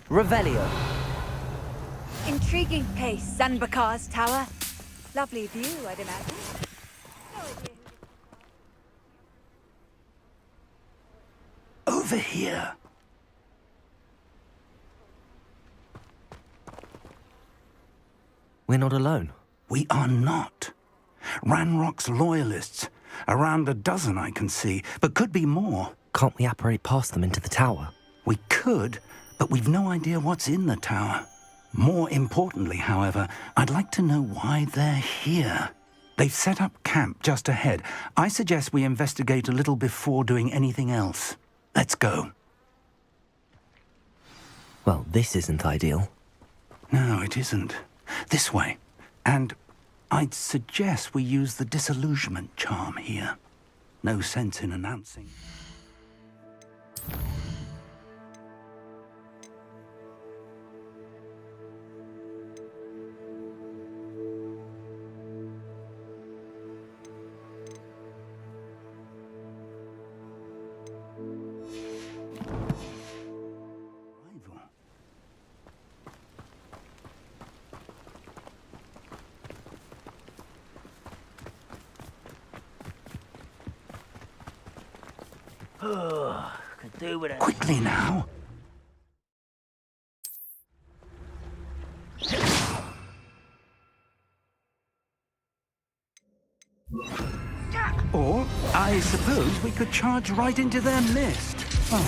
Revelio. Intriguing place, Zanbakar's tower. Lovely view, I'd imagine. Over here. We're not alone. We are not. Ranrock's loyalists. Around a dozen I can see, but could be more. Can't we apparate past them into the tower? We could, but we've no idea what's in the tower. More importantly, however, I'd like to know why they're here. They've set up camp just ahead. I suggest we investigate a little before doing anything else. Let's go. Well, this isn't ideal. No, it isn't. This way. And I'd suggest we use the disillusionment charm here. No sense in announcing. Could do with it. Quickly now. Or, I suppose we could charge right into their mist. Oh.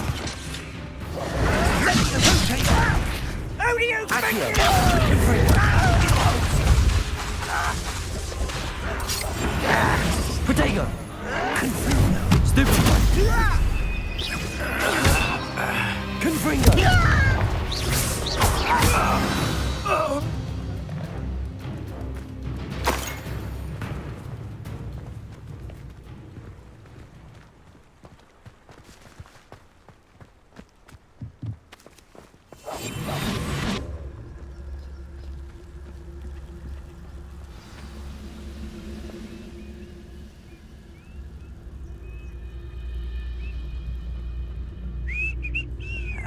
Who do you think? Protego! Stupid one! Confringo!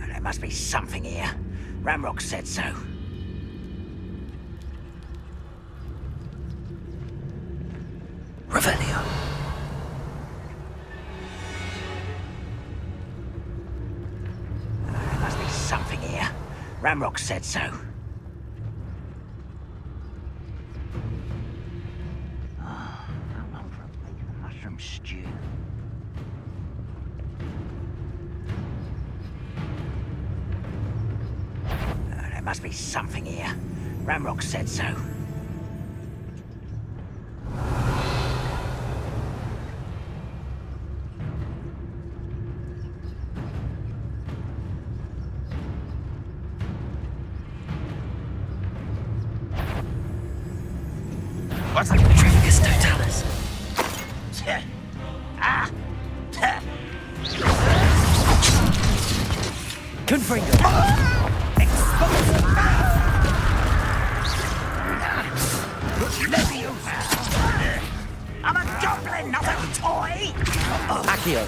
There must be something here. Ramrock said so. Revelio. There must be something here. Ramrock said so. How long for a plate of mushroom stew? There must be something here. Ramrock said so. What's that? Trafficus totalis. Confringo. I'm a goblin, not a toy! Accio.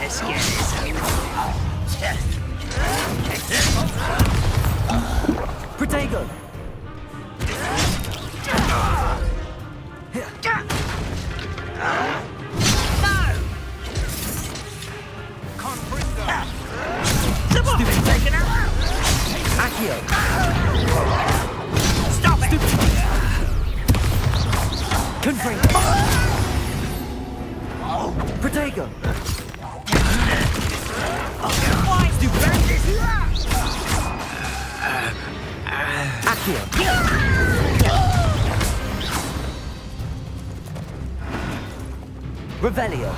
Let's get this. Protego. Stupid taken out! Accio. Stop it! Confringo. Protego. Why do this? Accio. Revelio.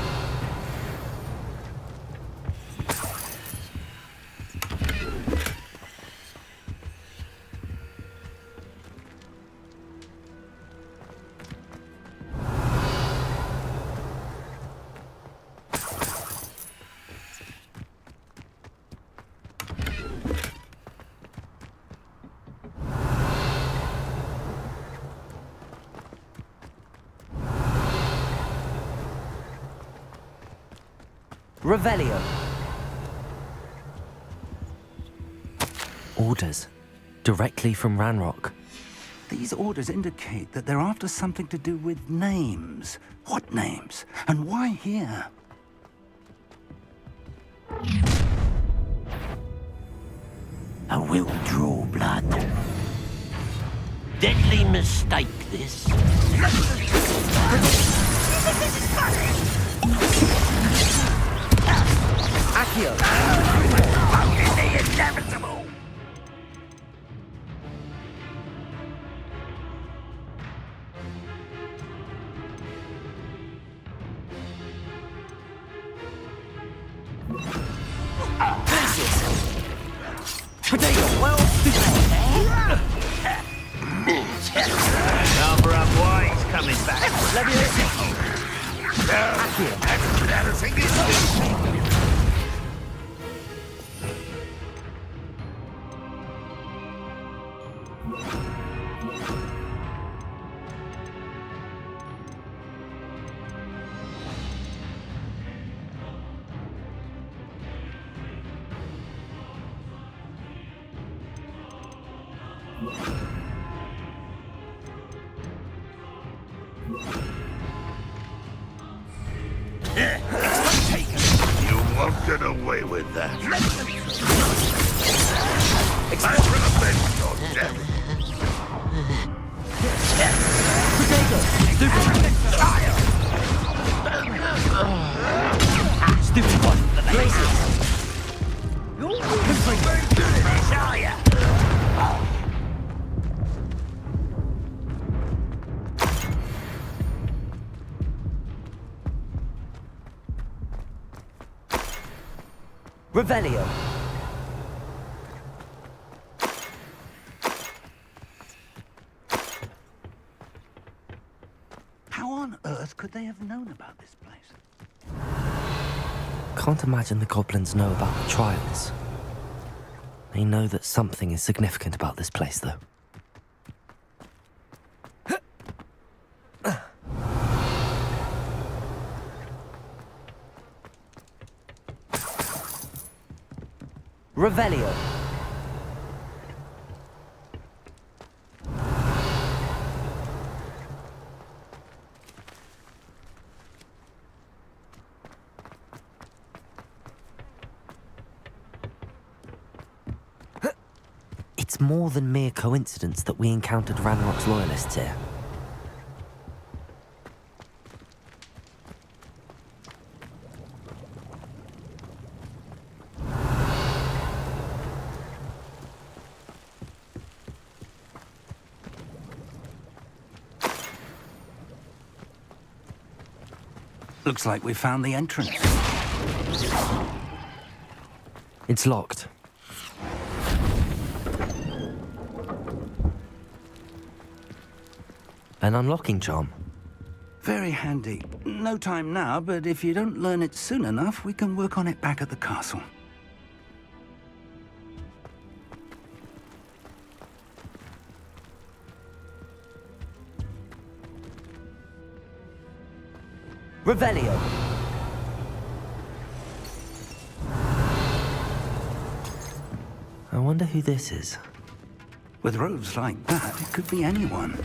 Revelio. Orders. Directly from Ranrock. These orders indicate that they're after something to do with names. What names? And why here? I will draw blood. Deadly mistake, this. Accio. Only the inevitable. Potato. Well, Cover up why he's coming back. You won't get away with that. Back to the bench, goddammit. stupid one. Revelio. How on earth could they have known about this place? Can't imagine the goblins know about the trials. They know that something is significant about this place, though. Revelio. It's more than mere coincidence that we encountered Ranrock's loyalists here. Looks like we found the entrance. It's locked. An unlocking charm. Very handy. No time now, but if you don't learn it soon enough, we can work on it back at the castle. Revelio. I wonder who this is. With robes like that, it could be anyone.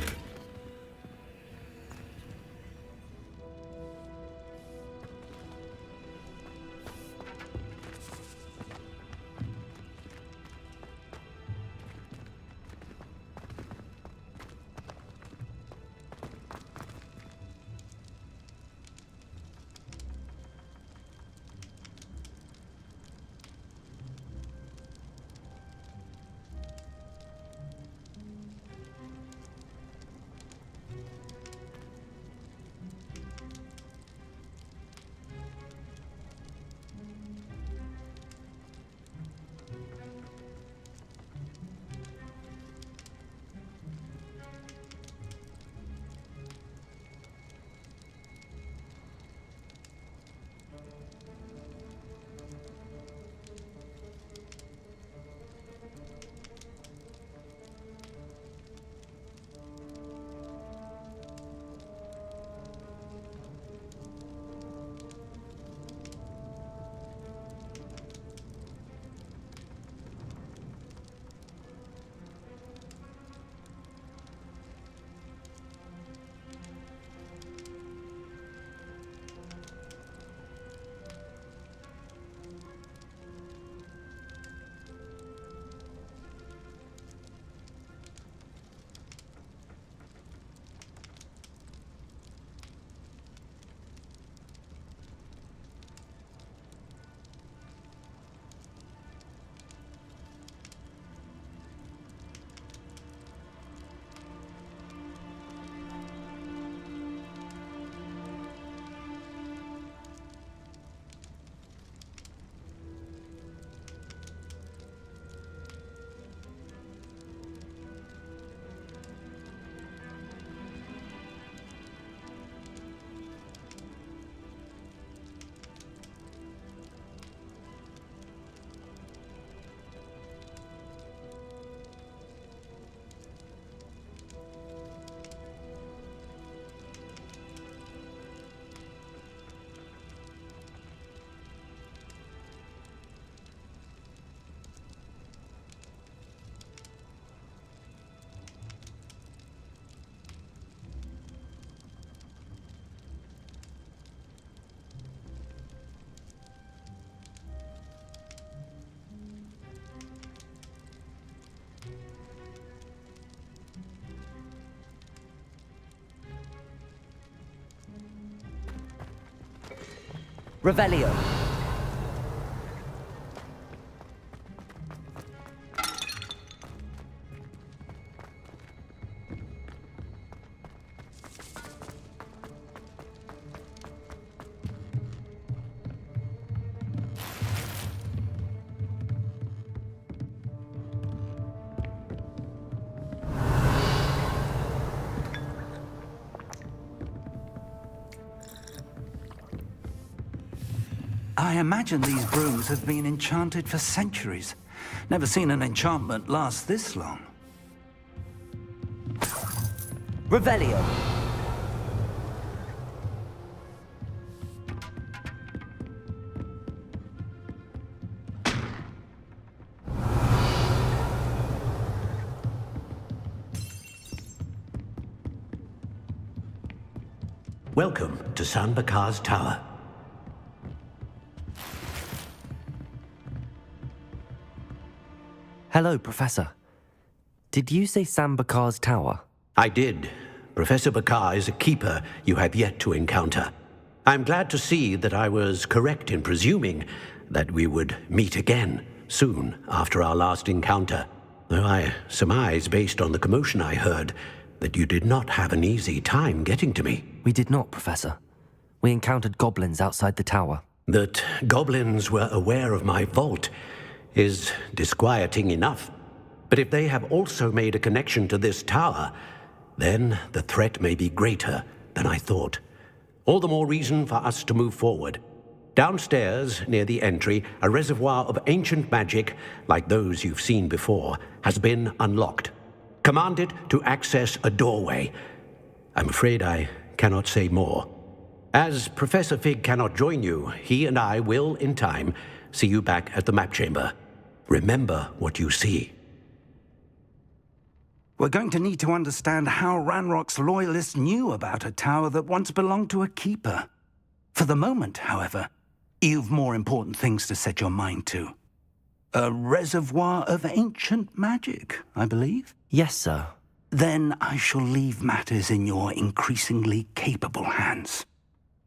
Revelio. I imagine these brooms have been enchanted for centuries. Never seen an enchantment last this long. Revelio. Welcome to San Bakar's Tower. Hello, Professor. Did you say Sam Bakar's tower? I did. Professor Bakar is a keeper you have yet to encounter. I'm glad to see that I was correct in presuming that we would meet again soon after our last encounter, though I surmise, based on the commotion I heard, that you did not have an easy time getting to me. We did not, Professor. We encountered goblins outside the tower. That goblins were aware of my vault is disquieting enough. But if they have also made a connection to this tower, then the threat may be greater than I thought. All the more reason for us to move forward. Downstairs, near the entry, a reservoir of ancient magic, like those you've seen before, has been unlocked. Commanded to access a doorway. I'm afraid I cannot say more. As Professor Fig cannot join you, he and I will, in time, see you back at the map chamber. Remember what you see. We're going to need to understand how Ranrock's loyalists knew about a tower that once belonged to a keeper. For the moment, however, you've more important things to set your mind to. A reservoir of ancient magic, I believe? Yes, sir. Then I shall leave matters in your increasingly capable hands.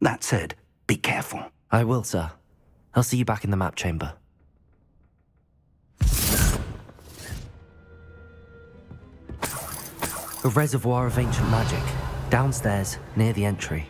That said, be careful. I will, sir. I'll see you back in the map chamber. A reservoir of ancient magic, downstairs, near the entry.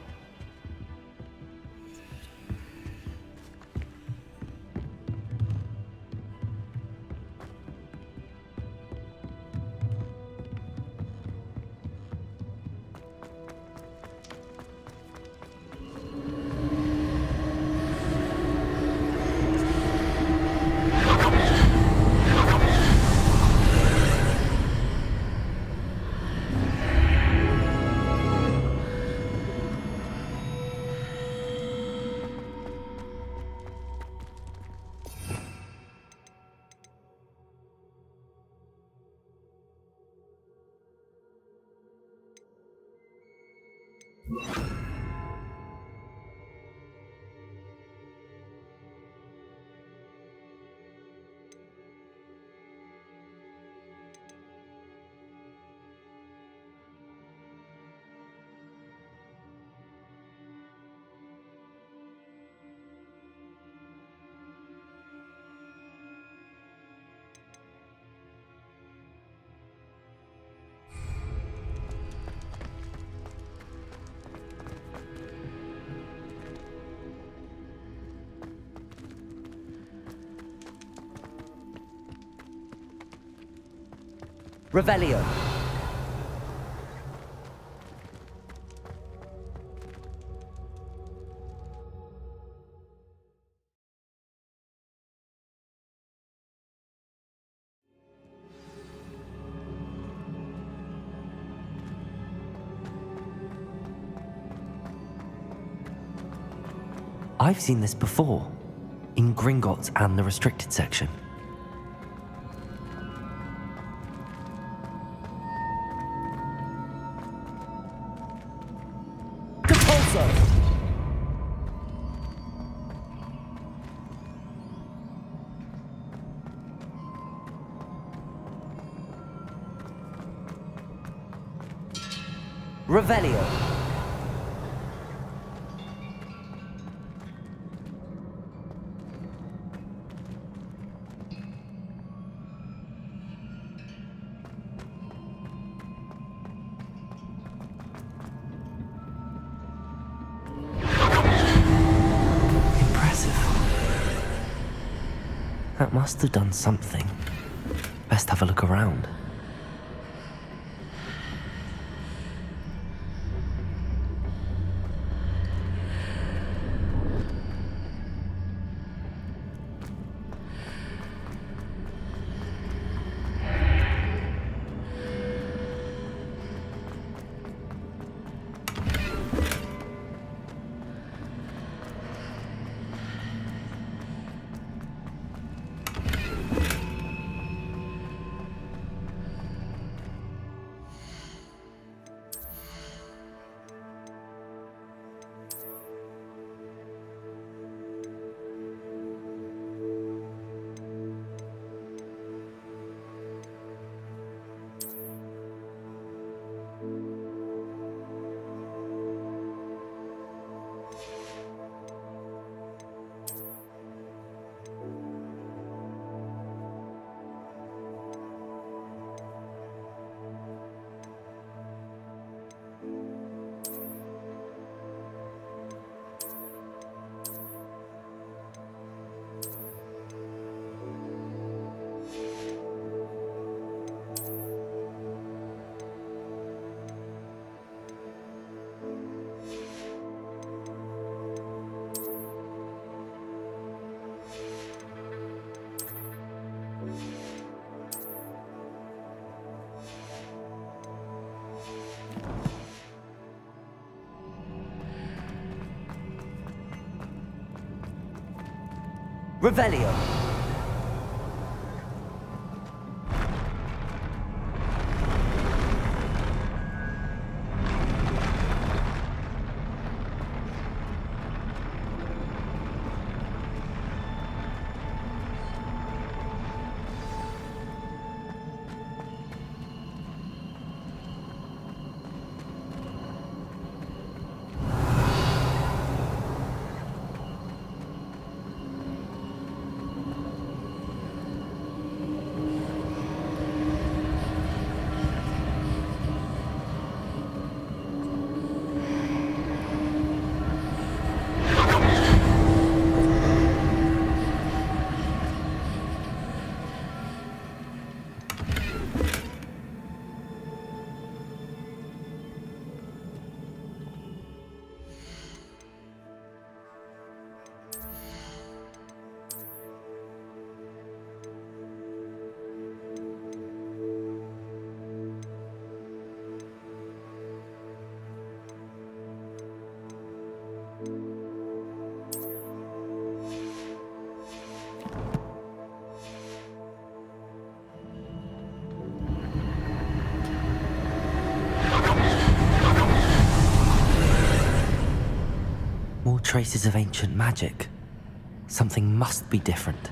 Revelio. I've seen this before, in Gringotts and the restricted section. Revelio. That must have done something. Best have a look around. Revelio. More traces of ancient magic. Something must be different.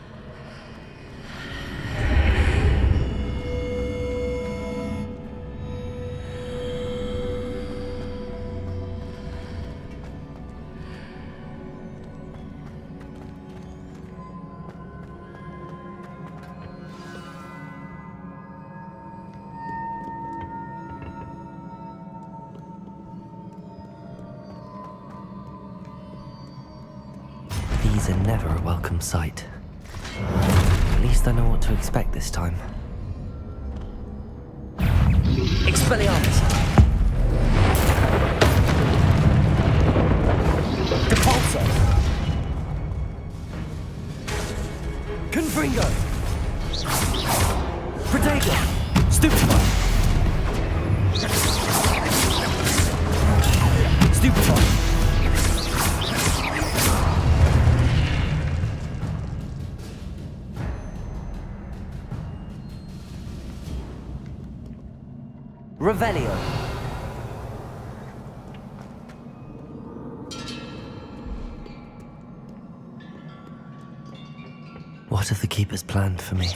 These are never a welcome sight. At least I know what to expect this time. Expelliarmus. Depulso. Confringo. Protego. Stupefy. Stupefy. Revelio. What have the Keepers planned for me?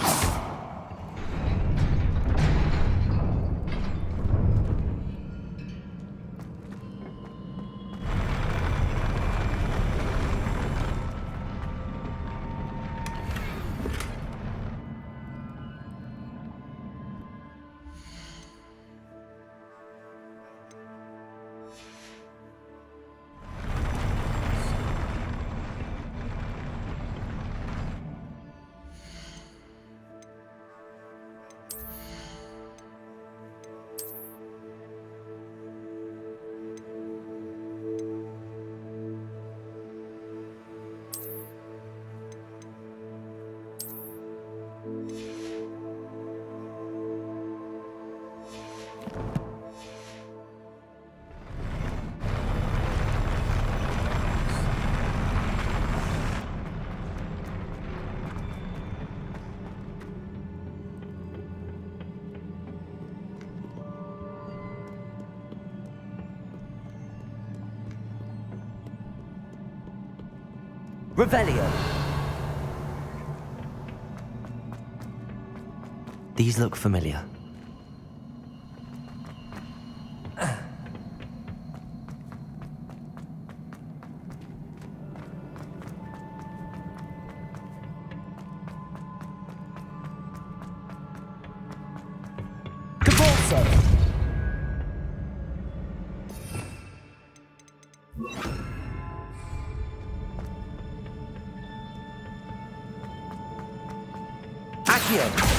Revelio. These look familiar. Capalso. Accio.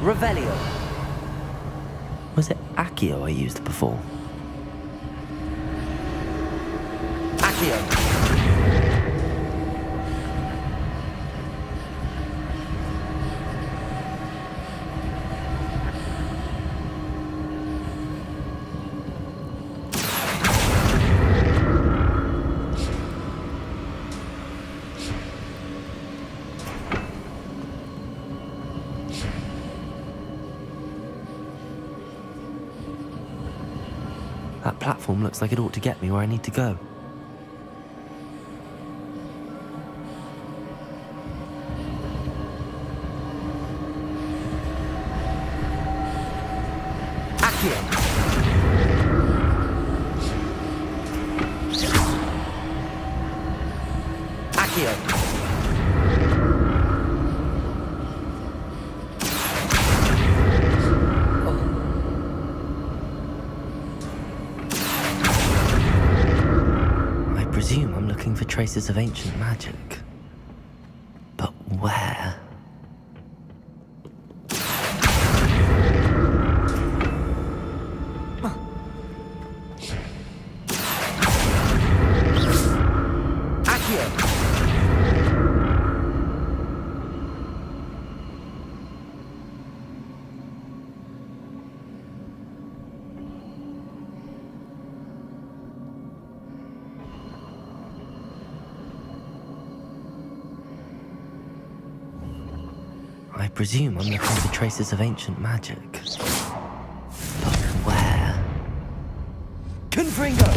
Revelio. Was it Accio I used before? Accio. That platform looks like it ought to get me where I need to go. Accio. Accio. I presume I'm looking for traces of ancient magic. But where? Accio. I presume I'm looking for traces of ancient magic. But where? Confringo.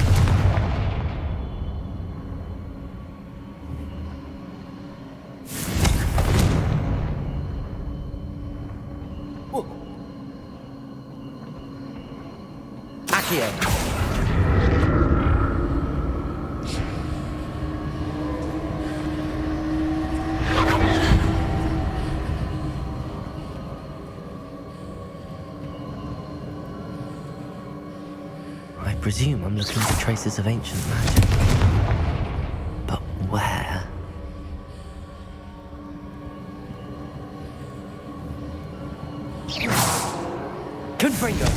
Accio. I presume I'm looking for traces of ancient magic. But where? Confringo.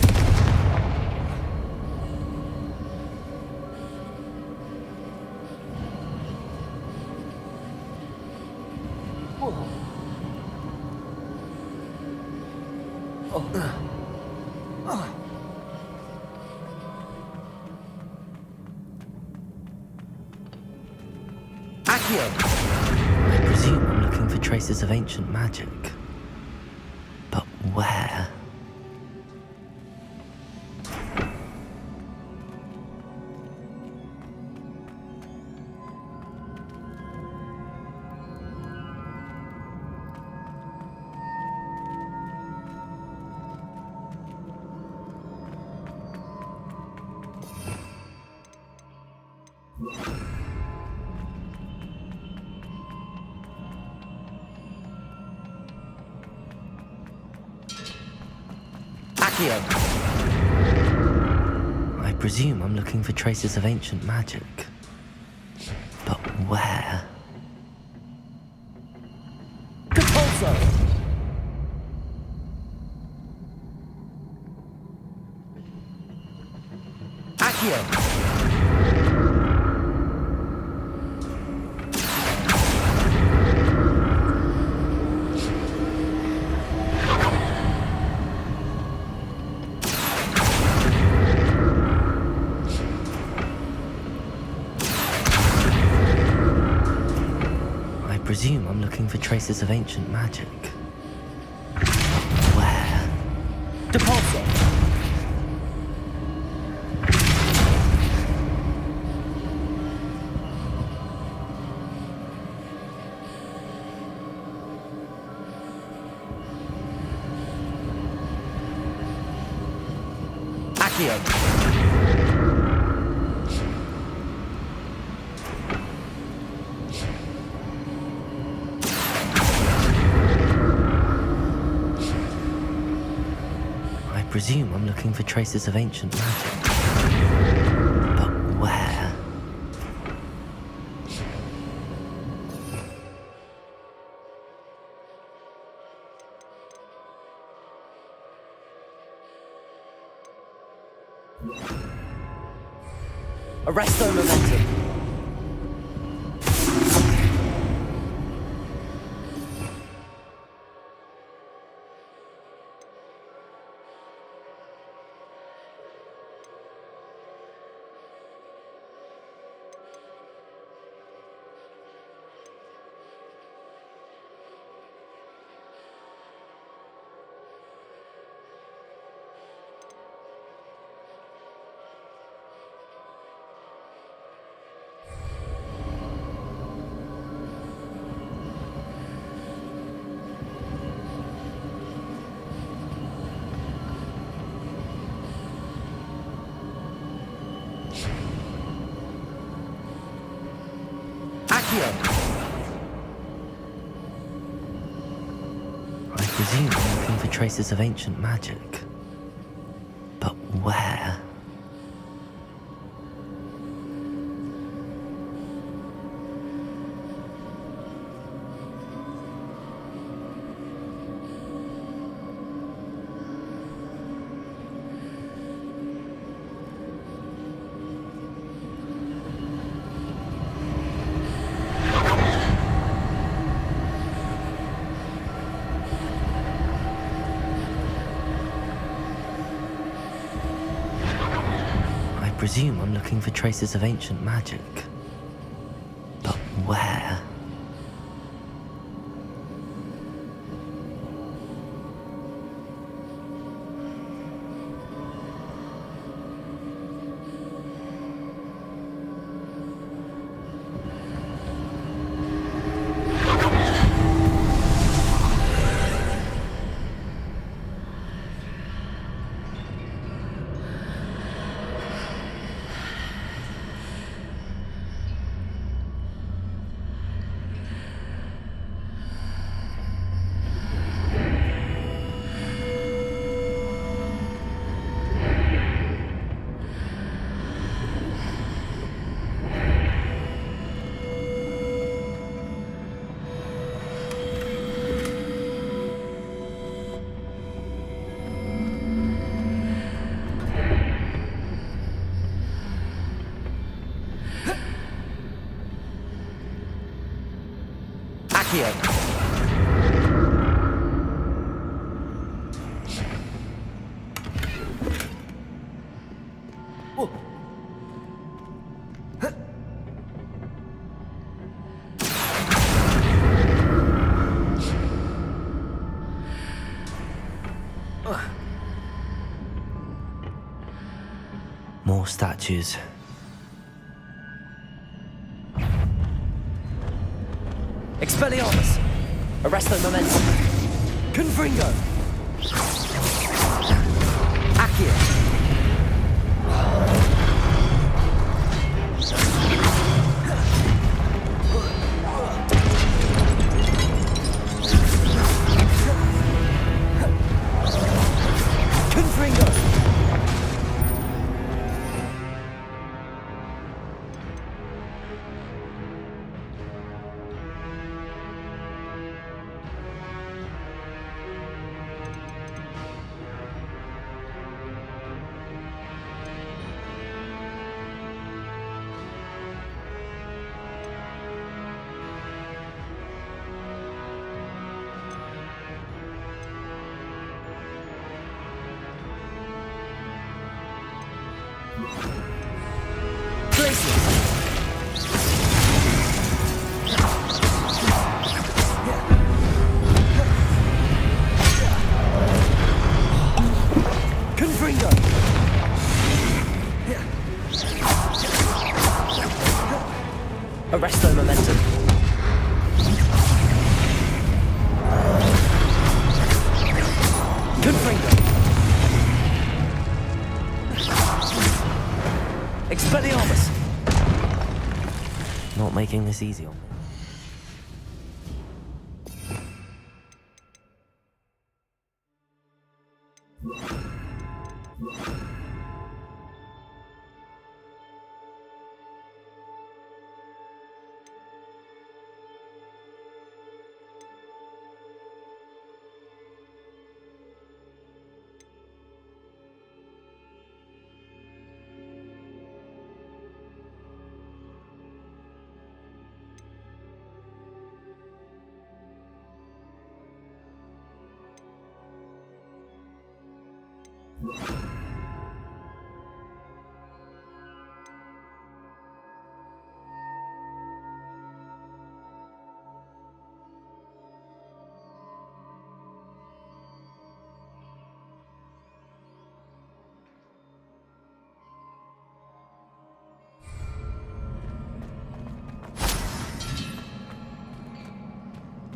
Accio. I presume I'm looking for traces of ancient magic. But where? Accio. I presume I'm looking for traces of ancient magic. But where? Capalso. Accio. presume I'm looking for traces of ancient magic. Where? Depulso. Accio. I presume I'm looking for traces of ancient magic. But where? Arresto momentum. Accio. I presume I'm looking for traces of ancient magic. But where? I presume I'm looking for traces of ancient magic. But where? Accio. More statues. Expelliarmus. Arresto momentum. Confringo. Accio. Confringo. making this easy on me.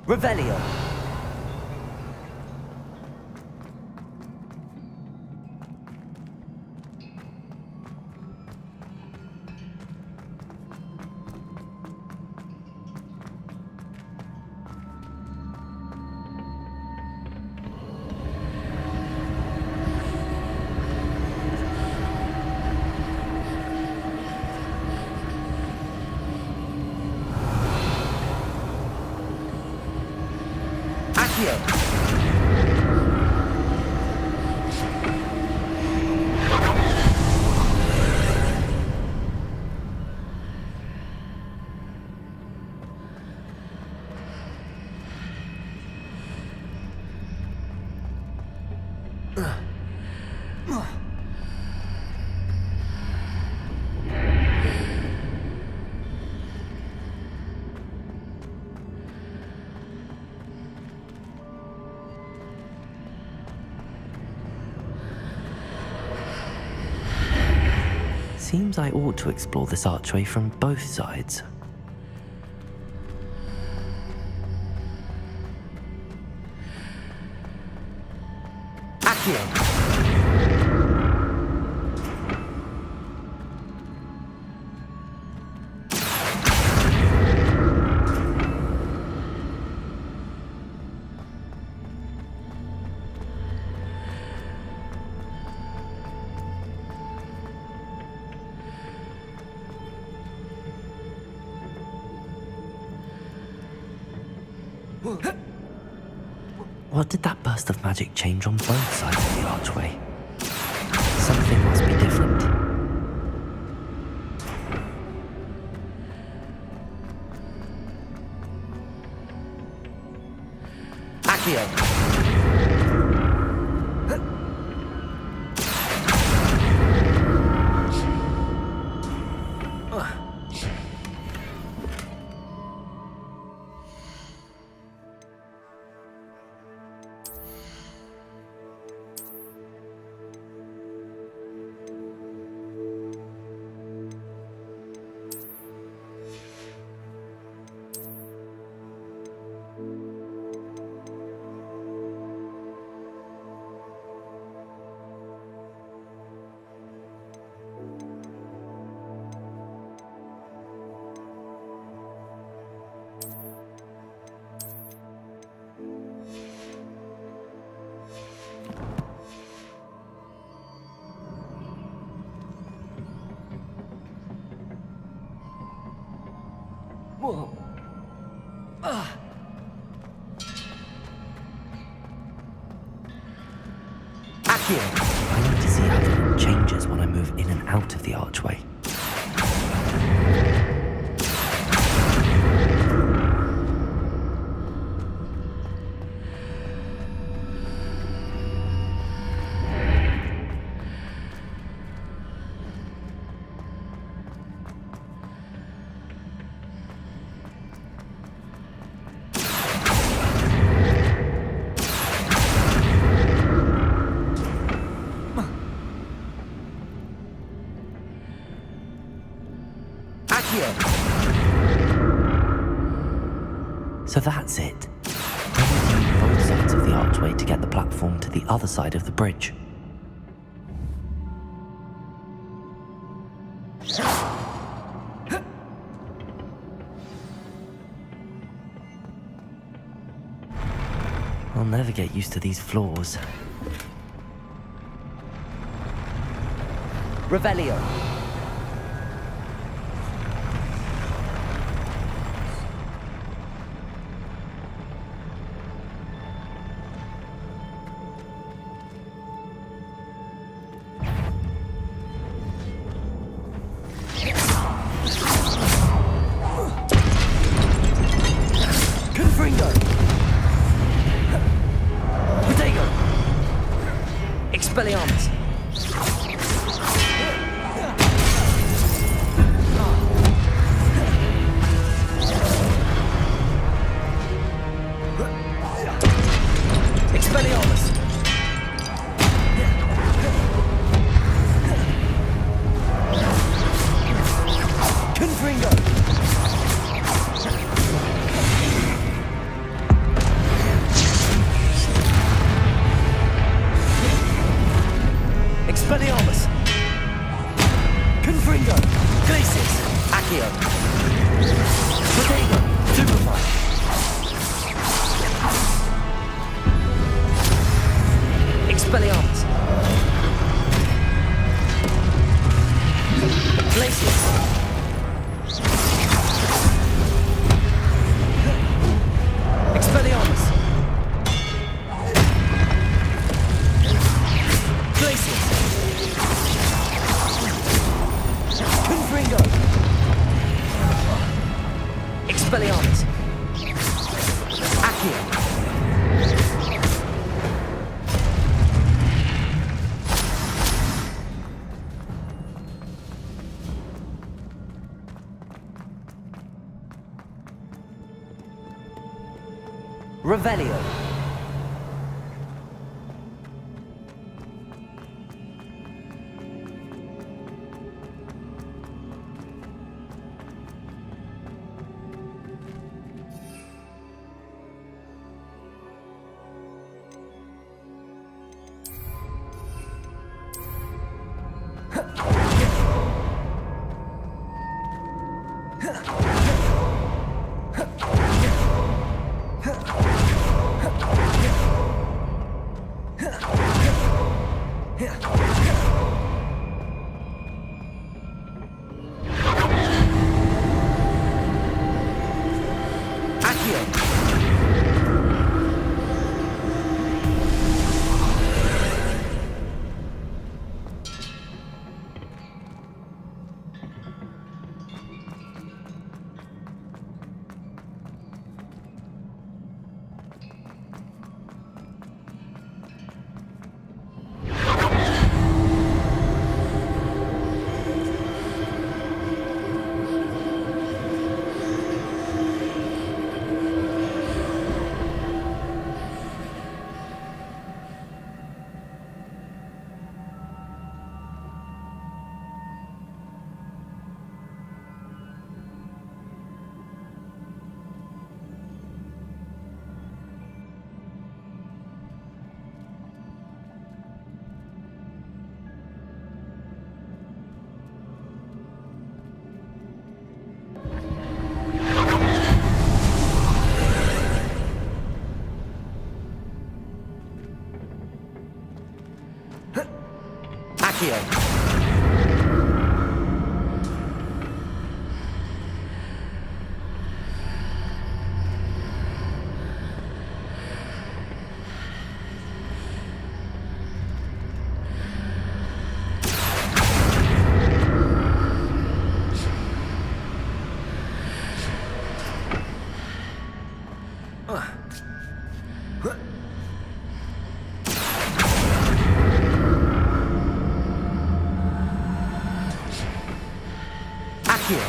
Revelio. Seems I ought to explore this archway from both sides. Accio. What did that burst of magic change on both sides of the archway? Something must be different. Accio. Whoa. Accio. I need to see how the room changes when I move in and out of the archway. So that's it. I need to use both sides of the archway to get the platform to the other side of the bridge. I'll never get used to these floors. Revelio. Confringo! Protego! Expelliarmus! Expelliarmus! Confringo! Expelliarmus! Confringo! Glacis! Accio! Protego! Stupefy! Expelliarmus! Glacis! Expelliarmus! Glacis! Confringo! Expelliarmus! Accio! Revelio. Accio. Accio.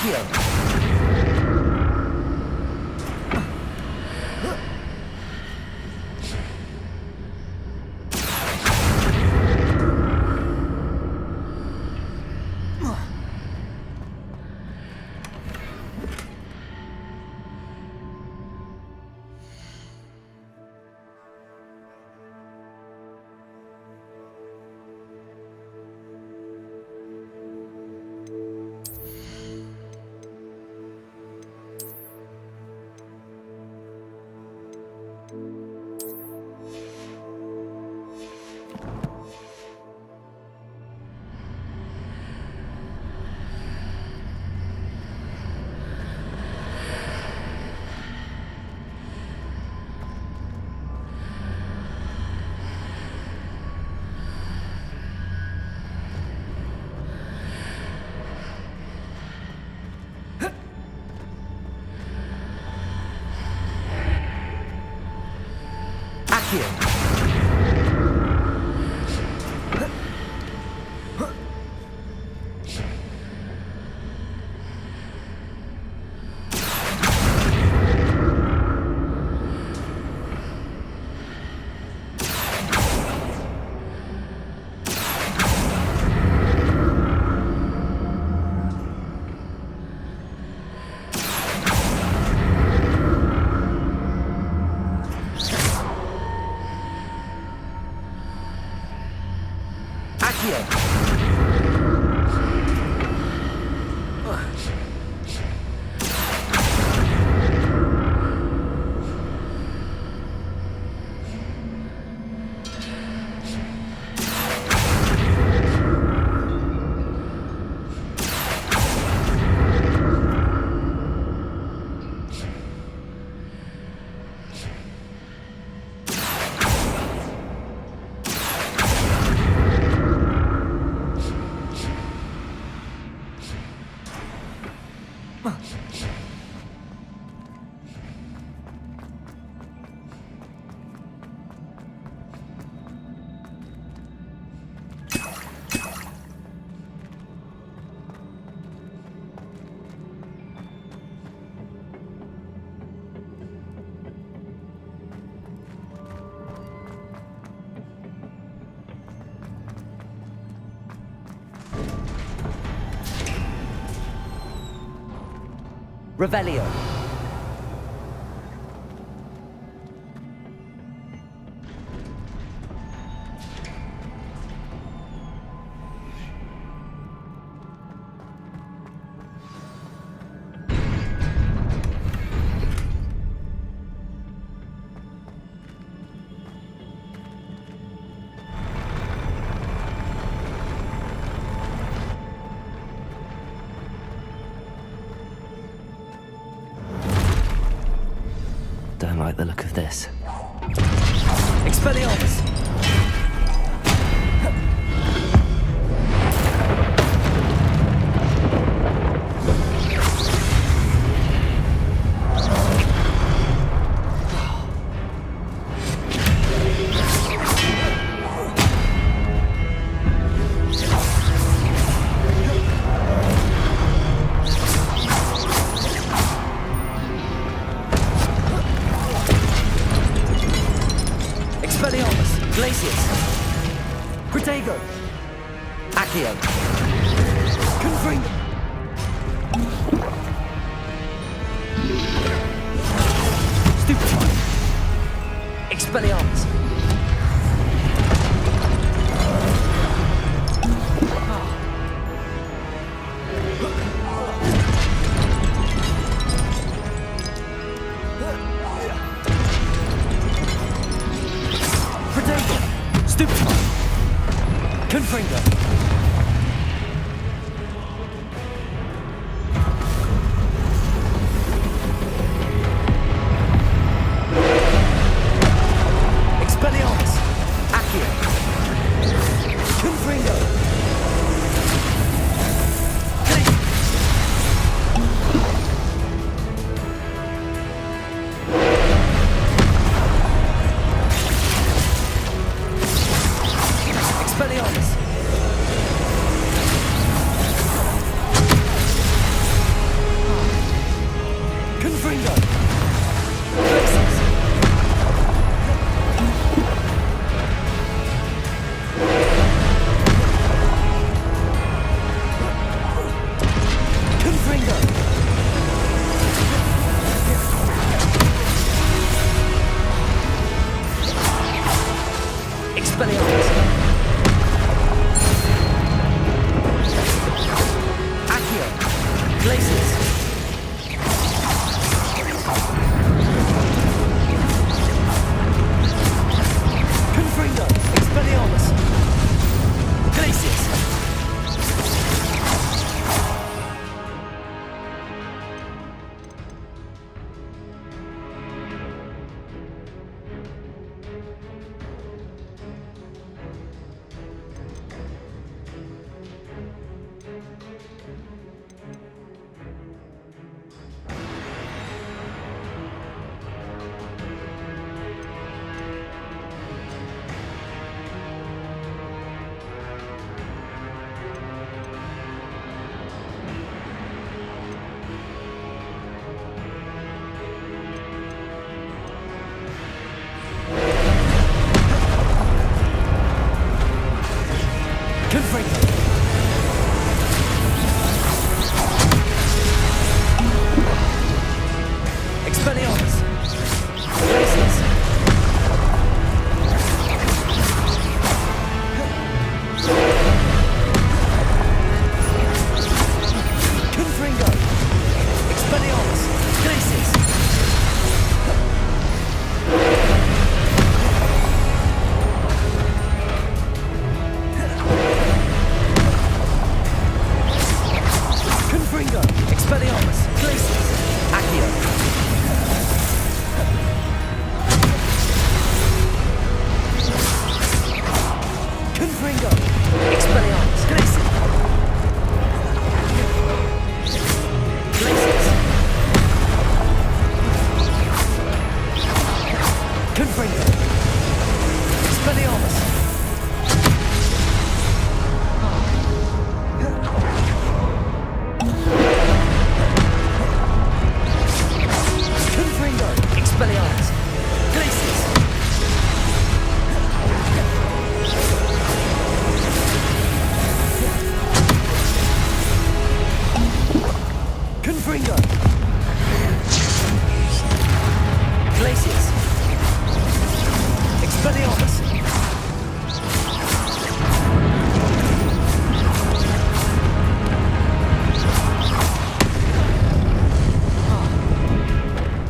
Accio. Accio. Revelio. Don't like the look of this. Expelliarmus. Expelliarmus. Glacius. Protego. Accio. Confringo. Stupefy. Expelliarmus. Protego. Stupefy. Confringo. Confringo! Glacius! Expelliarmus!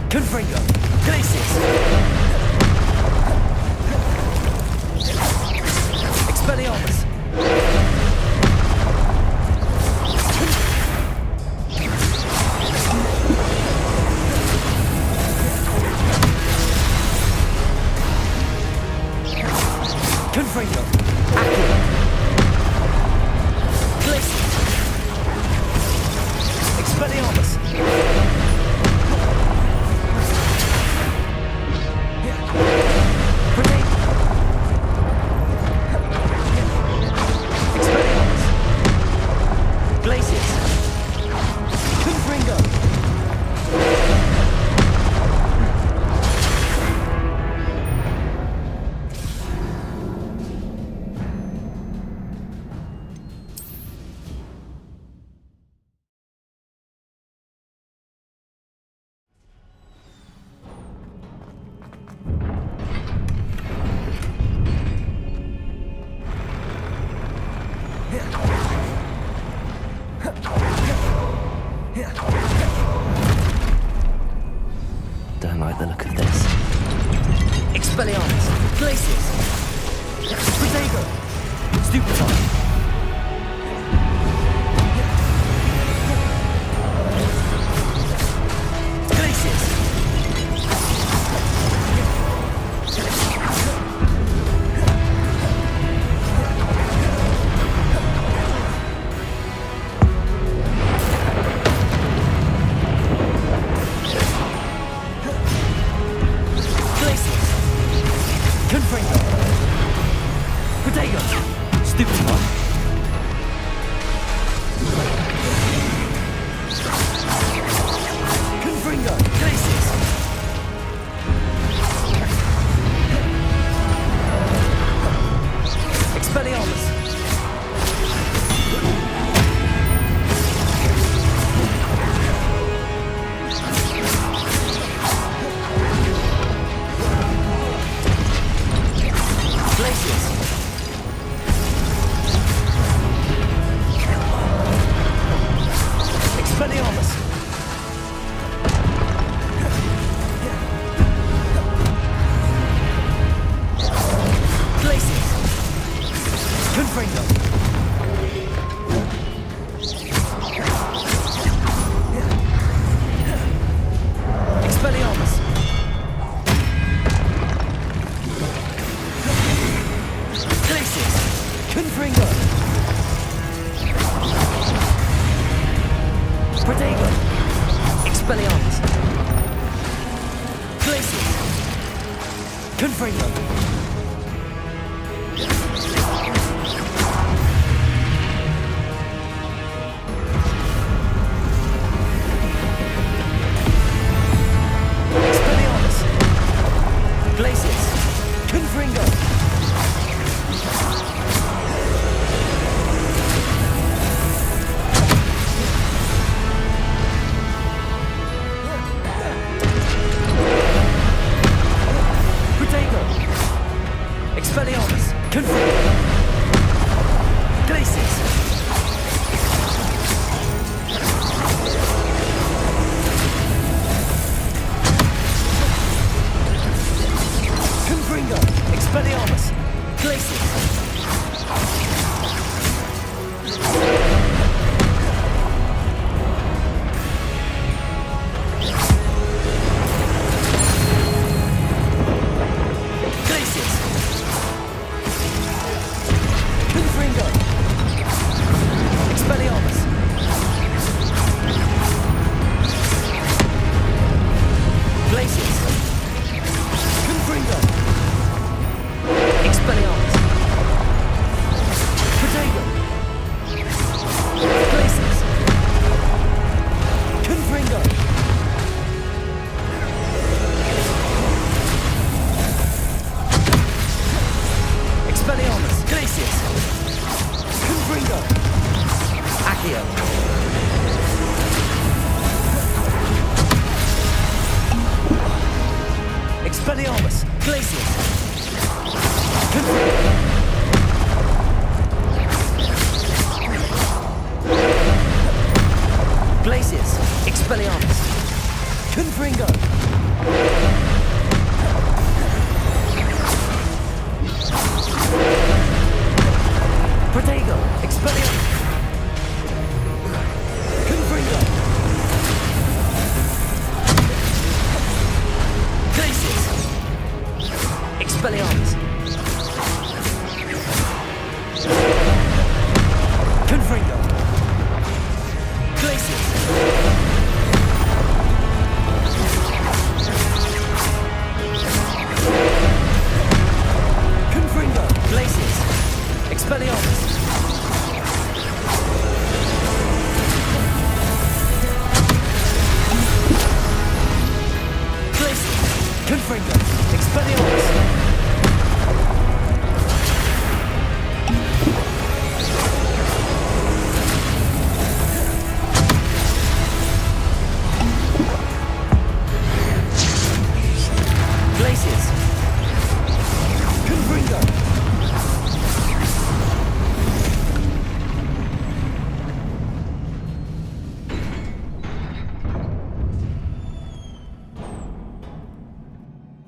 Confringo! Glacius! Expelliarmus! Confringo! Accio! Glacius! Expelliarmus! Protect! Expelliarmus! Glacius! Confringo! Don't like the look of this. Expelliarmus! Glacius! Protego! Stupefy! Glacius! Glacius! Confringo! Protego! Stupefy! Confringo! Glacius! Expelliarmus! Glacius! Expelliarmus! Glacius! Confringo! Expelliarmus! Glacius! Confringo! Protego! Expelliarmus! Glacius! Confringo! Expelliarmus! Glacius! Confringo! Protego!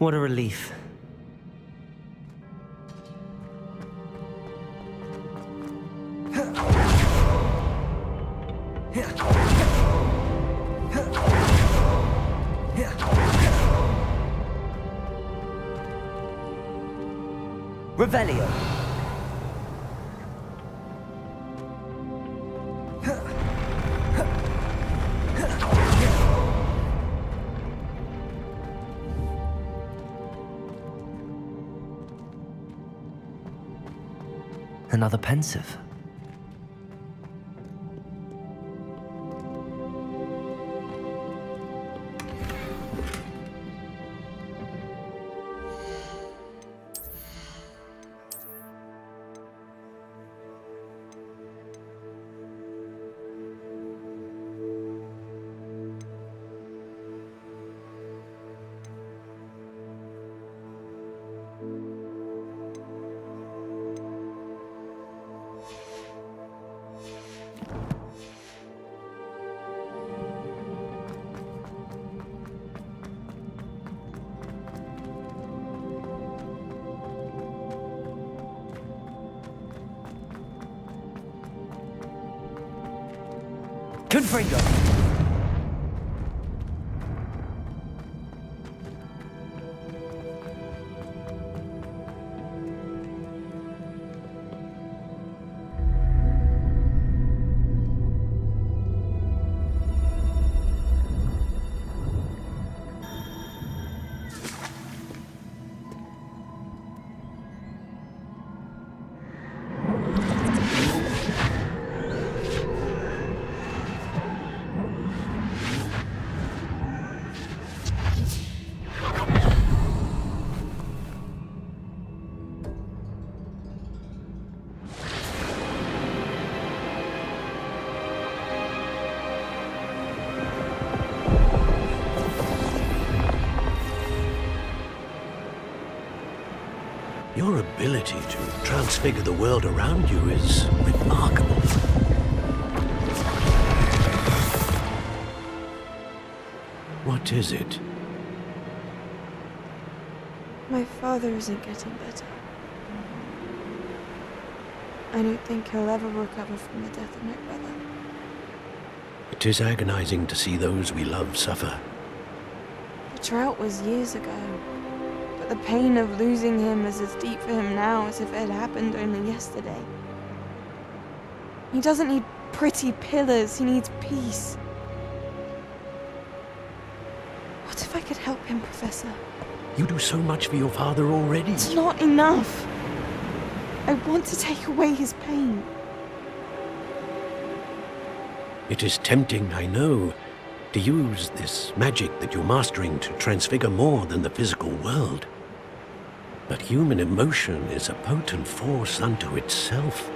What a relief. Revelio. Another pensive. Confringo. Your ability to transfigure the world around you is remarkable. What is it? My father isn't getting better. I don't think he'll ever recover from the death of my brother. It is agonizing to see those we love suffer. The drought was years ago, but the pain of losing him is as deep for him now as if it had happened only yesterday. He doesn't need pretty pillars, he needs peace. What if I could help him, Professor? You do so much for your father already. It's not enough. I want to take away his pain. It is tempting, I know, to use this magic that you're mastering to transfigure more than the physical world. But human emotion is a potent force unto itself.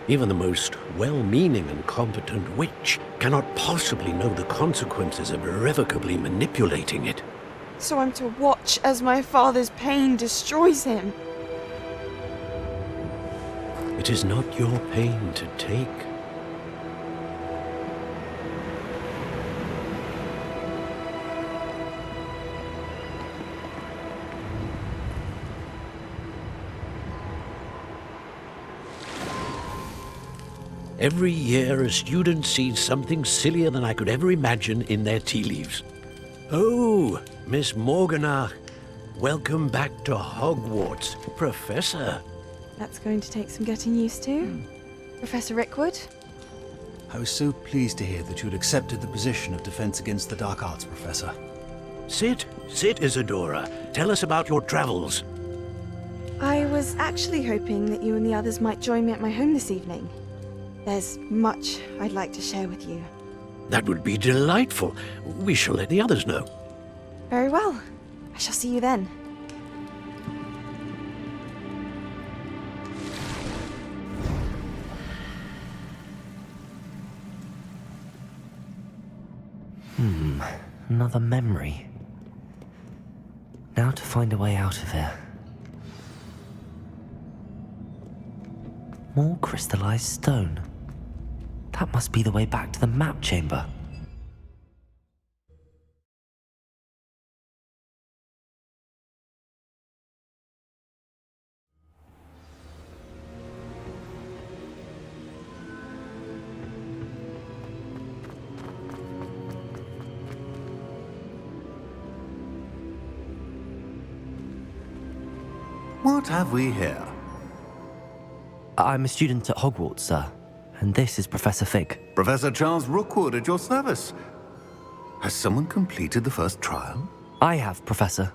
Even the most well-meaning and competent witch cannot possibly know the consequences of irrevocably manipulating it. So I'm to watch as my father's pain destroys him. It is not your pain to take. Every year, a student sees something sillier than I could ever imagine in their tea leaves. Oh, Miss Morganach, welcome back to Hogwarts, Professor. That's going to take some getting used to. Professor Rickwood? I was so pleased to hear that you'd accepted the position of Defense Against the Dark Arts, Professor. Sit, Isadora. Tell us about your travels. I was actually hoping that you and the others might join me at my home this evening. There's much I'd like to share with you. That would be delightful. We shall let the others know. Very well. I shall see you then. Another memory. Now to find a way out of here. More crystallized stone. That must be the way back to the map chamber. What have we here? I'm a student at Hogwarts, sir. And this is Professor Fig. Professor Charles Rookwood at your service. Has someone completed the first trial? I have, Professor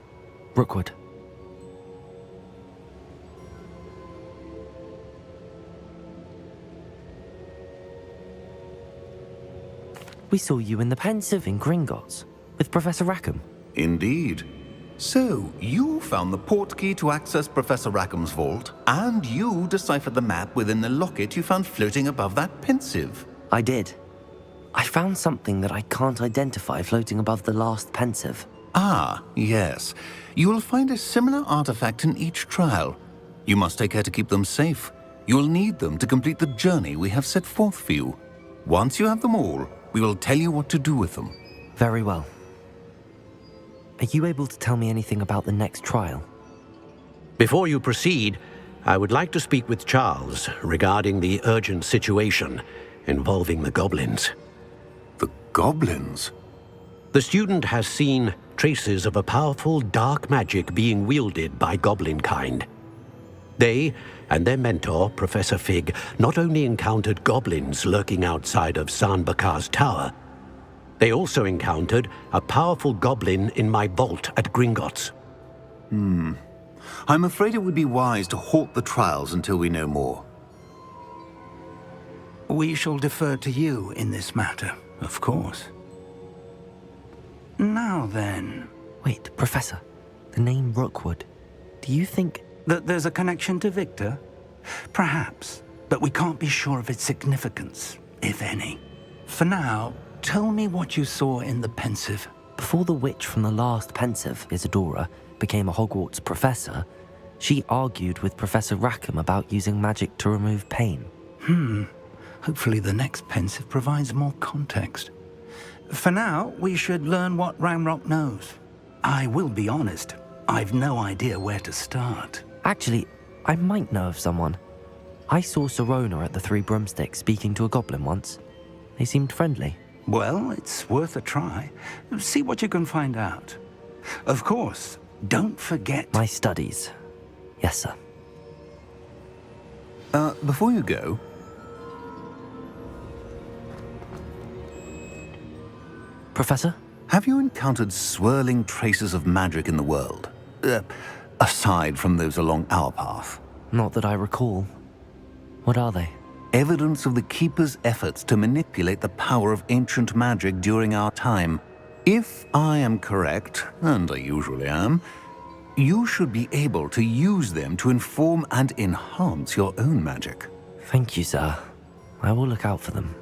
Rookwood. We saw you in the Pensive in Gringotts with Professor Rackham. Indeed. So, you found the portkey to access Professor Rackham's vault, and you deciphered the map within the locket you found floating above that Pensive. I did. I found something that I can't identify floating above the last Pensive. Ah, yes. You will find a similar artifact in each trial. You must take care to keep them safe. You will need them to complete the journey we have set forth for you. Once you have them all, we will tell you what to do with them. Very well. Are you able to tell me anything about the next trial? Before you proceed, I would like to speak with Charles regarding the urgent situation involving the goblins. The goblins? The student has seen traces of a powerful dark magic being wielded by goblin kind. They and their mentor, Professor Fig, not only encountered goblins lurking outside of Sanbakar's tower, they also encountered a powerful goblin in my vault at Gringotts. I'm afraid it would be wise to halt the trials until we know more. We shall defer to you in this matter, of course. Now then... Wait, Professor. The name Rookwood. Do you think... that there's a connection to Victor? Perhaps, but we can't be sure of its significance, if any. For now, tell me what you saw in the Pensive. Before the witch from the last Pensive, Isadora, became a Hogwarts professor, she argued with Professor Rackham about using magic to remove pain. Hopefully the next Pensive provides more context. For now, we should learn what Ramrock knows. I will be honest, I've no idea where to start. Actually, I might know of someone. I saw Serona at the Three Broomsticks speaking to a goblin once. They seemed friendly. Well, it's worth a try. See what you can find out. Of course, don't forget... My studies. Yes, sir. Before you go... Professor? Have you encountered swirling traces of magic in the world? Aside from those along our path? Not that I recall. What are they? Evidence of the Keeper's efforts to manipulate the power of ancient magic during our time. If I am correct, and I usually am, you should be able to use them to inform and enhance your own magic. Thank you, sir. I will look out for them.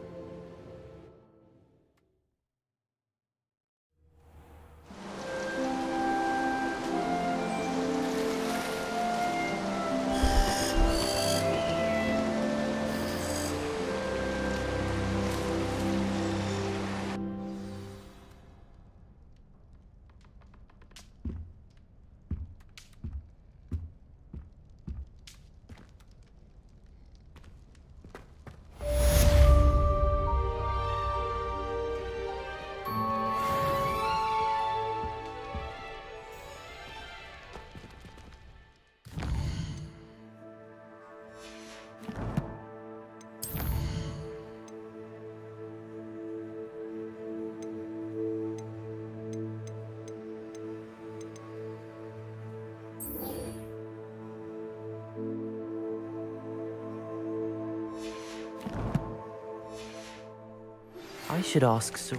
I should ask Sir...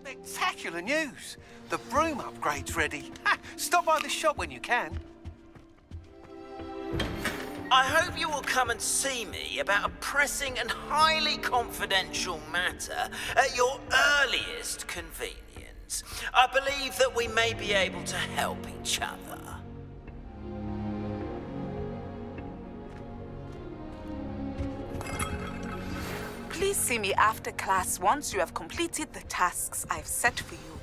Spectacular news! The broom upgrade's ready. Ha! Stop by the shop when you can. I hope you will come and see me about a pressing and highly confidential matter at your earliest convenience. I believe that we may be able to help each other. Please see me after class once you have completed the tasks I've set for you.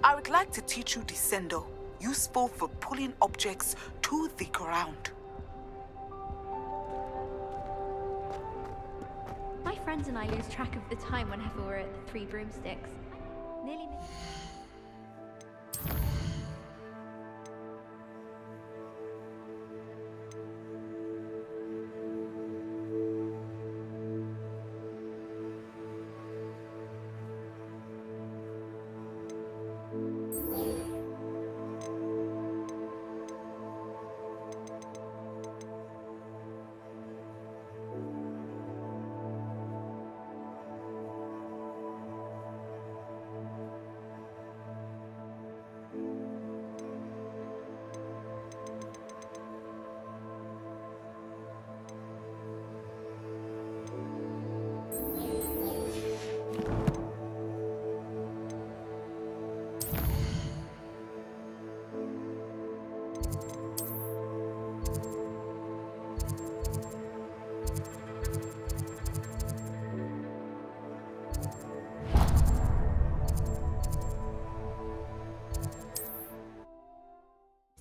I would like to teach you Descendo, useful for pulling objects to the ground. My friends and I lose track of the time whenever we're at the Three Broomsticks. Nearly...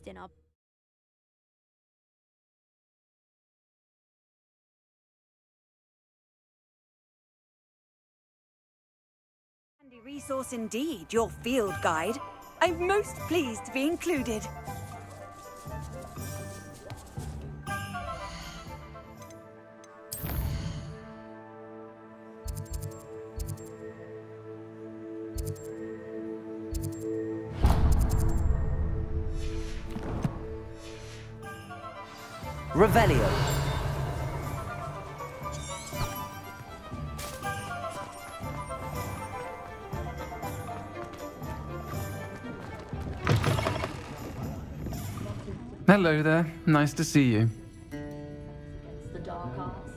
Dinner. Handy resource indeed, your field guide. I'm most pleased to be included. Revelio. Hello there. Nice to see you. The dark arts.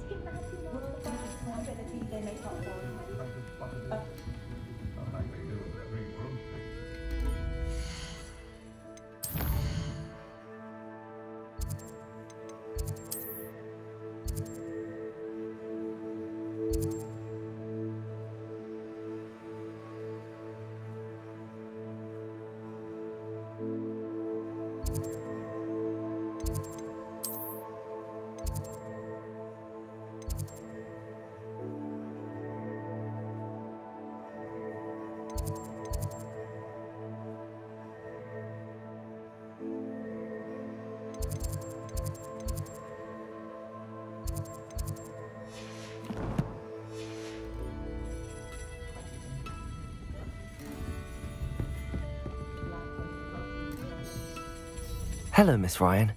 Hello, Miss Ryan.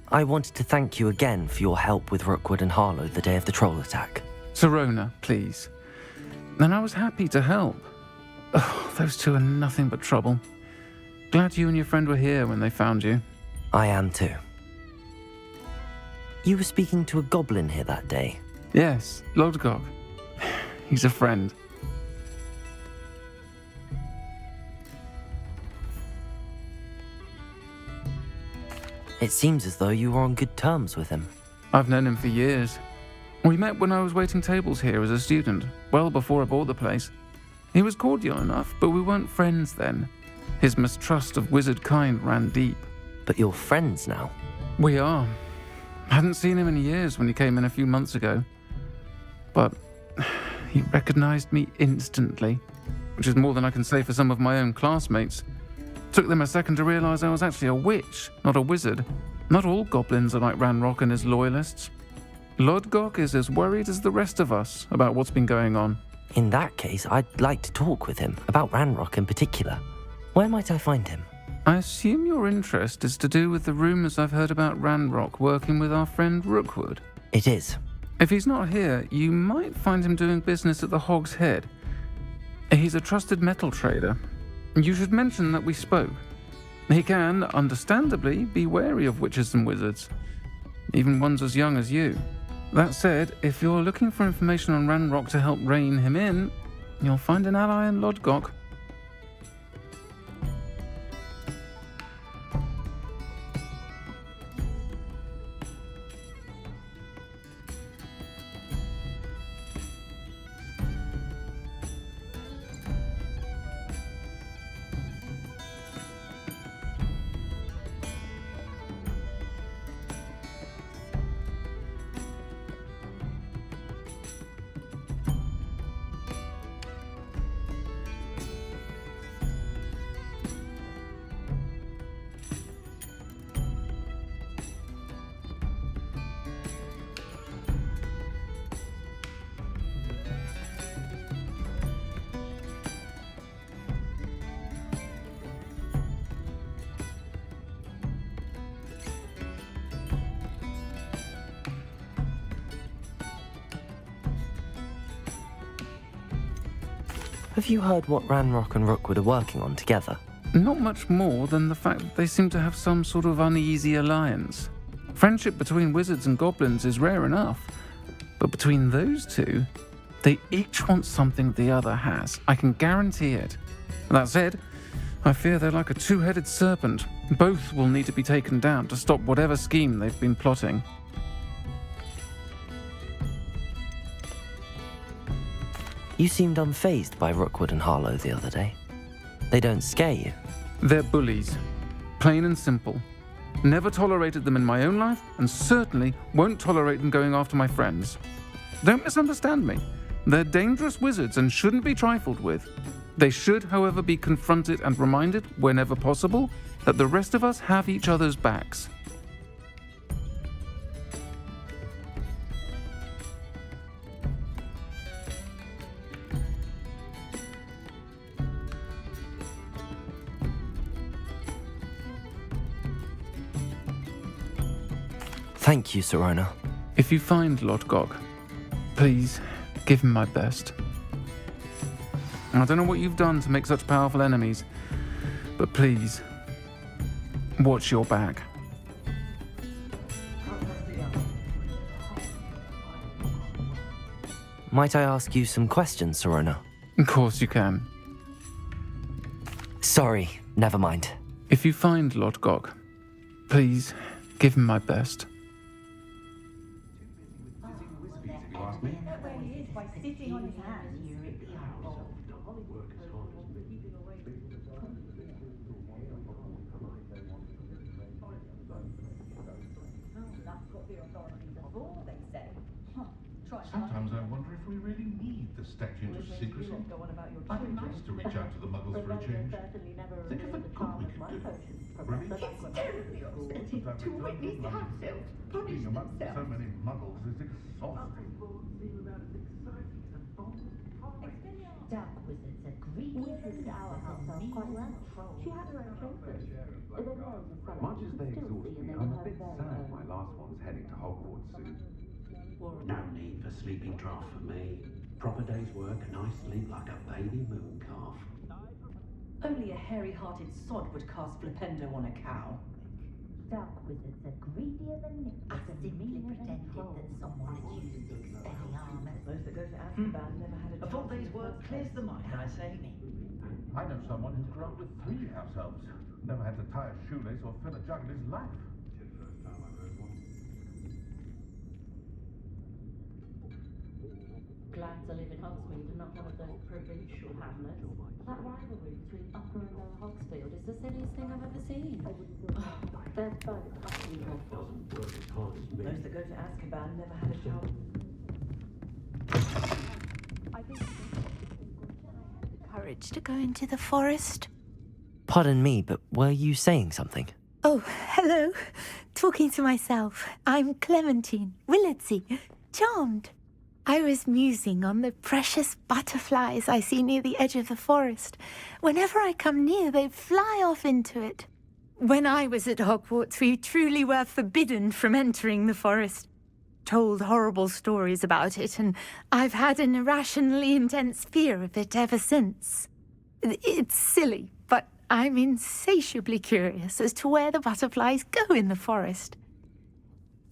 I wanted to thank you again for your help with Rookwood and Harlow the day of the troll attack. Serona, please. And I was happy to help. Oh, those two are nothing but trouble. Glad you and your friend were here when they found you. I am too. You were speaking to a goblin here that day. Yes, Lodgok. He's a friend. It seems as though you were on good terms with him. I've known him for years. We met when I was waiting tables here as a student, well before I bought the place. He was cordial enough, but we weren't friends then. His mistrust of wizard kind ran deep. But you're friends now? We are. Hadn't seen him in years when he came in a few months ago. But he recognized me instantly, which is more than I can say for some of my own classmates. Took them a second to realize I was actually a witch, not a wizard. Not all goblins are like Ranrock and his loyalists. Lodgok is as worried as the rest of us about what's been going on. In that case, I'd like to talk with him, about Ranrock in particular. Where might I find him? I assume your interest is to do with the rumors I've heard about Ranrock working with our friend Rookwood. It is. If he's not here, you might find him doing business at the Hog's Head. He's a trusted metal trader. You should mention that we spoke. He can, understandably, be wary of witches and wizards, even ones as young as you. That said, if you're looking for information on Ranrock to help rein him in, you'll find an ally in Lodgok. Have you heard what Ranrock and Rookwood are working on together? Not much more than the fact that they seem to have some sort of uneasy alliance. Friendship between wizards and goblins is rare enough, but between those two, They each want something the other has. I can guarantee it. That said, I fear they're like a two-headed serpent. Both will need to be taken down to stop whatever scheme they've been plotting. You seemed unfazed by Rookwood and Harlow the other day. They don't scare you. They're bullies. Plain and simple. Never tolerated them in my own life, and certainly won't tolerate them going after my friends. Don't misunderstand me. They're dangerous wizards and shouldn't be trifled with. They should, however, be confronted and reminded, whenever possible, that the rest of us have each other's backs. Thank you, Sirona. If you find Lord Gog, please give him my best. I don't know what you've done to make such powerful enemies, but please, watch your back. Might I ask you some questions, Sirona? Of course you can. Sorry, never mind. If you find Lord Gog, please give him my best. Sometimes I wonder if we really need the statute of secrecy. I'd be nice to reach out to the Muggles for a change. Think of the good we could do. It's terribly upsetting to witness ourselves punish Being amongst so themselves. many Muggles is exhausting. Dark wizards are greedy and our herself quite well. She had her own choices. Much as they exhaust me, I'm a bit sad my last one's heading to Hogwarts soon. No need for sleeping draft for me. Proper day's work and I sleep like a baby moon calf. Only a hairy-hearted sod would cast Flipendo on a cow. Dark wizards are greedier than Nick. I simply pretended that someone had used the expelling armor. Those that go to Azkaban never had a full day's work clears the mind, I say. I know someone who grew up with 3 house elves. Never had to tie a shoelace or fill a jug in his life. Glad to live in Hogsmeade and not one of those provincial hamlets. That rivalry between Upper and Lower Hogsfield is the silliest thing I've ever seen. They're both utterly awful. Those that go to Azkaban never had a chance. Courage to go into the forest. Pardon me, but were you saying something? Oh, hello. Talking to myself. I'm Clementine Willardsey. Charmed. I was musing on the precious butterflies I see near the edge of the forest. Whenever I come near, they fly off into it. When I was at Hogwarts, we truly were forbidden from entering the forest. Told horrible stories about it, and I've had an irrationally intense fear of it ever since. It's silly, but I'm insatiably curious as to where the butterflies go in the forest.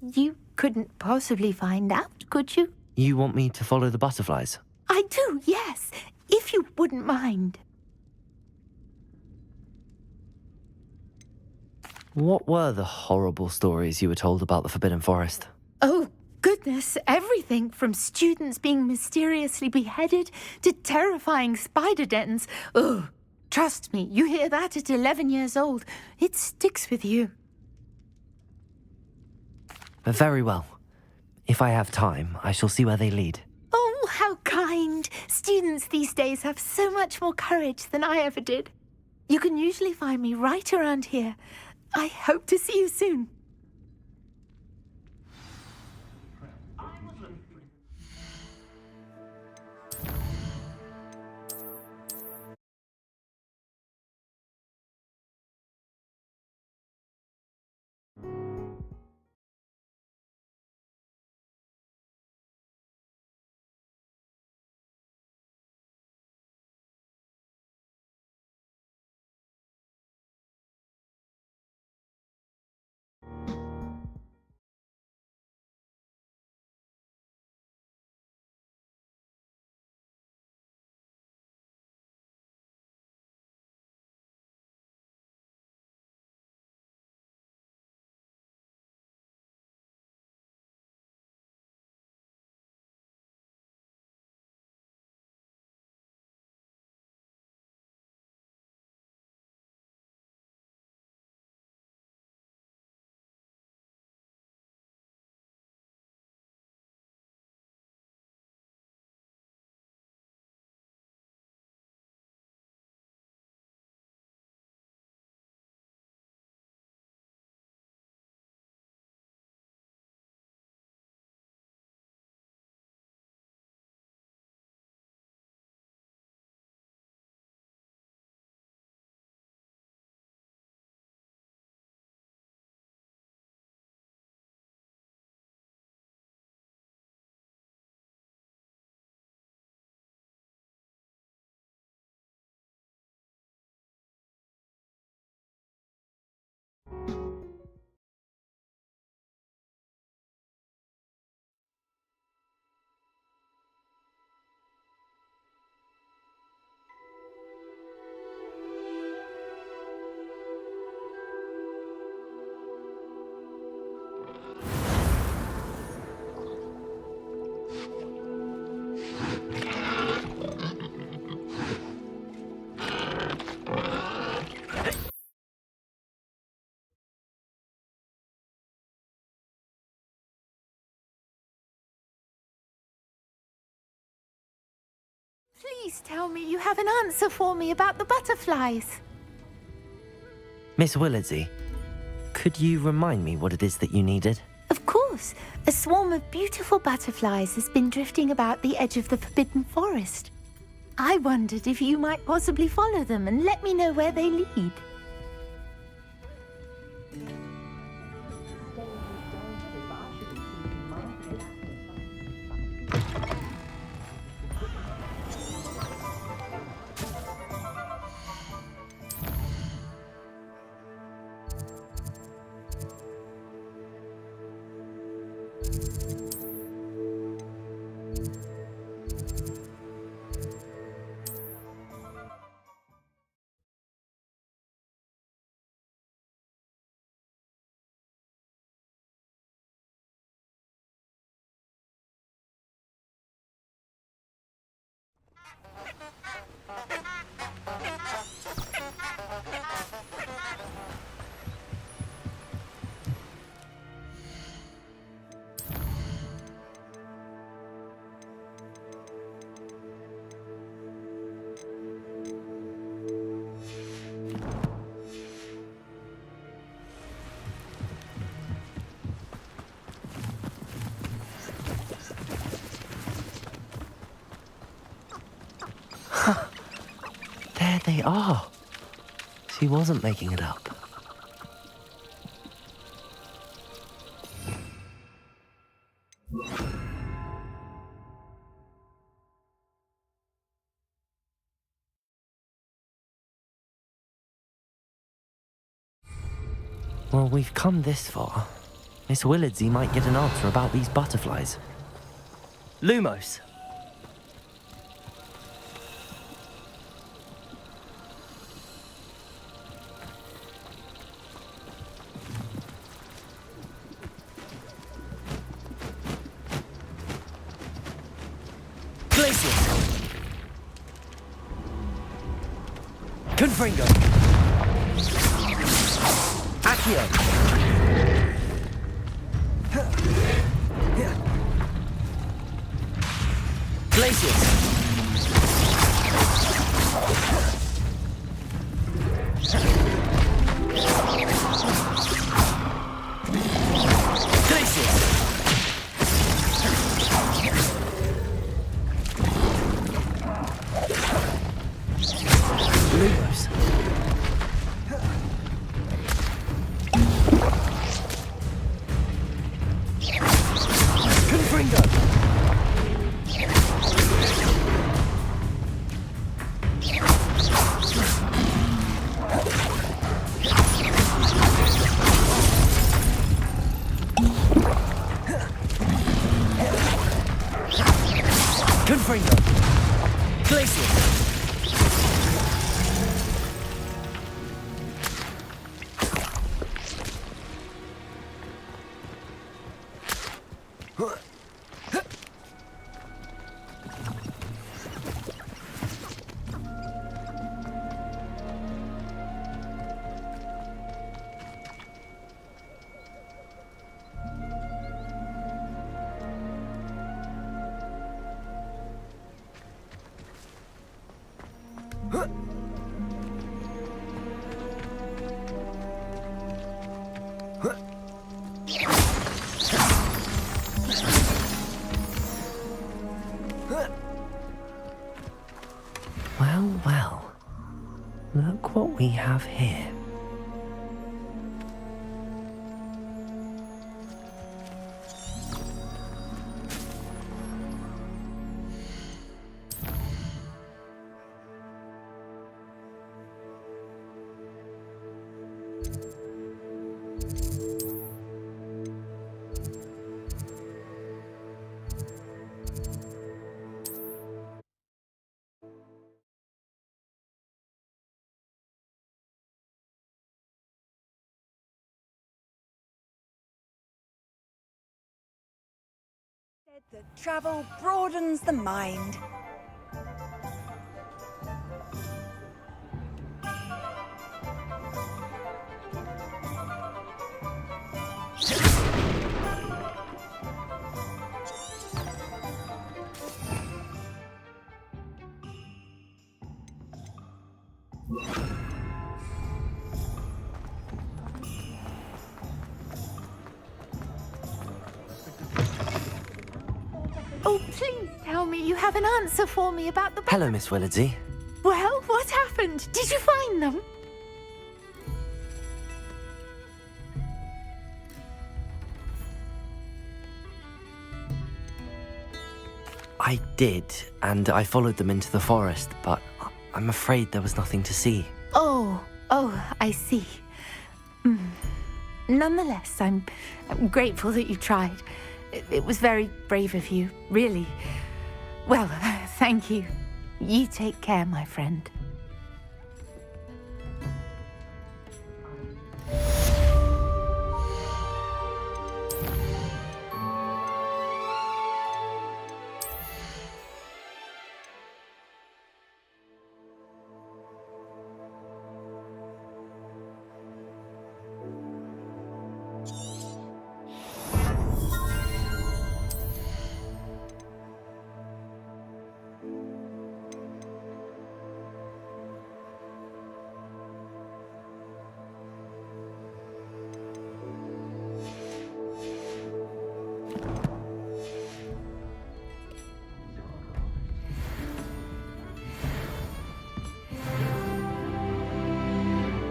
You couldn't possibly find out, could you? You want me to follow the butterflies? I do, yes, if you wouldn't mind. What were the horrible stories you were told about the Forbidden Forest? Oh, goodness, everything from students being mysteriously beheaded to terrifying spider dens. Ugh, trust me, you hear that at 11 years old, it sticks with you. Very well. If I have time, I shall see where they lead. Oh, how kind. Students these days have so much more courage than I ever did. You can usually find me right around here. I hope to see you soon. Please tell me you have an answer for me about the butterflies. Miss Willardsey, could you remind me what it is that you needed? Of course. A swarm of beautiful butterflies has been drifting about the edge of the Forbidden Forest. I wondered if you might possibly follow them and let me know where they lead. There they are. She wasn't making it up. Well, we've come this far. Miss Willardsey might get an answer about these butterflies. Lumos. Confringo. Accio. Glacius. Well, well. Look what we have here. That travel broadens the mind. Oh, please tell me you have an answer for me about the... Hello, Miss Willardsey. Well, what happened? Did you find them? I did, and I followed them into the forest, but I'm afraid there was nothing to see. Oh, I see. Nonetheless, I'm grateful that you tried. It was very brave of you, really. Well, thank you. You take care, my friend.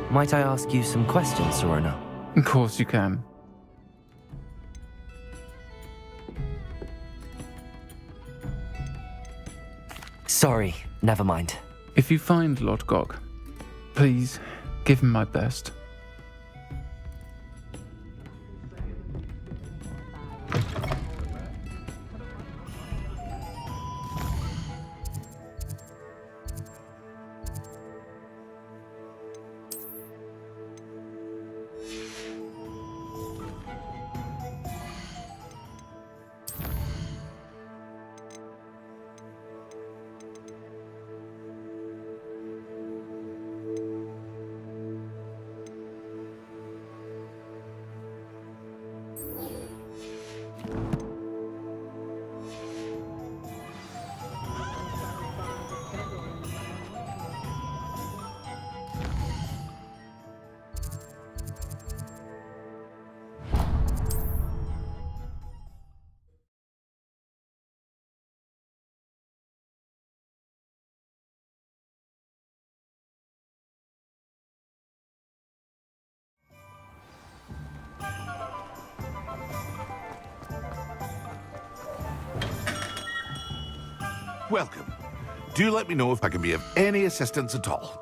Might I ask you some questions, Serona? Of course you can. Sorry, never mind. If you find Lord Gog, please give him my best. Welcome. Do let me know if I can be of any assistance at all.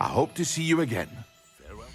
I hope to see you again. Farewell.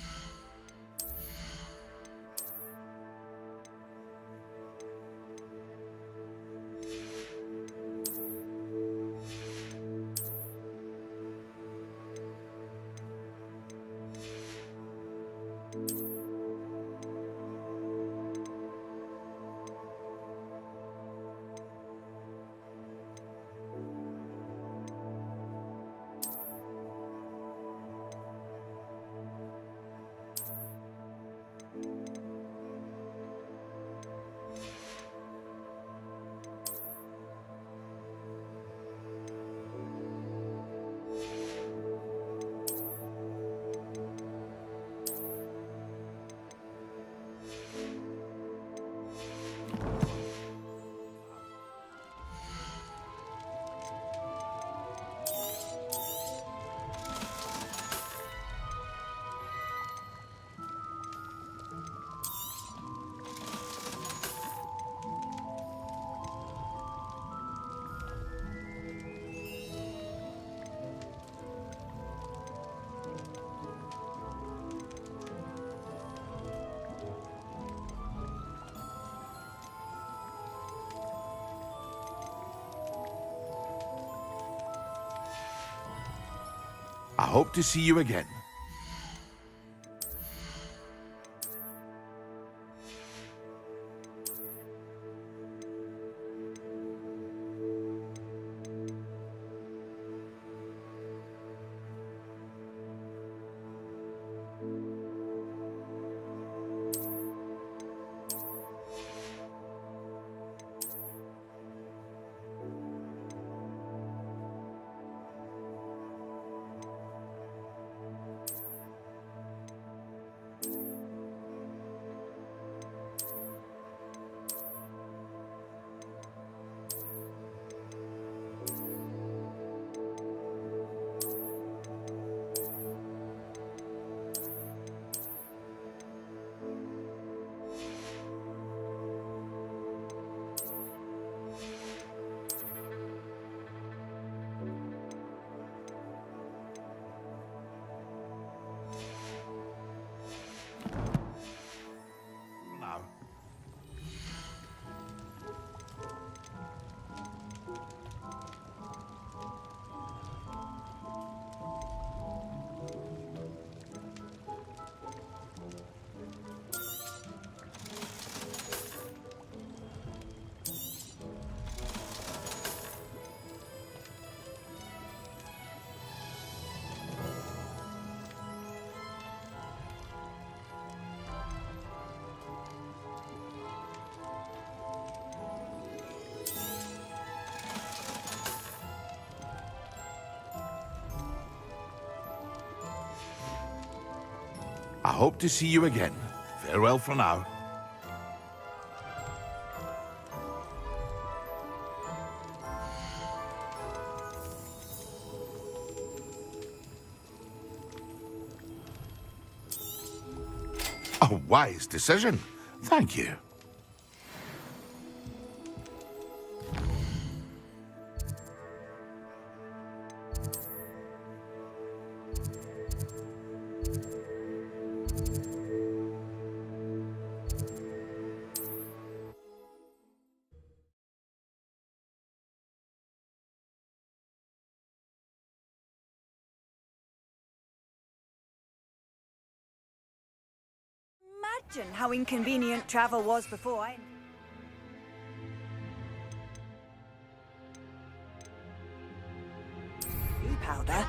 I hope to see you again. hope to see you again. Farewell for now. A wise decision. Thank you. Imagine how inconvenient travel was before I... powder.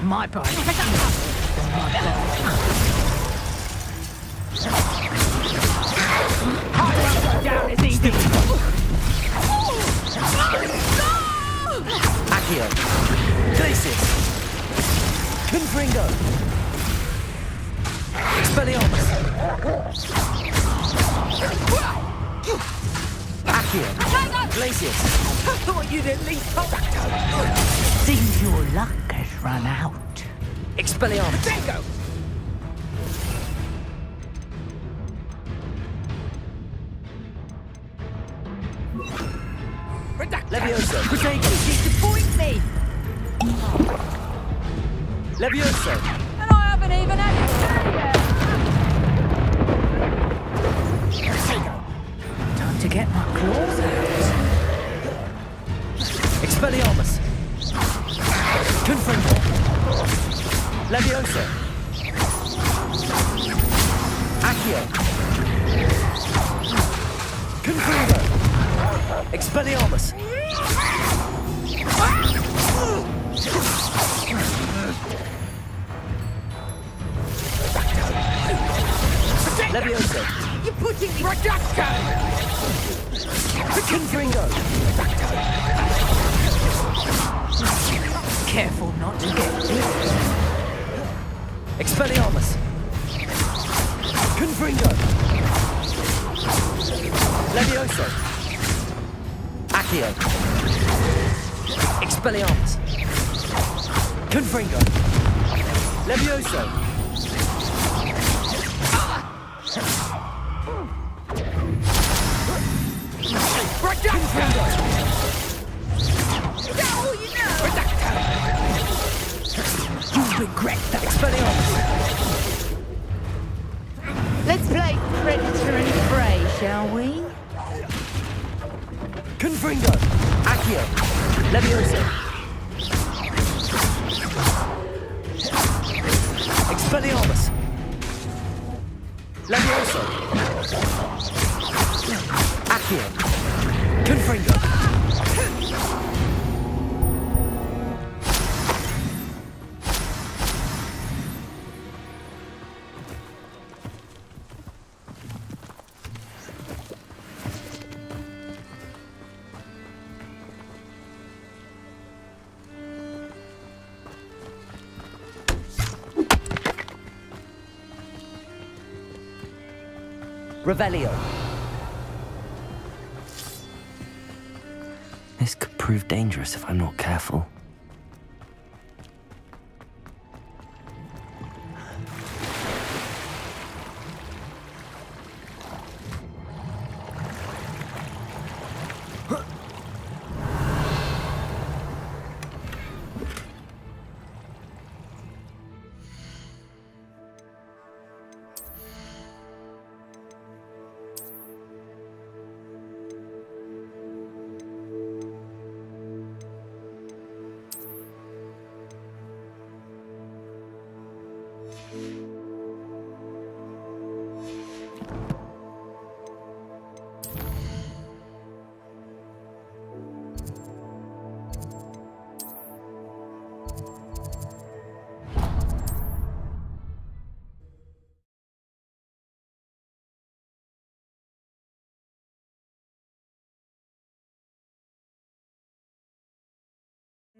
My part. Down is easy. Accio. Glacis. Confringo. Expelliarmus. Accio. Glacis. I thought you'd at least Seems your luck has run out. Expelliarmus. Bingo! Levioso. Protego. Disappoint me. Levioso. And I haven't even had it yet. Time to get my claws out. Expelliarmus. Confringo. Levioso. Accio. Confringo. Expelliarmus. Levioso. You're putting me... Reducto! Confringo. Careful not to get this. Expelliarmus. Confringo. Levioso. Accio. Expelliarmus. Confringo. Levioso. Confringo. Is that all you know? You'll regret that. Expelliarmus. Let's play predator and prey, shall we? Confringo. Accio. Levioso. Expelliarmus. Levioso. Accio. Confringo. Revelio. This could prove dangerous if I'm not careful.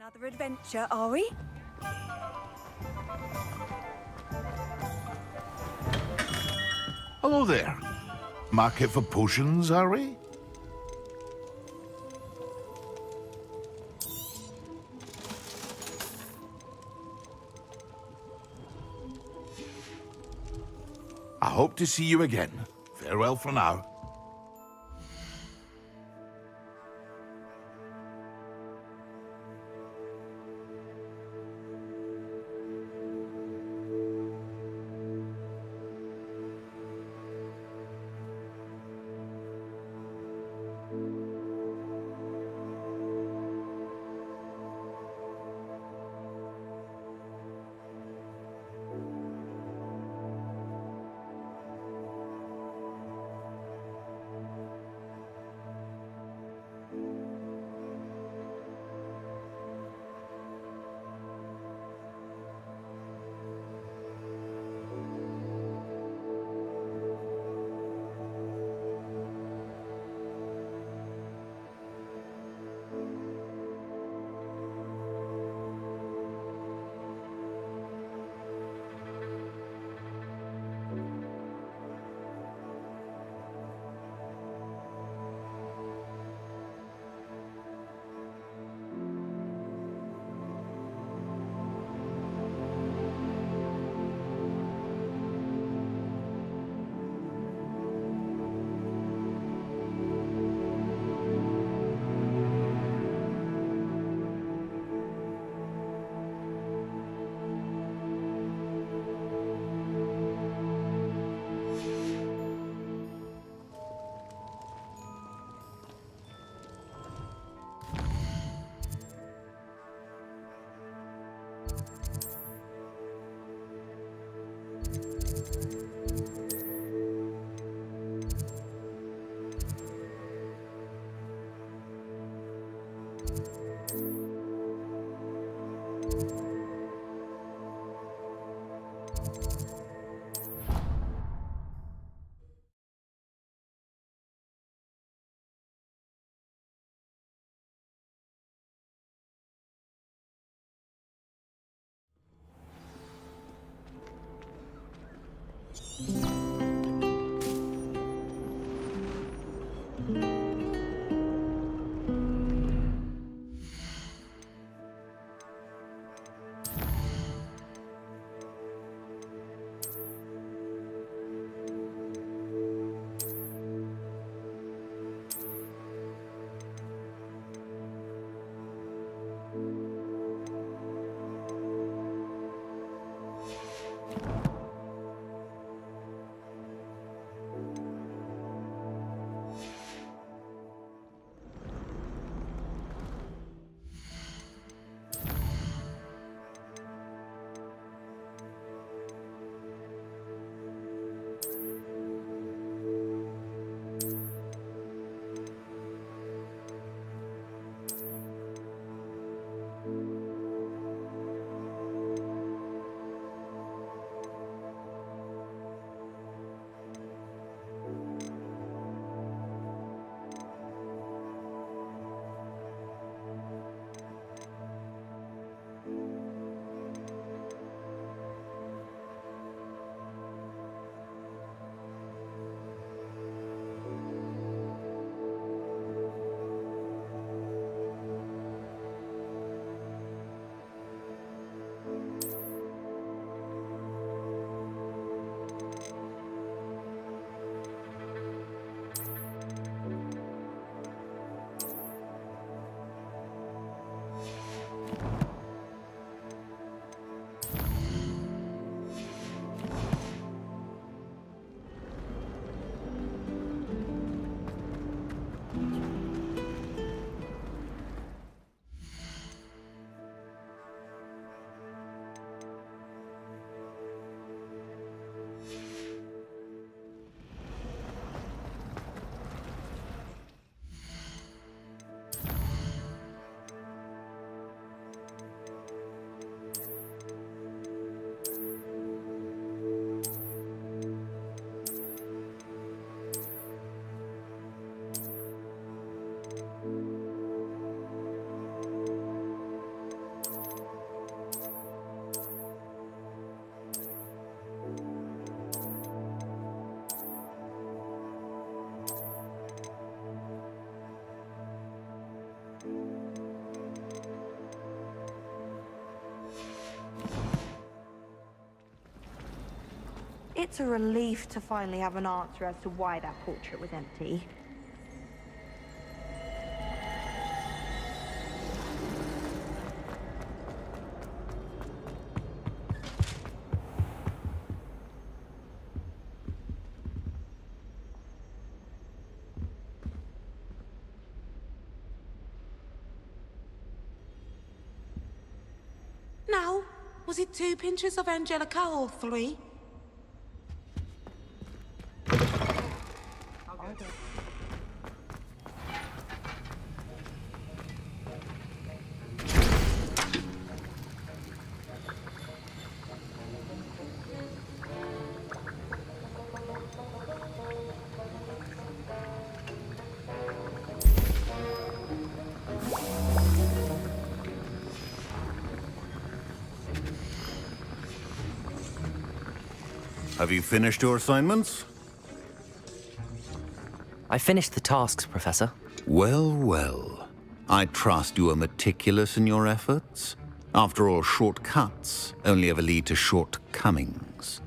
Another adventure, are we? Hello there. Market for potions, are we? I hope to see you again. Farewell for now. it's a relief to finally have an answer as to why that portrait was empty. Now, was it 2 pinches of Angelica or 3? Have you finished your assignments? I finished the tasks, Professor. Well, well. I trust you are meticulous in your efforts. After all, shortcuts only ever lead to shortcomings.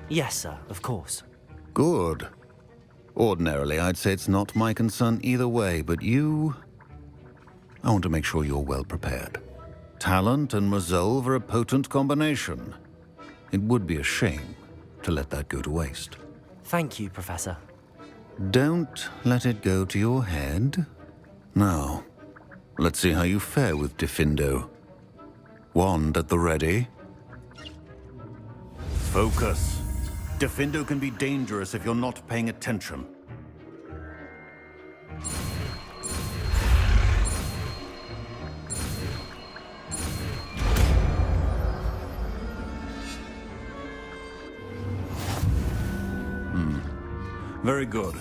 Yes, sir, of course. Good. Ordinarily, I'd say it's not my concern either way, but you... I want to make sure you're well prepared. Talent and resolve are a potent combination. It would be a shame to let that go to waste. Thank you, Professor. Don't let it go to your head. Now, let's see how you fare with Diffindo. Wand at the ready. Focus. Diffindo can be dangerous if you're not paying attention. Very good.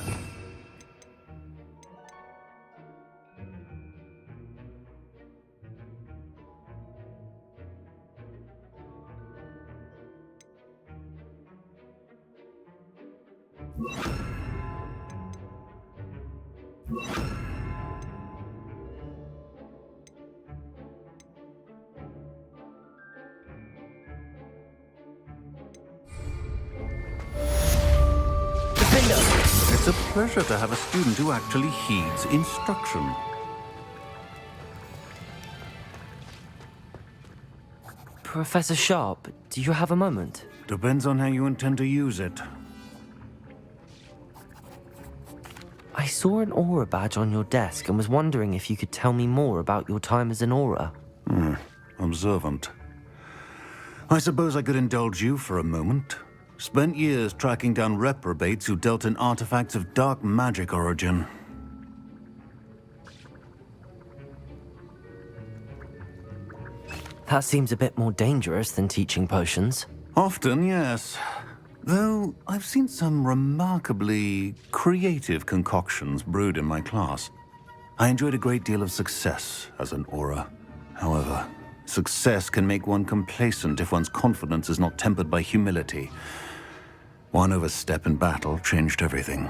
It's a pleasure to have a student who actually heeds instruction. Professor Sharp, do you have a moment? Depends on how you intend to use it. I saw an aura badge on your desk and was wondering if you could tell me more about your time as an aura. Observant. I suppose I could indulge you for a moment. Spent years tracking down reprobates who dealt in artifacts of dark magic origin. That seems a bit more dangerous than teaching potions. Often, yes. Though I've seen some remarkably creative concoctions brewed in my class. I enjoyed a great deal of success as an aura. However, success can make one complacent if one's confidence is not tempered by humility. One overstep in battle changed everything.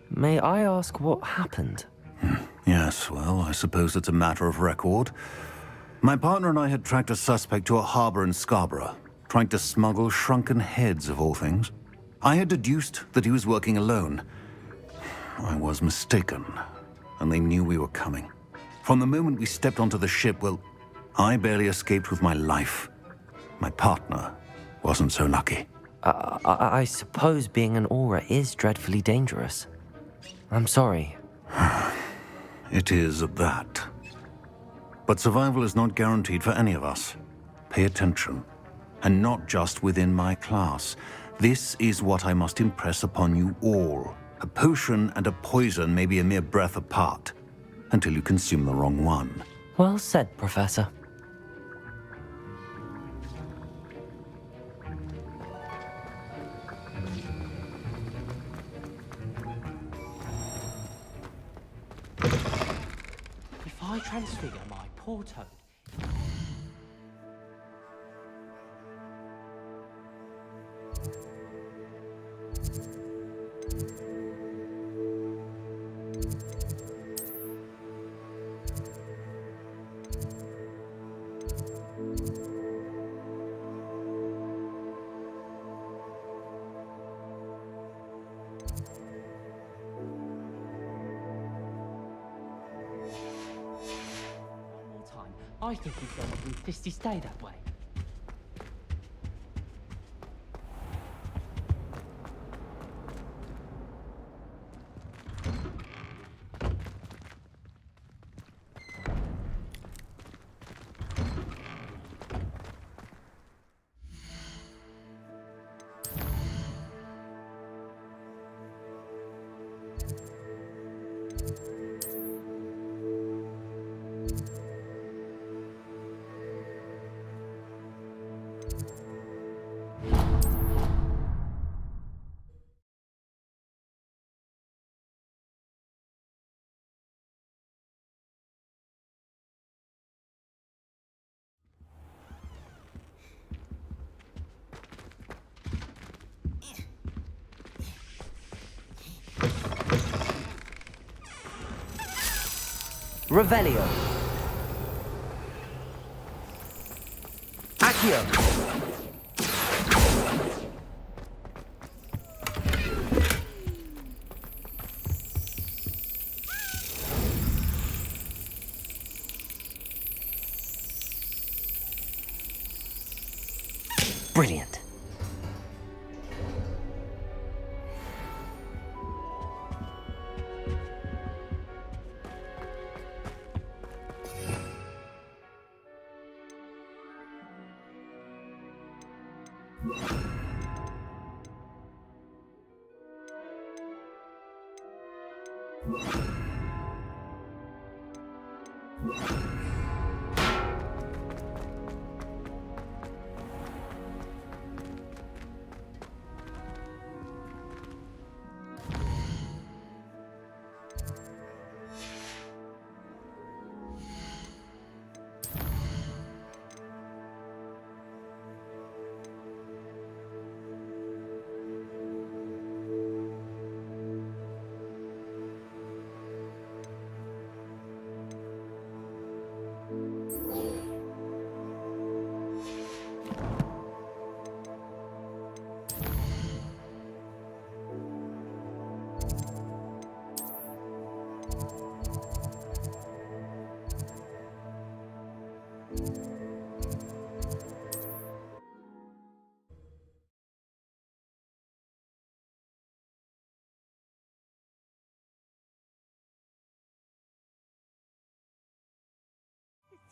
May I ask what happened? Yes, well, I suppose it's a matter of record. My partner and I had tracked a suspect to a harbor in Scarborough, trying to smuggle shrunken heads of all things. I had deduced that he was working alone. I was mistaken, and they knew we were coming. From the moment we stepped onto the ship, well, I barely escaped with my life. My partner wasn't so lucky. I suppose being an aura is dreadfully dangerous. I'm sorry. It is at that. But survival is not guaranteed for any of us. Pay attention. And not just within my class. This is what I must impress upon you all. A potion and a poison may be a mere breath apart, until you consume the wrong one. Well said, Professor. If I transfigure my poor toad... I think he's better than Fisty stay that way. Revelio. Accio. Brilliant.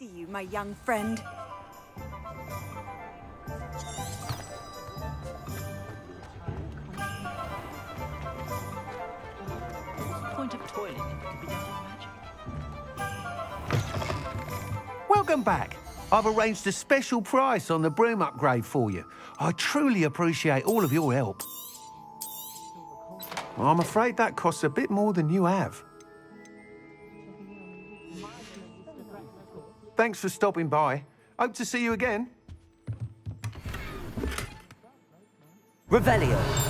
See you, my young friend. What's the point of toiling if it can be done with magic? Welcome back. I've arranged a special price on the broom upgrade for you. I truly appreciate all of your help. I'm afraid that costs a bit more than you have. Thanks for stopping by. Hope to see you again. Revelio.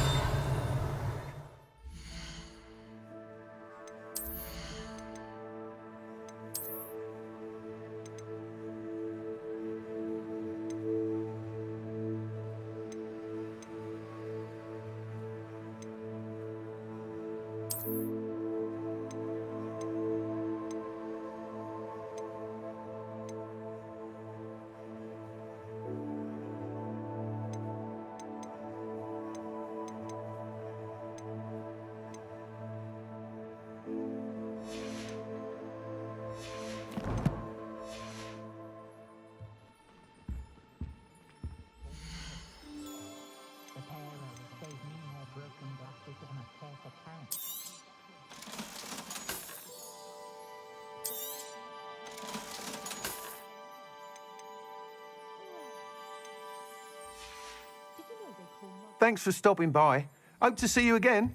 Thanks for stopping by. Hope to see you again.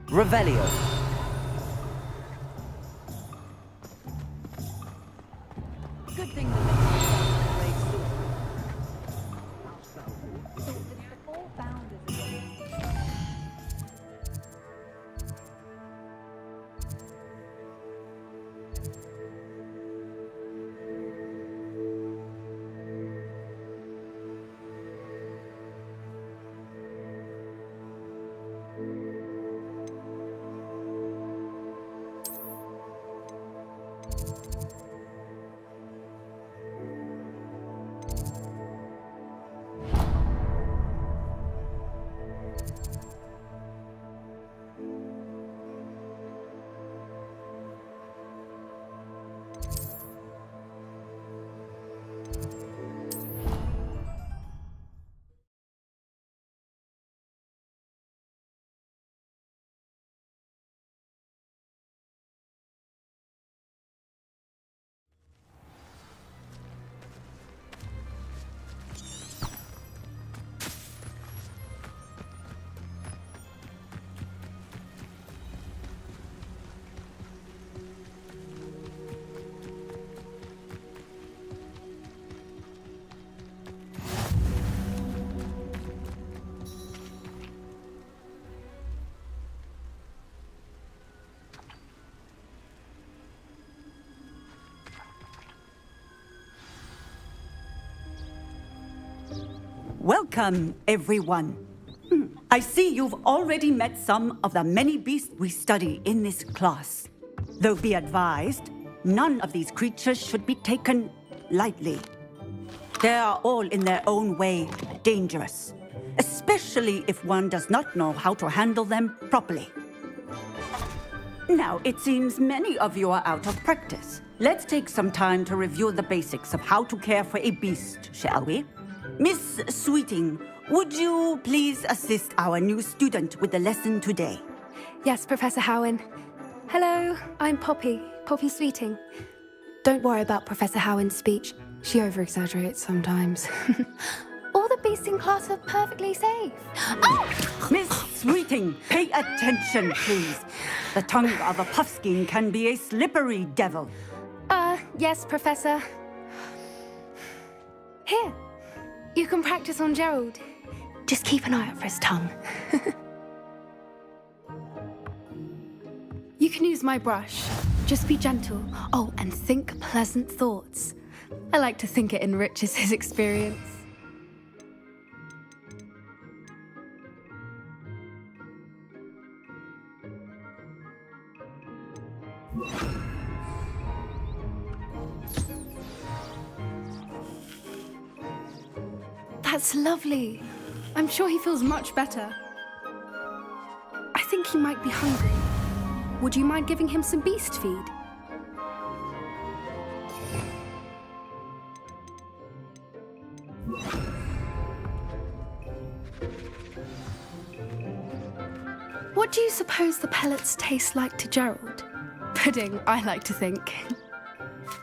Revelio. Good thing the next all founders. Welcome, everyone. I see you've already met some of the many beasts we study in this class. Though be advised, none of these creatures should be taken lightly. They are all in their own way dangerous, especially if one does not know how to handle them properly. Now, it seems many of you are out of practice. Let's take some time to review the basics of how to care for a beast, shall we? Miss Sweeting, would you please assist our new student with the lesson today? Yes, Professor Howen. Hello, I'm Poppy Sweeting. Don't worry about Professor Howen's speech. She over-exaggerates sometimes. All the beasts in class are perfectly safe. Oh! Miss Sweeting, pay attention, please. The tongue of a puffskein can be a slippery devil. Yes, Professor. Here, you can practice on Gerald. Just keep an eye out for his tongue. You can use my brush. Just be gentle. Oh, and think pleasant thoughts. I like to think it enriches his experience. That's lovely. I'm sure he feels much better. I think he might be hungry. Would you mind giving him some beast feed? What do you suppose the pellets taste like to Gerald? Pudding, I like to think.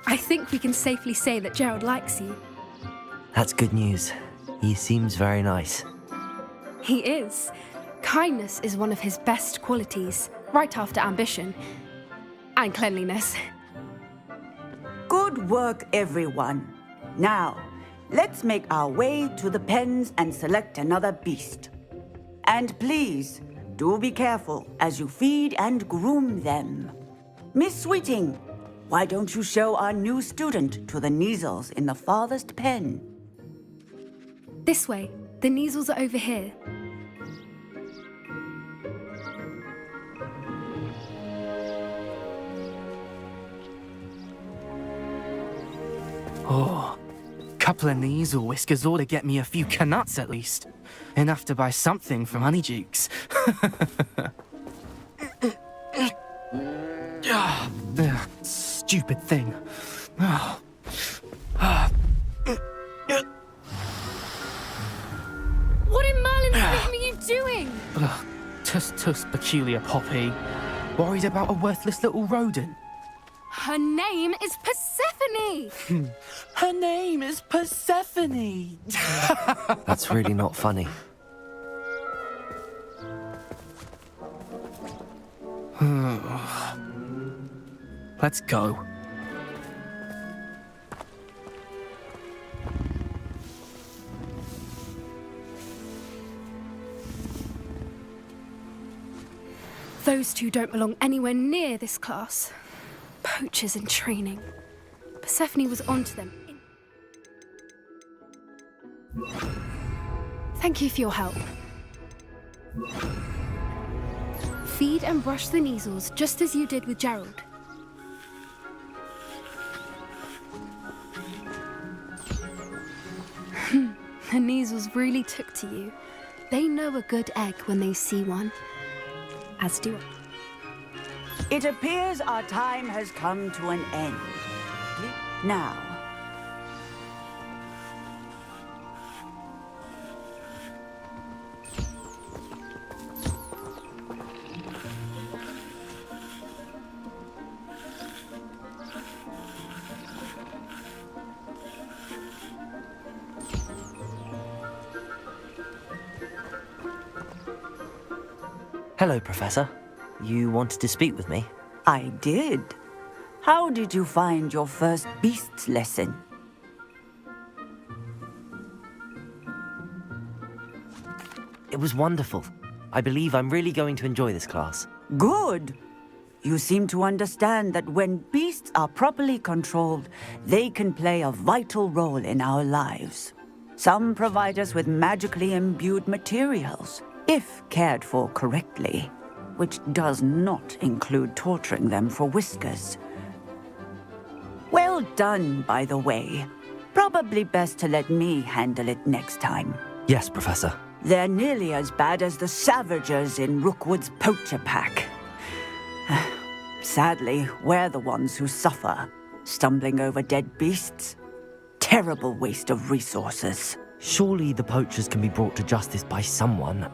I think we can safely say that Gerald likes you. That's good news. He seems very nice. He is. Kindness is one of his best qualities, right after ambition. And cleanliness. Good work, everyone. Now, let's make our way to the pens and select another beast. And please, do be careful as you feed and groom them. Miss Sweeting, why don't you show our new student to the Neasels in the farthest pen? This way. The Neasels are over here. Oh, couple of Neasel whiskers ought to get me a few canuts at least. Enough to buy something from Honeydukes. Stupid thing. What in Merlin's name are you doing? Tuss, peculiar Poppy. Worried about a worthless little rodent. Her name is Persephone! Her name is Persephone! That's really not funny. Let's go. Those two don't belong anywhere near this class. Poachers in training. Persephone was onto them. Thank you for your help. Feed and brush the Neasels just as you did with Gerald. The Neasels really took to you. They know a good egg when they see one. As do I. It appears our time has come to an end. Now, Hello, Professor. You wanted to speak with me? I did. How did you find your first beasts lesson? It was wonderful. I believe I'm really going to enjoy this class. Good. You seem to understand that when beasts are properly controlled, they can play a vital role in our lives. Some provide us with magically imbued materials, if cared for correctly, which does not include torturing them for whiskers. Well done, by the way. Probably best to let me handle it next time. Yes, Professor. They're nearly as bad as the Savagers in Rookwood's poacher pack. Sadly, we're the ones who suffer, stumbling over dead beasts. Terrible waste of resources. Surely the poachers can be brought to justice by someone.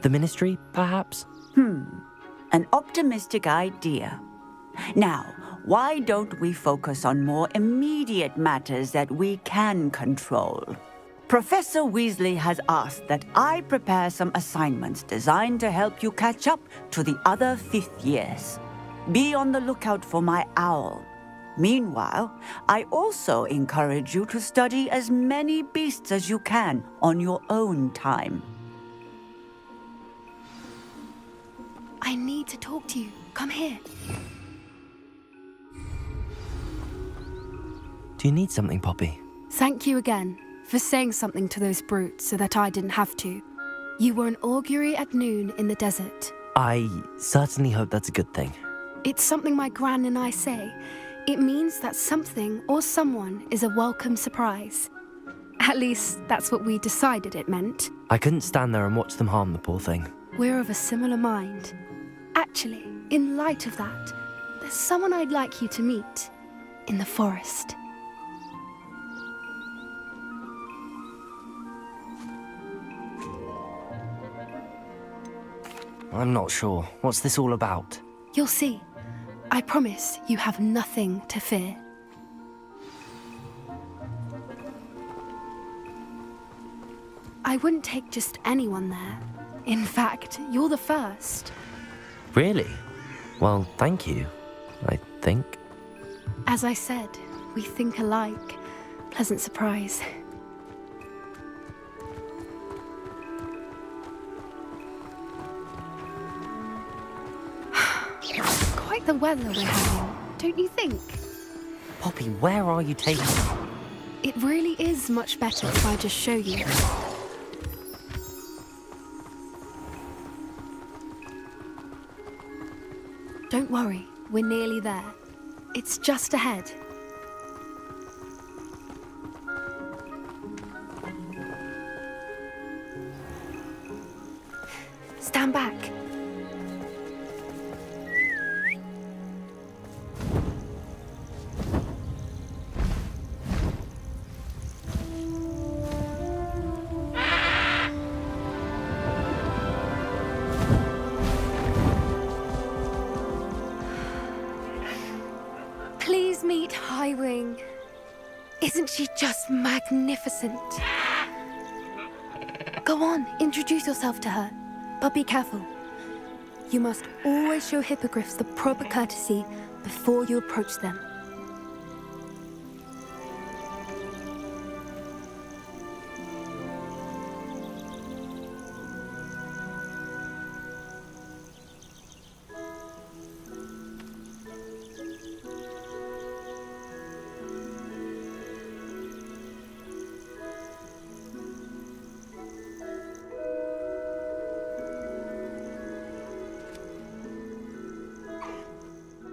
The Ministry, perhaps? An optimistic idea. Now, why don't we focus on more immediate matters that we can control? Professor Weasley has asked that I prepare some assignments designed to help you catch up to the other 5th years. Be on the lookout for my owl. Meanwhile, I also encourage you to study as many beasts as you can on your own time. I need to talk to you. Come here. Do you need something, Poppy? Thank you again for saying something to those brutes so that I didn't have to. You were an augury at noon in the desert. I certainly hope that's a good thing. It's something my gran and I say. It means that something or someone is a welcome surprise. At least, that's what we decided it meant. I couldn't stand there and watch them harm the poor thing. We're of a similar mind. Actually, in light of that, there's someone I'd like you to meet in the forest. I'm not sure. What's this all about? You'll see. I promise you have nothing to fear. I wouldn't take just anyone there. In fact, you're the first. Really? Well, thank you, I think. As I said, we think alike. Pleasant surprise. Quite the weather we're having, don't you think? Poppy, where are you taking me? It really is much better if I just show you. Don't worry, we're nearly there. It's just ahead. Stand back. Please meet Highwing. Isn't she just magnificent? Go on, introduce yourself to her. But be careful. You must always show hippogriffs the proper courtesy before you approach them.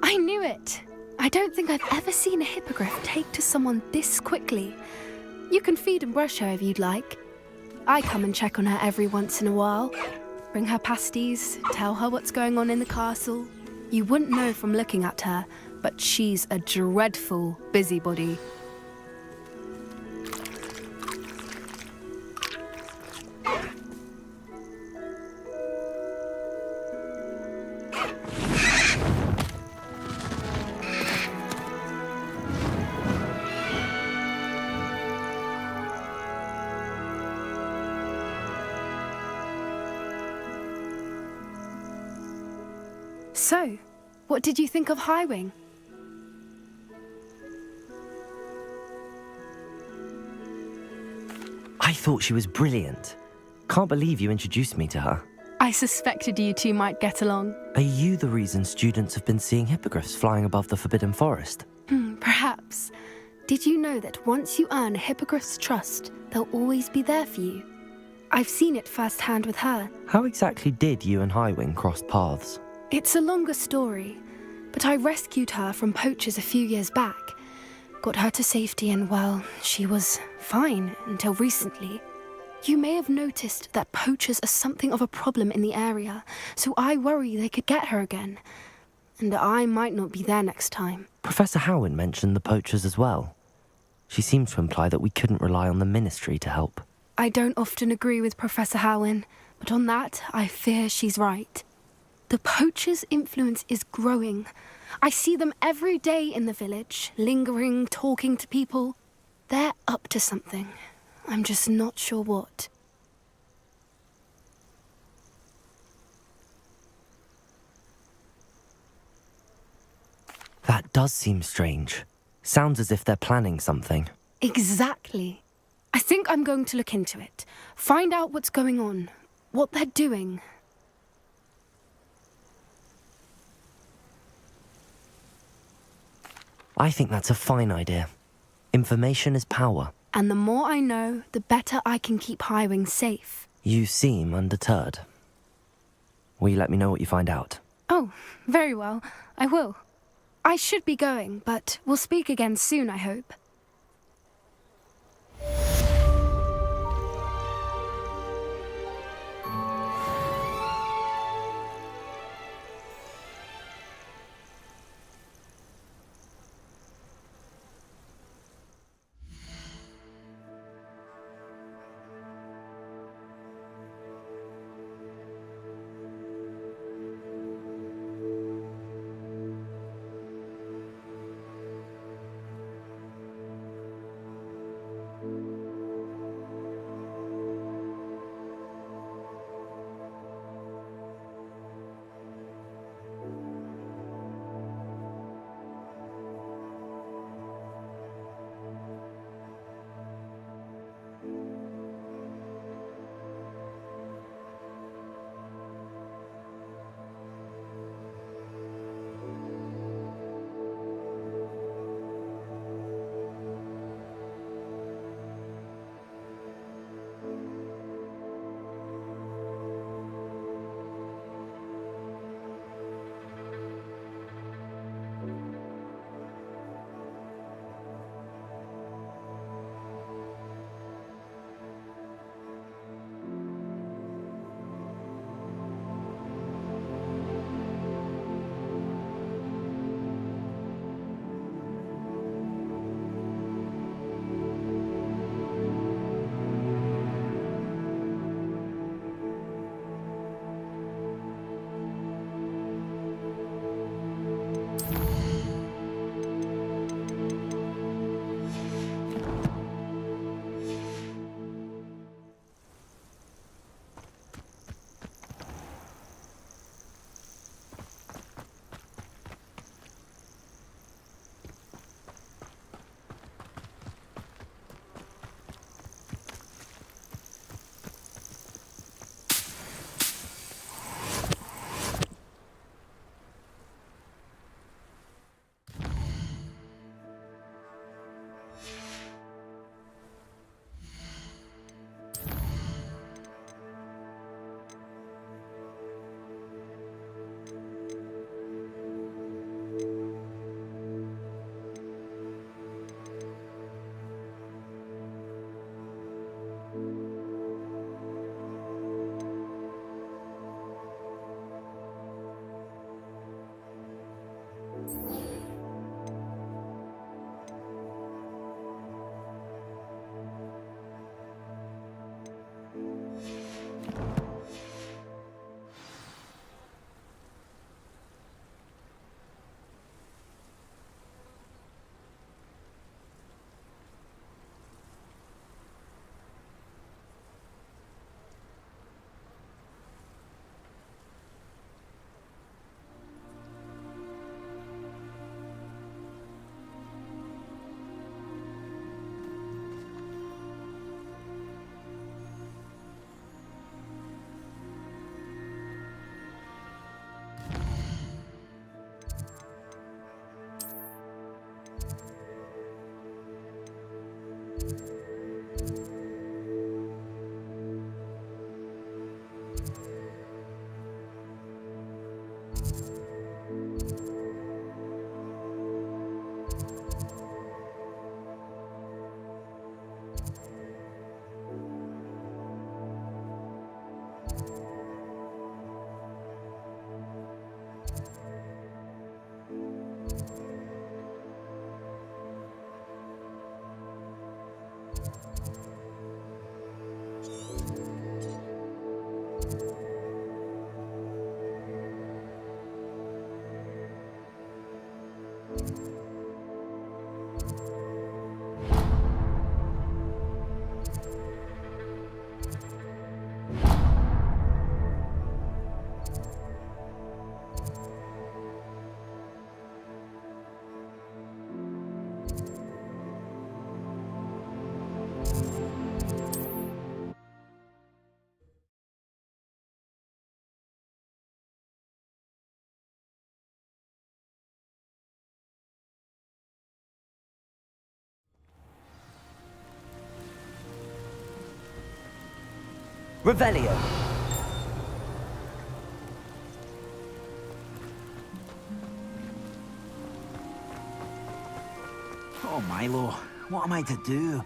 I knew it! I don't think I've ever seen a hippogriff take to someone this quickly. You can feed and brush her if you'd like. I come and check on her every once in a while. Bring her pasties, tell her what's going on in the castle. You wouldn't know from looking at her, but she's a dreadful busybody. So, what did you think of Highwing? I thought she was brilliant. Can't believe you introduced me to her. I suspected you two might get along. Are you the reason students have been seeing hippogriffs flying above the Forbidden Forest? Perhaps. Did you know that once you earn a hippogriff's trust, they'll always be there for you? I've seen it firsthand with her. How exactly did you and Highwing cross paths? It's a longer story, but I rescued her from poachers a few years back. Got her to safety and, well, she was fine until recently. You may have noticed that poachers are something of a problem in the area, so I worry they could get her again. And I might not be there next time. Professor Howin mentioned the poachers as well. She seemed to imply that we couldn't rely on the Ministry to help. I don't often agree with Professor Howin, but on that, I fear she's right. The poachers' influence is growing. I see them every day in the village, lingering, talking to people. They're up to something. I'm just not sure what. That does seem strange. Sounds as if they're planning something. Exactly. I think I'm going to look into it. Find out what's going on, what they're doing. I think that's a fine idea. Information is power. And the more I know, the better I can keep Highwing safe. You seem undeterred. Will you let me know what you find out? Oh, very well. I will. I should be going, but we'll speak again soon, I hope. Revelio. Oh, Milo, what am I to do?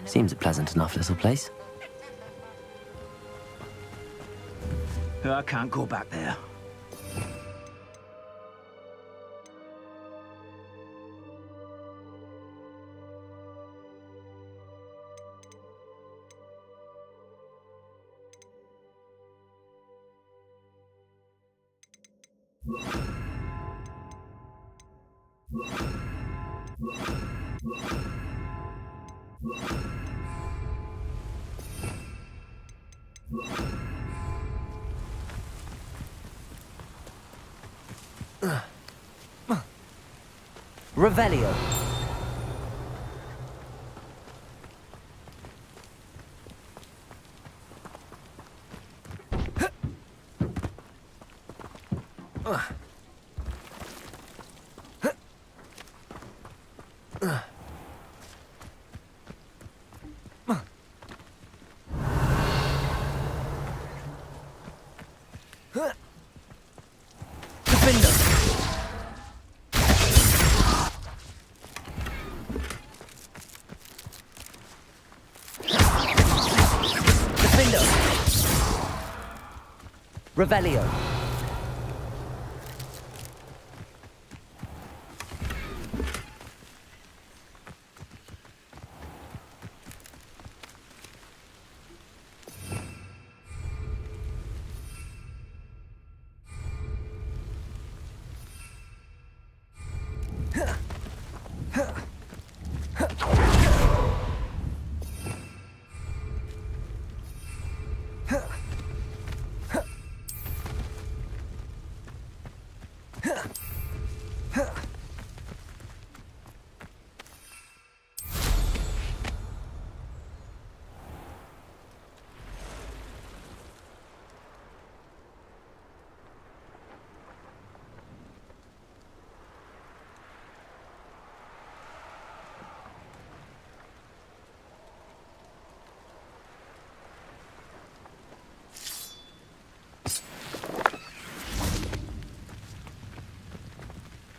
Seems a pleasant enough little place. I can't go back there. Revelio. Revelio.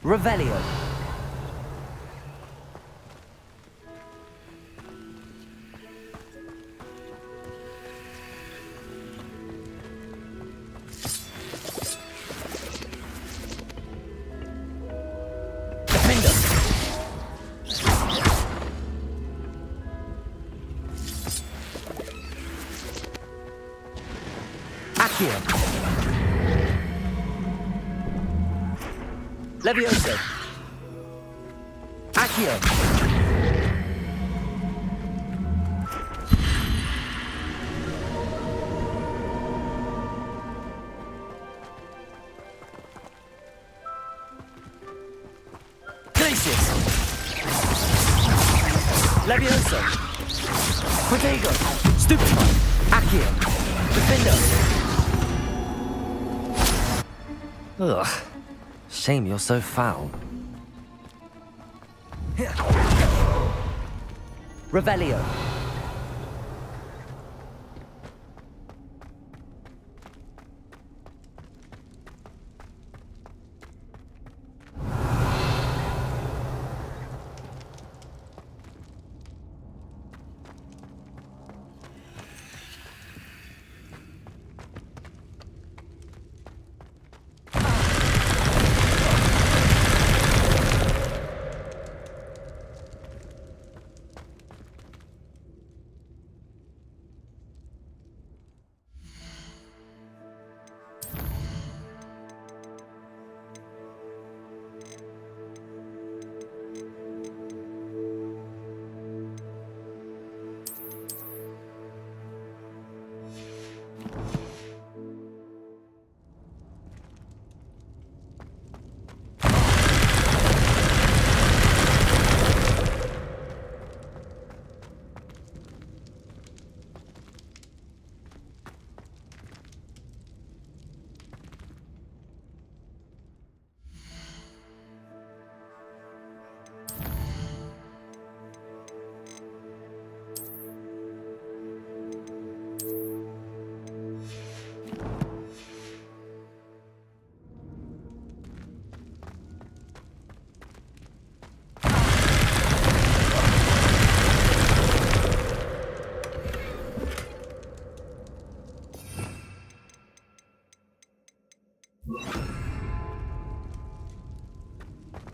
Revelio. Accio. Levioso. Accio. Glacius. Levioso. Protego. Stupefy. Accio. Defendo. Ugh. Shame you're so foul. Revelio.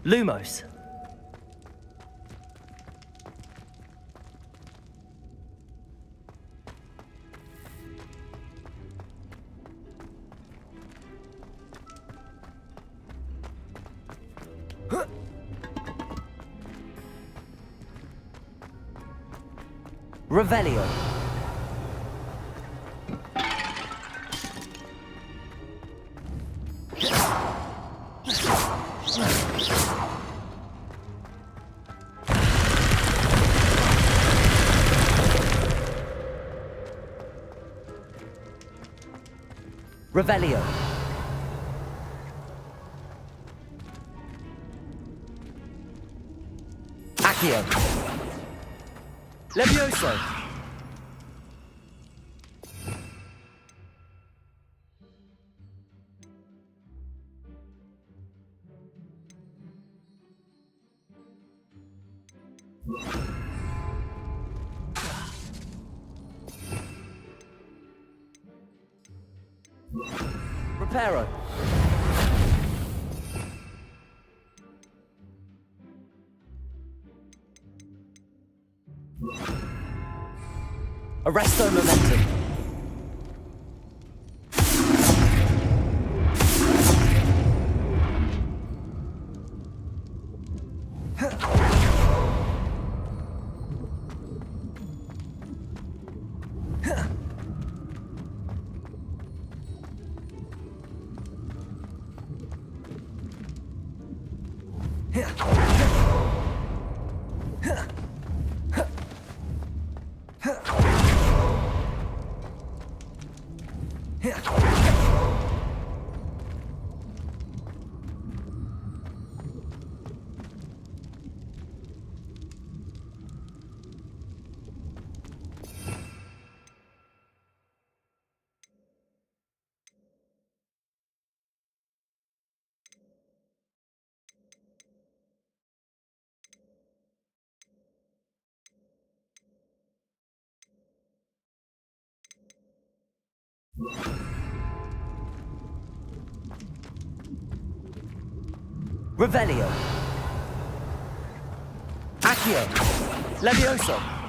Lumos. Revelio. Revelio. Accio. Levioso. Reparo. Arresto momentum. Revelio. Accio. Levioso.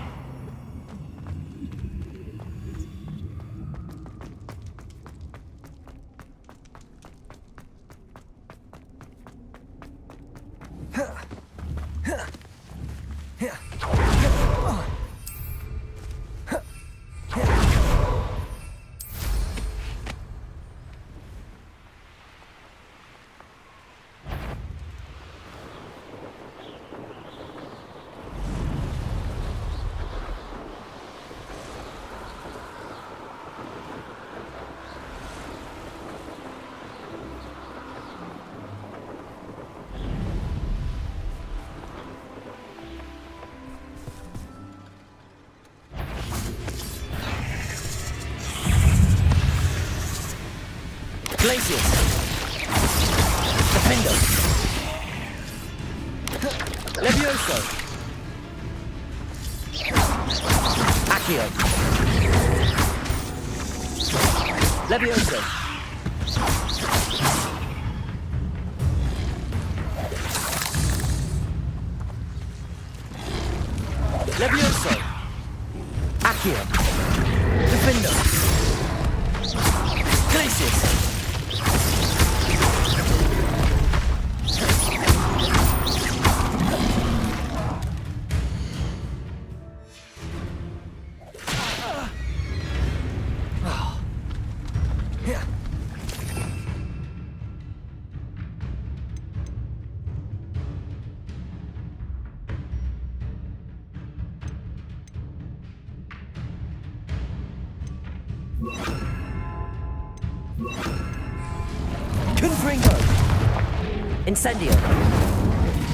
Glacius. Defendo. Levioso. Accio. Levioso. Levioso. Accio. Defendo. Glacius. Confringo. Incendio.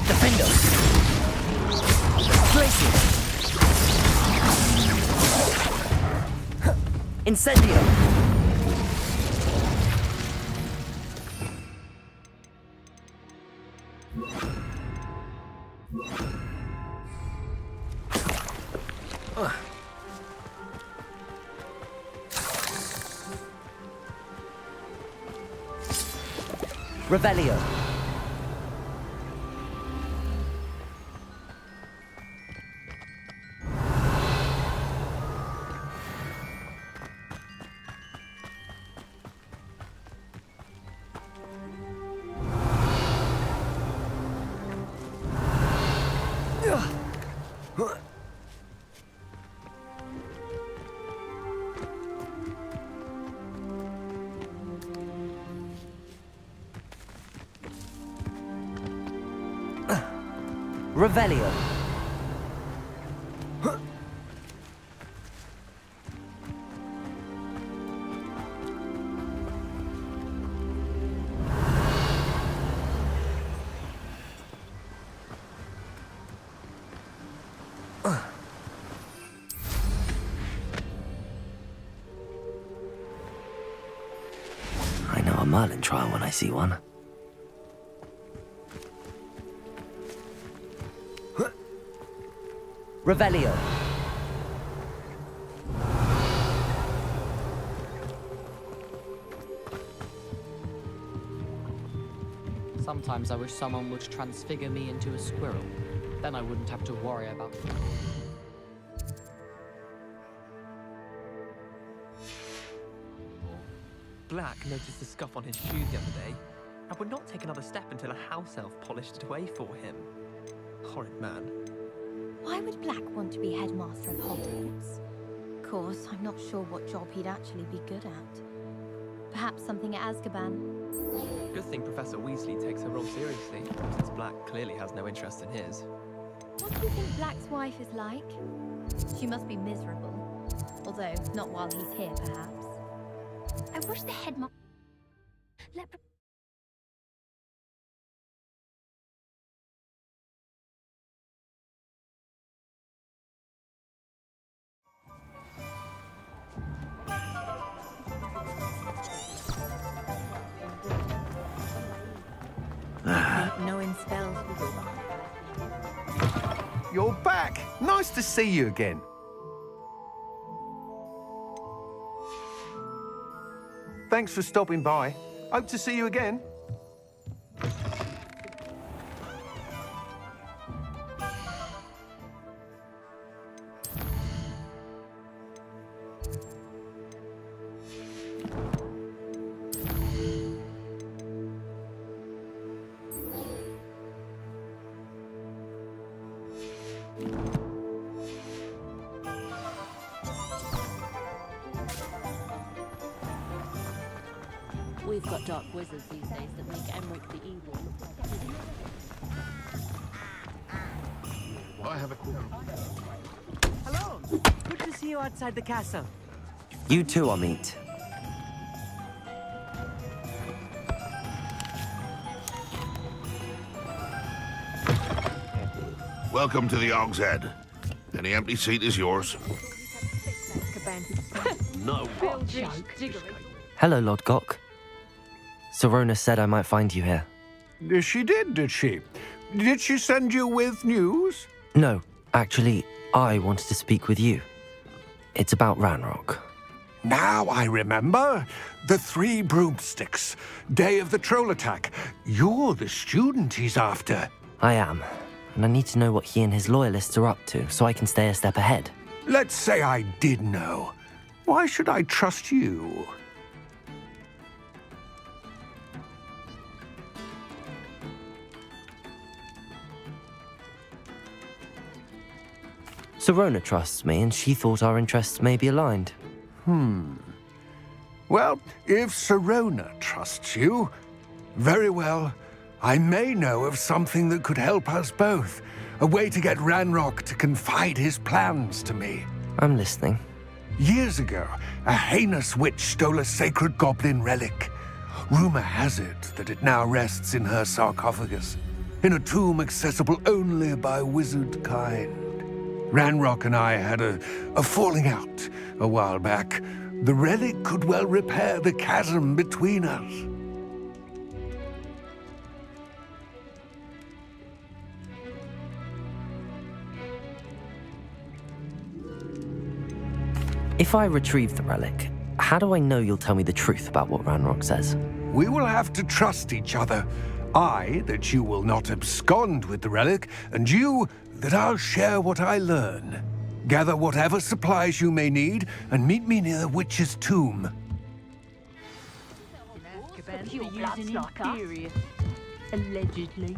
Defendo. Glacius. Incendio. Revelio. Revelio. I know a Merlin trial when I see one. Revelio. Sometimes I wish someone would transfigure me into a squirrel. Then I wouldn't have to worry about... Black noticed the scuff on his shoe the other day, and would not take another step until a house elf polished it away for him. Horrid man. Why would Black want to be headmaster of Hogwarts? Of course, I'm not sure what job he'd actually be good at. Perhaps something at Azkaban. Good thing Professor Weasley takes her role seriously, since Black clearly has no interest in his. What do you think Black's wife is like? She must be miserable. Although, not while he's here, perhaps. I wish the headmaster... Knowing spells. You're back. Nice to see you again. Thanks for stopping by. Hope to see you again. We've got dark wizards these days that make Emmerich the evil look like I have a Hello! Good to see you outside the castle. You too, Amit. Welcome to the Og's Head. Any empty seat is yours. No, what joke? Hello, Lord Gok. Sorona said I might find you here. She did she? Did she send you with news? No, actually, I wanted to speak with you. It's about Ranrock. Now I remember. The 3 broomsticks. Day of the troll attack. You're the student he's after. I am, and I need to know what he and his loyalists are up to so I can stay a step ahead. Let's say I did know. Why should I trust you? Sorona trusts me, and she thought our interests may be aligned. Well, if Sorona trusts you, very well. I may know of something that could help us both. A way to get Ranrock to confide his plans to me. I'm listening. Years ago, a heinous witch stole a sacred goblin relic. Rumor has it that it now rests in her sarcophagus, in a tomb accessible only by wizard kind. Ranrock and I had a falling out a while back. The relic could well repair the chasm between us. If I retrieve the relic, how do I know you'll tell me the truth about what Ranrock says? We will have to trust each other. I, that you will not abscond with the relic, and you, that I'll share what I learn. Gather whatever supplies you may need, and meet me near the witch's tomb. Pure bloods like us. Allegedly.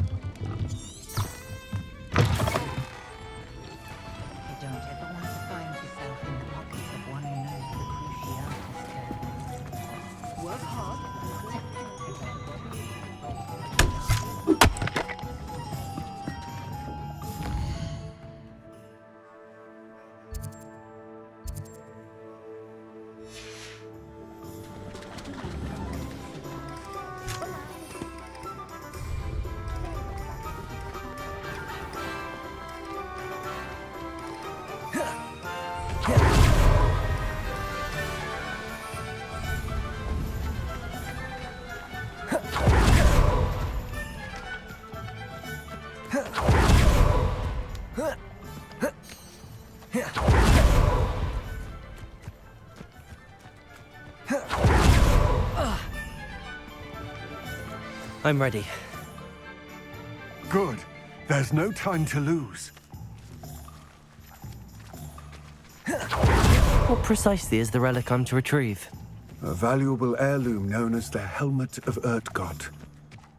I'm ready. Good. There's no time to lose. What precisely is the relic I'm to retrieve? A valuable heirloom known as the Helmet of Urtkot.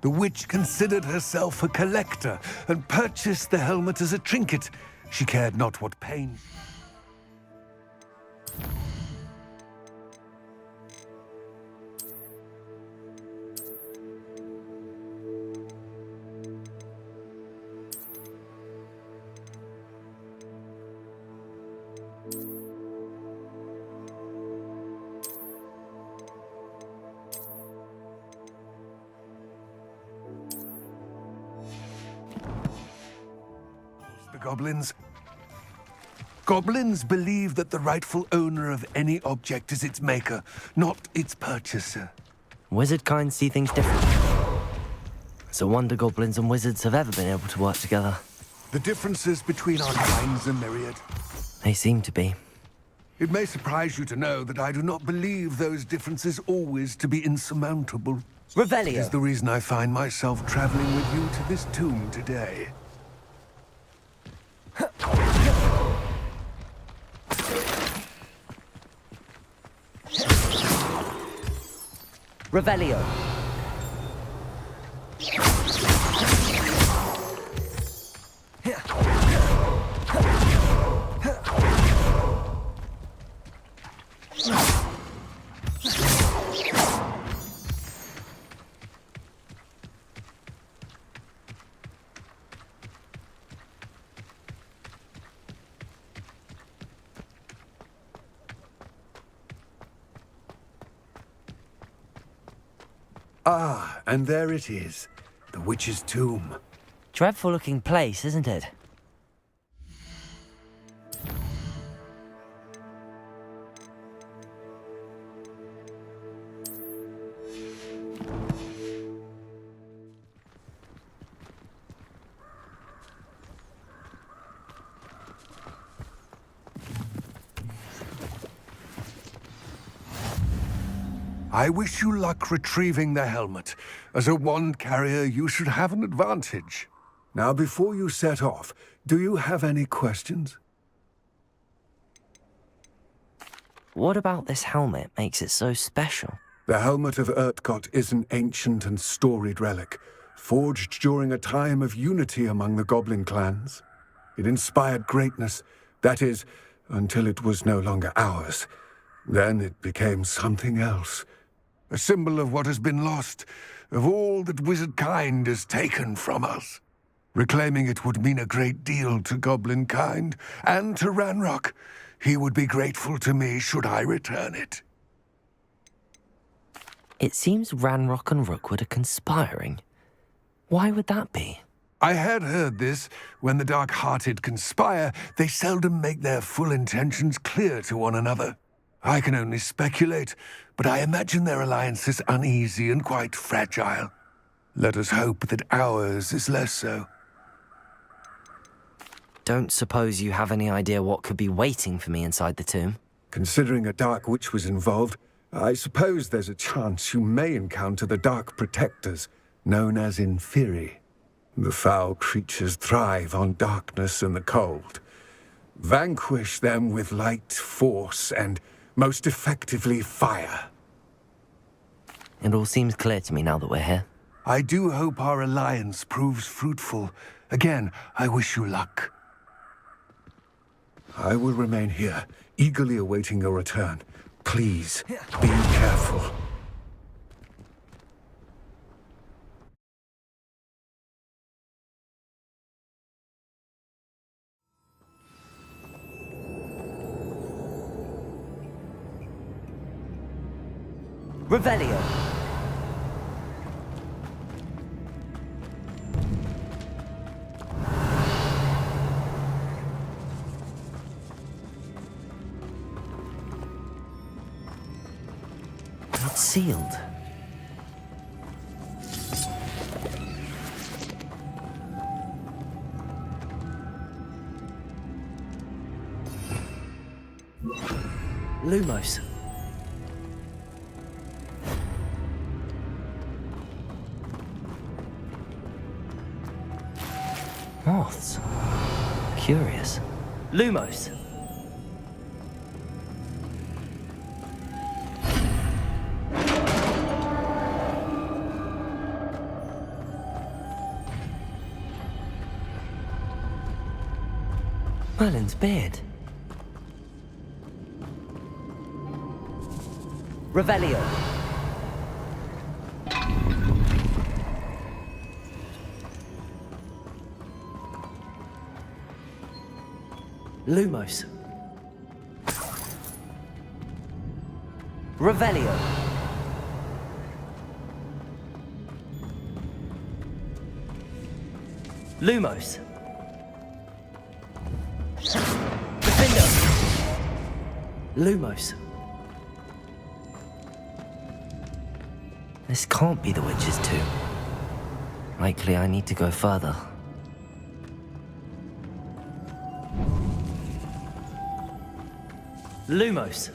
The witch considered herself a collector and purchased the helmet as a trinket. She cared not what pain. Goblins. Goblins believe that the rightful owner of any object is its maker, not its purchaser. Wizard kind see things differently. It's a wonder goblins and wizards have ever been able to work together. The differences between our kinds are myriad. They seem to be. It may surprise you to know that I do not believe those differences always to be insurmountable. Revelio. It is the reason I find myself traveling with you to this tomb today. Revelio. Ah, and there it is. The witch's tomb. Dreadful looking place, isn't it? I wish you luck retrieving the helmet. As a wand carrier, you should have an advantage. Now, before you set off, do you have any questions? What about this helmet makes it so special? The Helmet of Urtkot is an ancient and storied relic, forged during a time of unity among the goblin clans. It inspired greatness, that is, until it was no longer ours. Then it became something else. A symbol of what has been lost, of all that wizard kind has taken from us. Reclaiming it would mean a great deal to goblin kind, and to Ranrock. He would be grateful to me should I return it. It seems Ranrock and Rookwood are conspiring. Why would that be? I had heard this. When the dark-hearted conspire, they seldom make their full intentions clear to one another. I can only speculate, but I imagine their alliance is uneasy and quite fragile. Let us hope that ours is less so. Don't suppose you have any idea what could be waiting for me inside the tomb? Considering a dark witch was involved, I suppose there's a chance you may encounter the Dark Protectors, known as Inferi. The foul creatures thrive on darkness and the cold. Vanquish them with light, force, and most effectively fire. It all seems clear to me now that we're here. I do hope our alliance proves fruitful. Again, I wish you luck. I will remain here, eagerly awaiting your return. Please, be careful. Revelio. It's sealed. Lumos. Moths. Curious. Lumos. Merlin's beard. Revelio. Lumos. Revelio. Lumos. Defender. Lumos. This can't be the witch's tomb. Likely I need to go further. Lumos.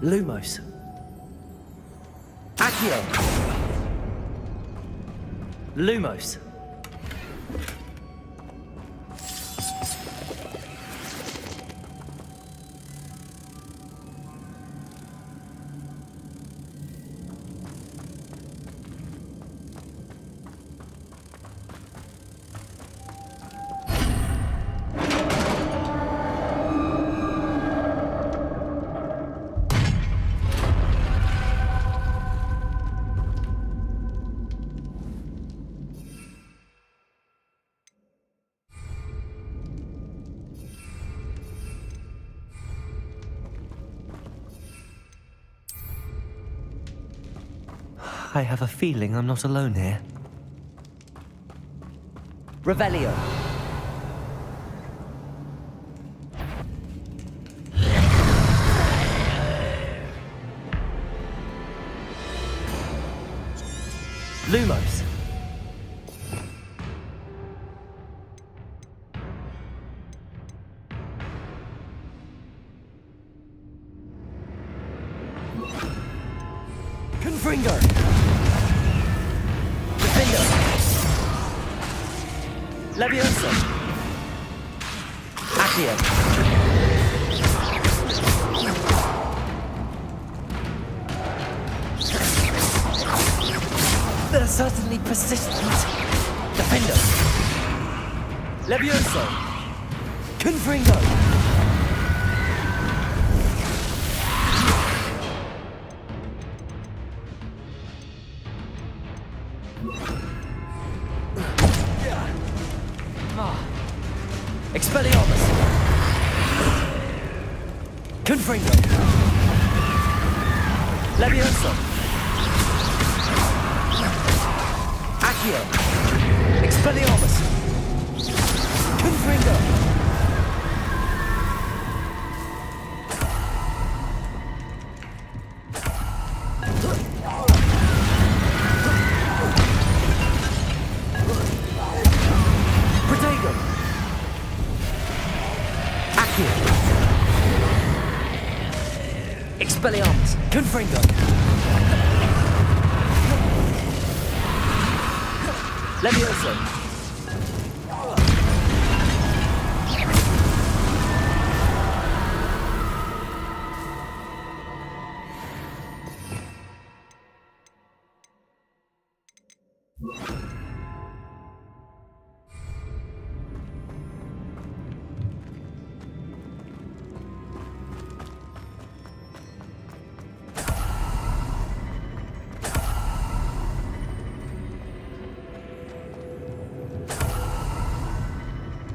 Lumos. Accio. Lumos. I have a feeling I'm not alone here. Revelio. Lumos. Confringo. Defender. Leviosa. Accio. They're certainly persistent. Defender. Leviosa. Confringo. Expelliarmus. Confringo. Leviosa. Accio. Expelliarmus. Confringo. Protego. Accio. Expelliarmus. Confringo. Leviosa.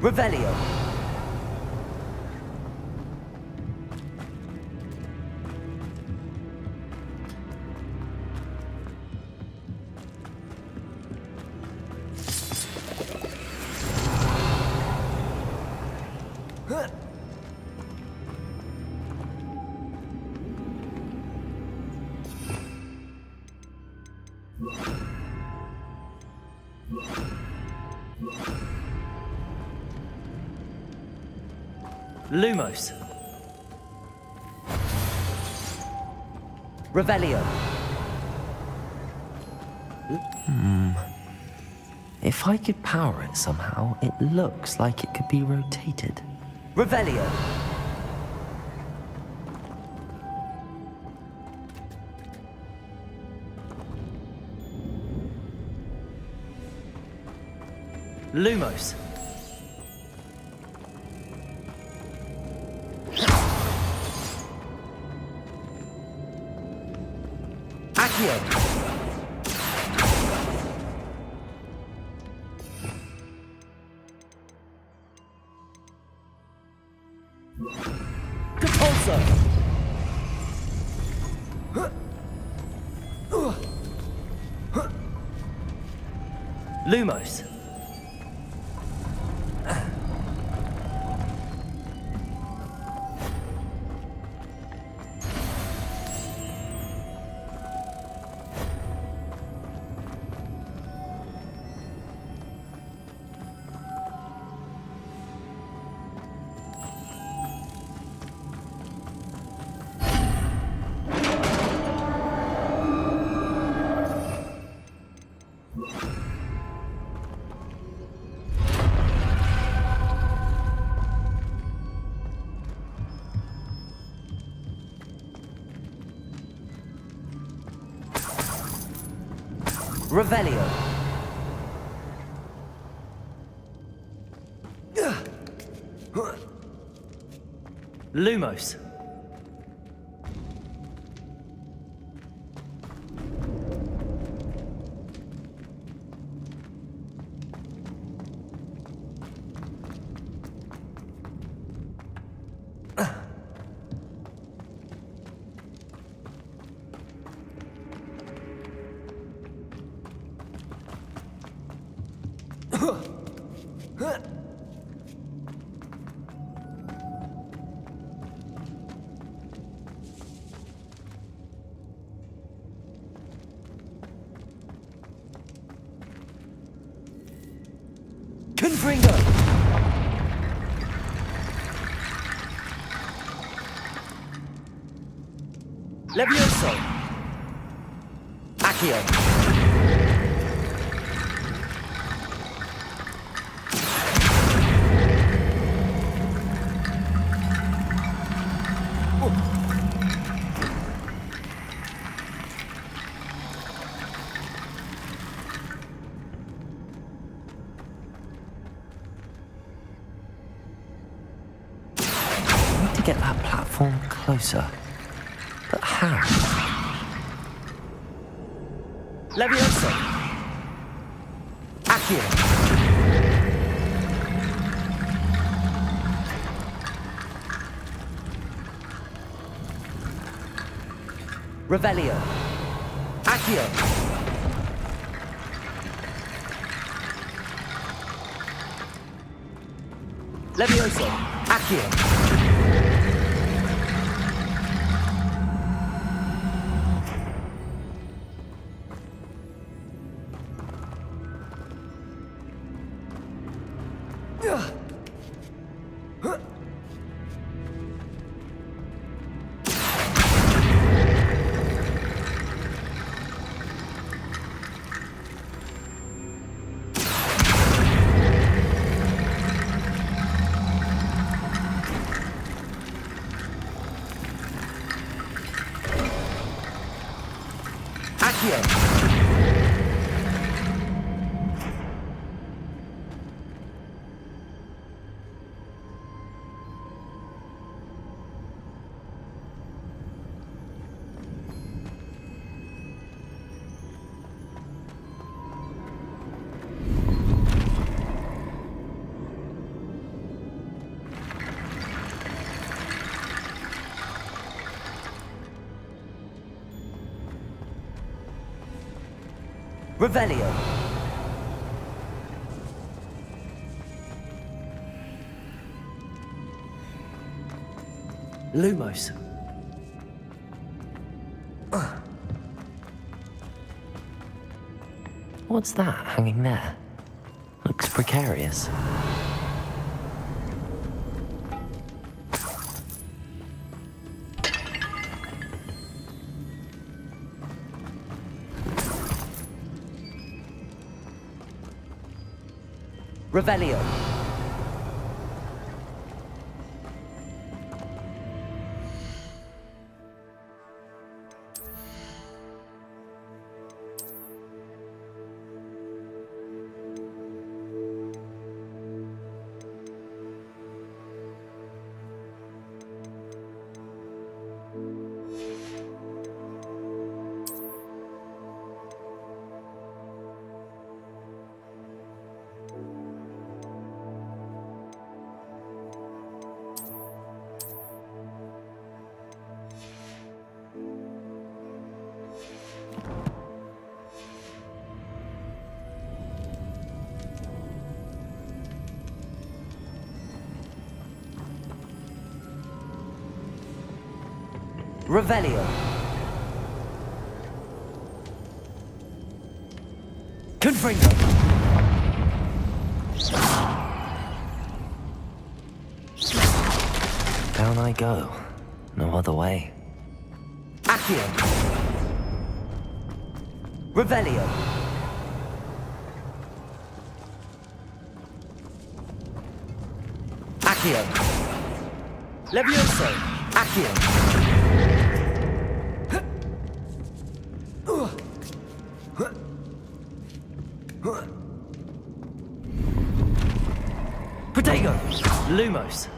Revelio. Lumos. Revelio. If I could power it somehow, it looks like it could be rotated. Revelio. Lumos. Accio. Capulso. Lumos. Revelio. Lumos. Confringo. Levioso. Accio. Get that platform closer. But how? Levioso. Accio. Revelio. Accio. Levioso. Accio. Revelio. Lumos. What's that hanging there? Looks precarious. Revelio. Revelio. Confringo. Down I go. No other way. Accio. Revelio. Accio. Levioso. Accio. Protego! Lumos.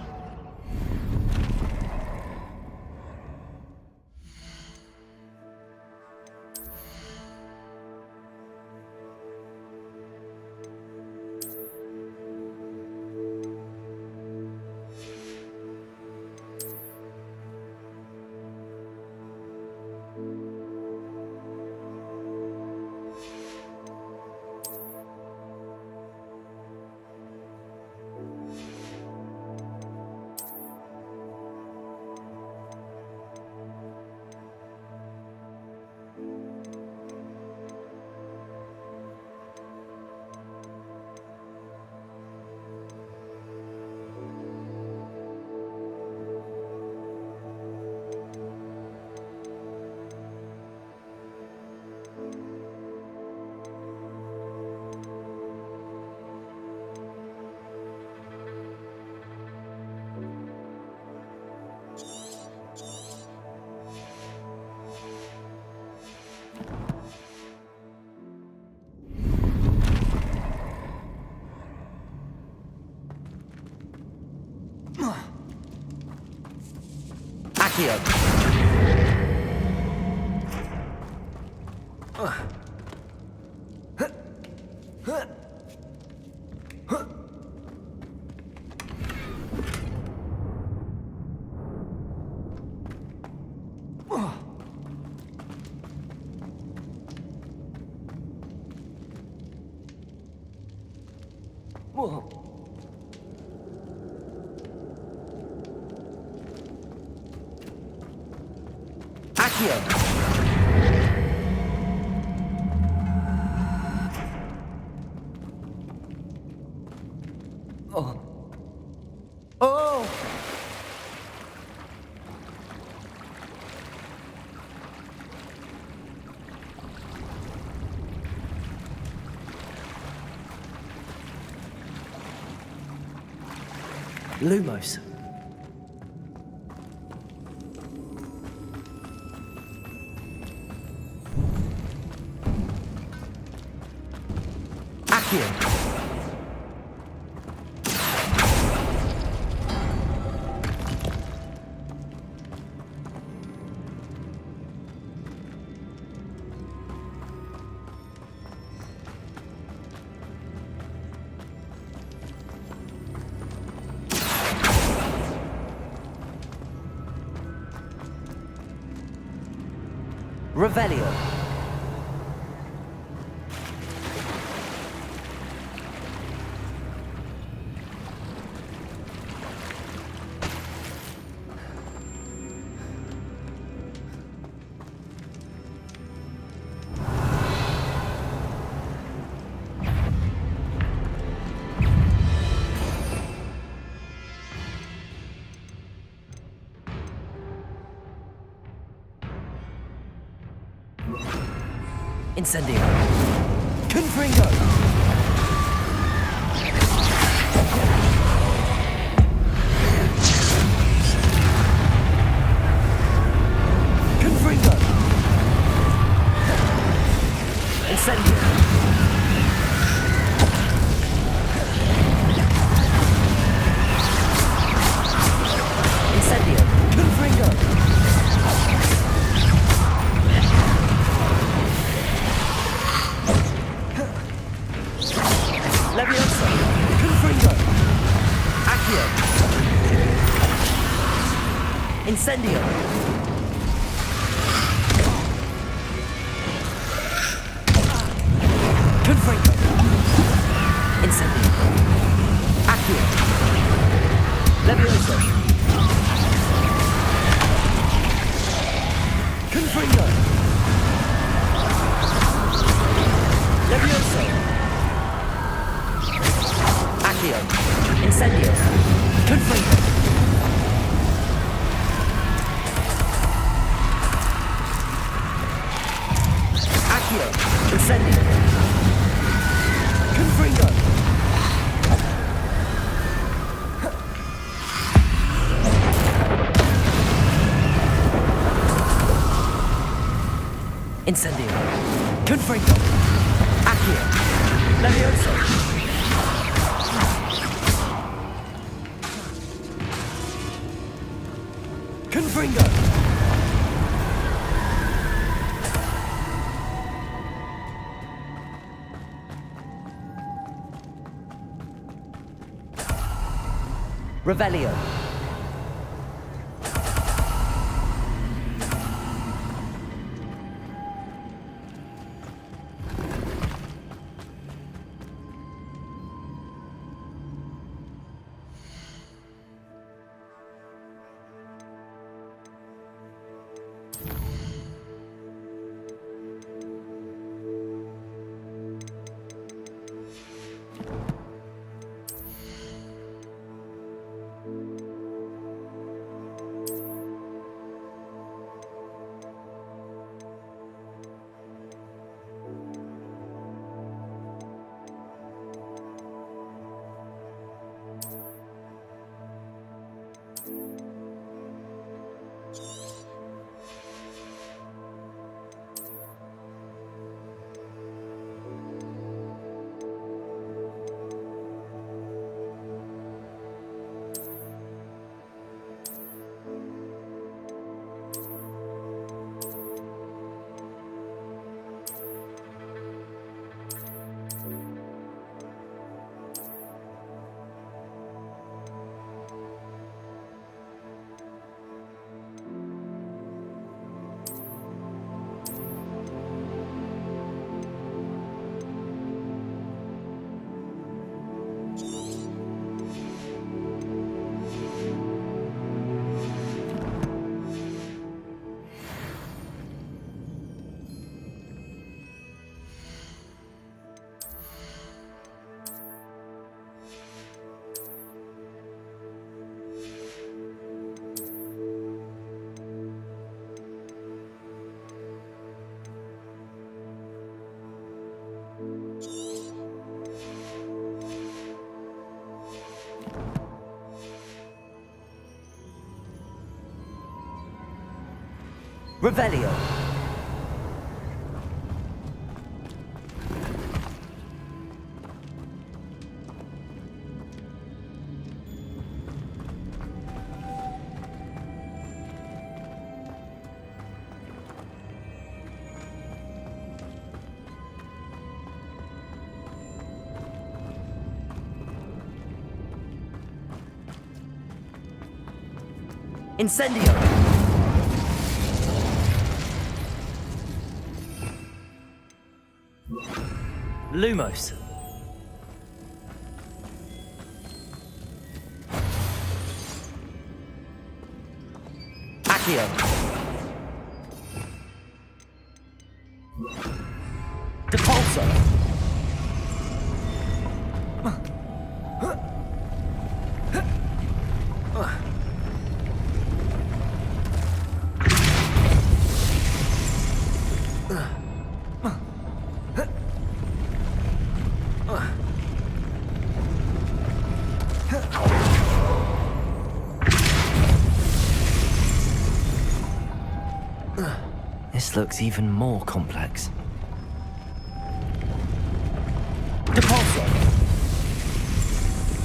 Accio. Oh. Oh! Lumos. Accio. Revelio. Incendio. Confringo. Confringo. Incendio. Incendio. Confringo. Leviosa. Confringo. Accio. Incendio. Confringo. Incendio. Accio. Leviosa. Confringo. Leviosa. Accio. Incendio. Confringo. Accio. Incendio. Confringo. Incendio. Confringo. Accio. Leviosa. Confringo. Revelio. Revelio. Incendio. Lumos. Accio. Depulso. This looks even more complex. Depulso!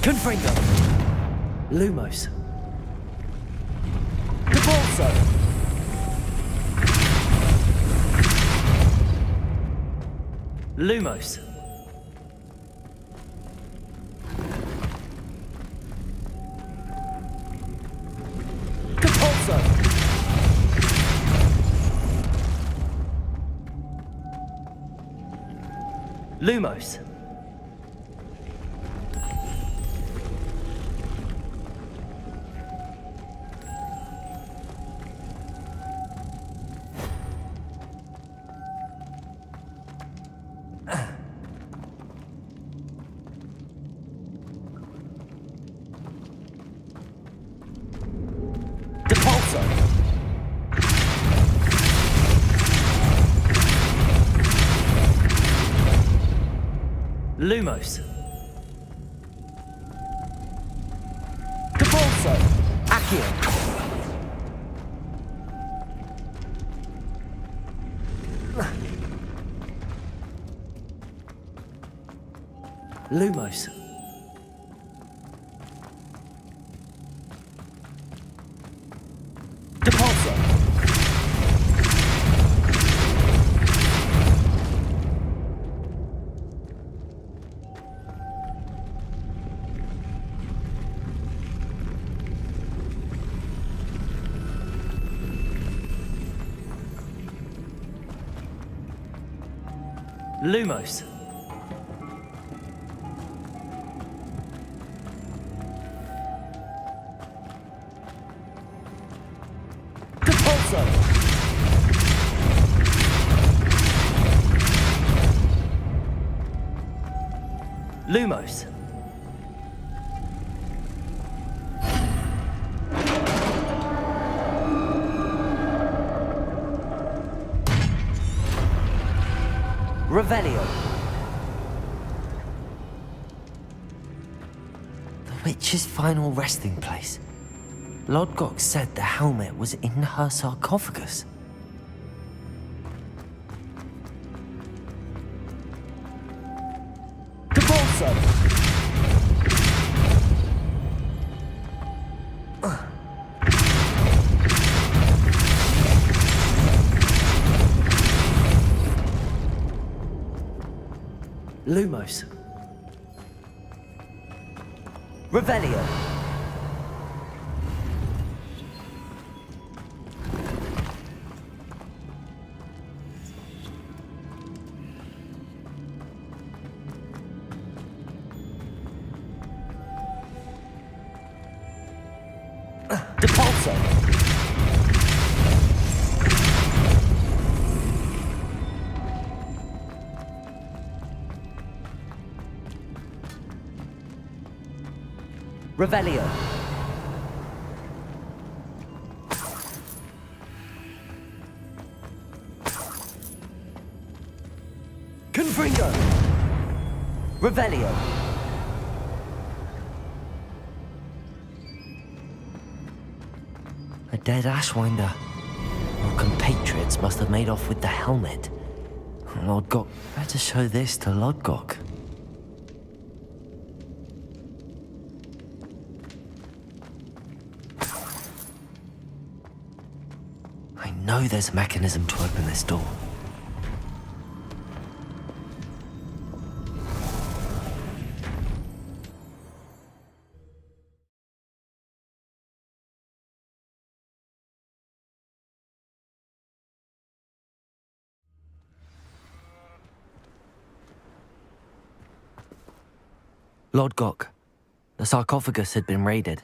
Confringo! Lumos! Depulso! Lumos! Depulso! Lumos! Depulso! Lumos! Depulso! Accio! Lumos! Depulso! Lumos! Depulso! Lumos! Revelio! The witch's final resting place. Lodgok said the helmet was in her sarcophagus. Depulso! Lumos! Revelio! Depulso! Revelio! Confringo! Revelio! A dead Ashwinder. Our compatriots must have made off with the helmet. Lodgok. Better show this to Lodgok. I know there's a mechanism to open this door. Lodgok. The sarcophagus had been raided.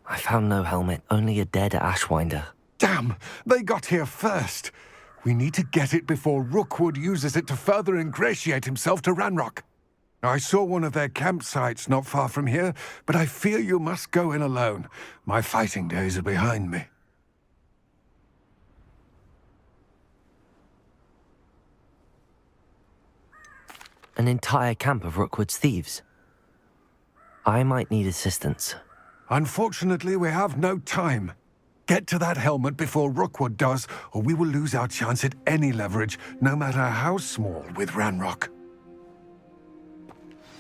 I found no helmet, only a dead Ashwinder. Damn! They got here first. We need to get it before Rookwood uses it to further ingratiate himself to Ranrock. I saw one of their campsites not far from here, but I fear you must go in alone. My fighting days are behind me. An entire camp of Rookwood's thieves. I might need assistance. Unfortunately, we have no time. Get to that helmet before Rookwood does, or we will lose our chance at any leverage, no matter how small, with Ranrock.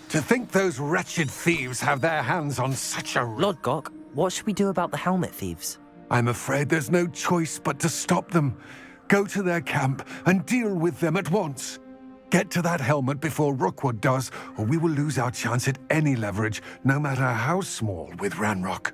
To think those wretched thieves have their hands on such a... Lodgok, what should we do about the helmet thieves? I'm afraid there's no choice but to stop them. Go to their camp and deal with them at once. Get to that helmet before Rookwood does, or we will lose our chance at any leverage, no matter how small, with Ranrock.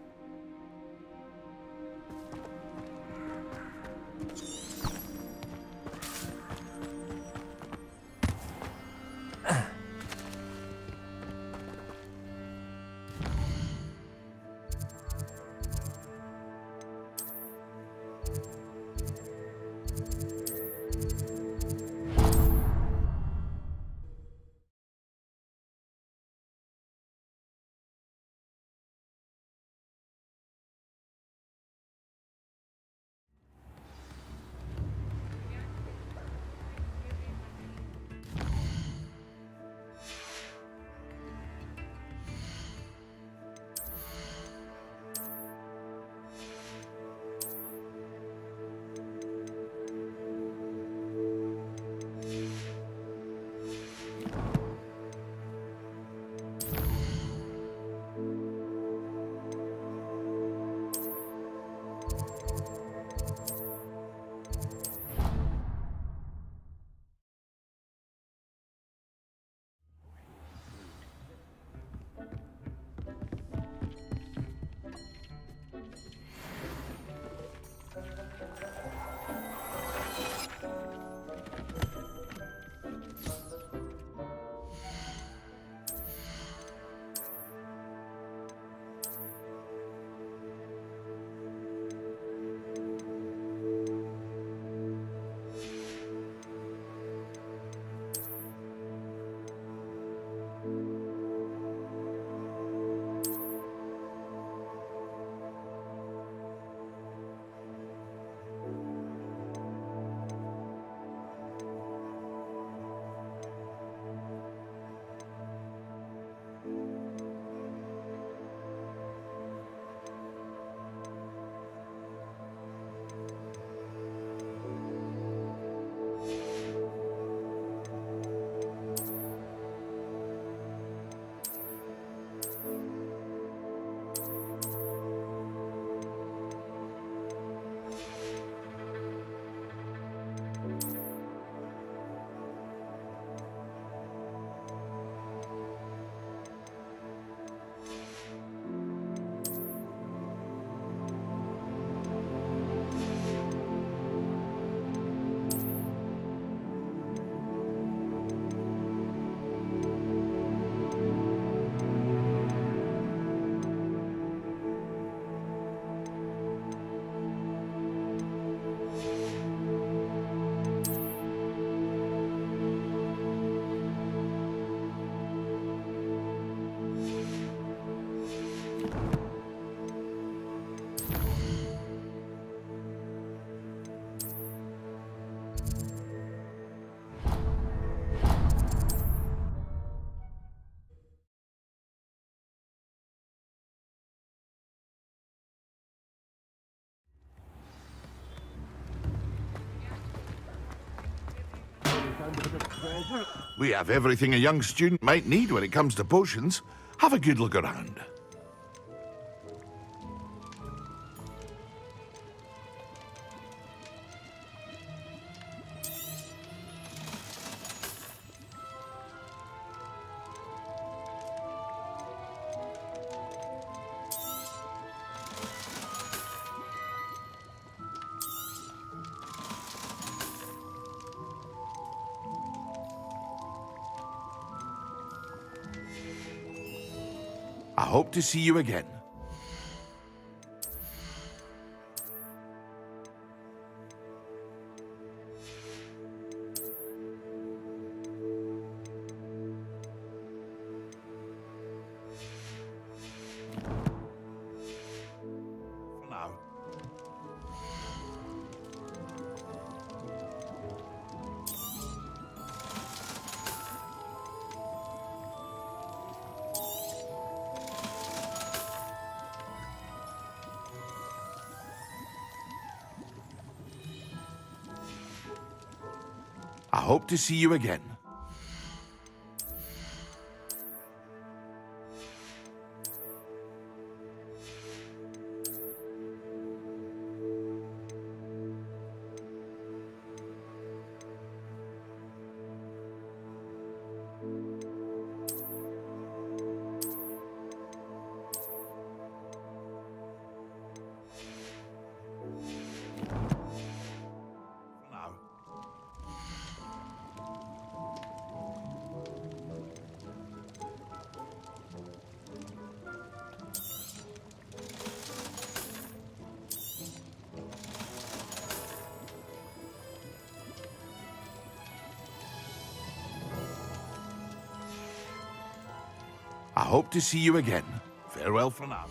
We have everything a young student might need when it comes to potions. Have a good look around. I hope to see you again. For now. I hope to see you again. I hope to see you again. Farewell for now.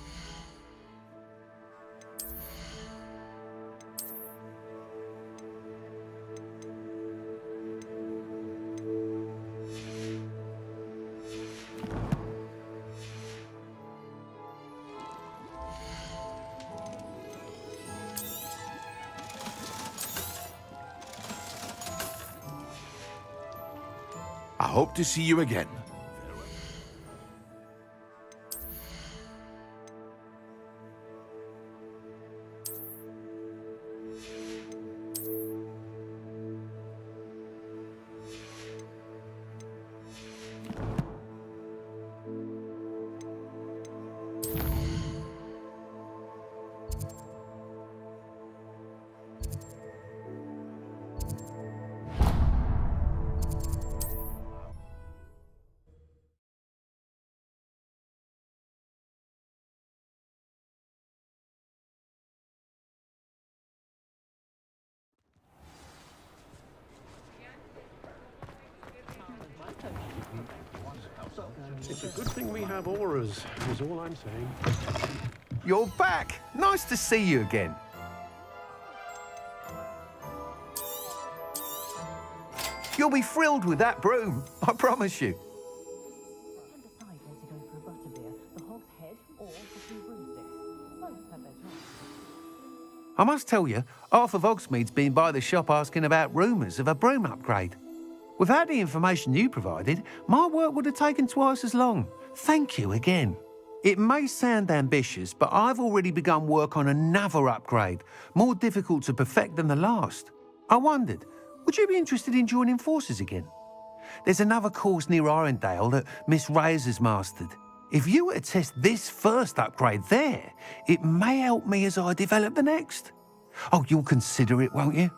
I hope to see you again. It's a good thing we have auras, is all I'm saying. You're back! Nice to see you again. You'll be thrilled with that broom, I promise you. I must tell you, Arthur Hogsmeade's been by the shop asking about rumours of a broom upgrade. Without the information you provided, my work would have taken twice as long. Thank you again. It may sound ambitious, but I've already begun work on another upgrade, more difficult to perfect than the last. I wondered, would you be interested in joining forces again? There's another course near Arendelle that Miss Reyes has mastered. If you were to test this first upgrade there, it may help me as I develop the next. Oh, you'll consider it, won't you?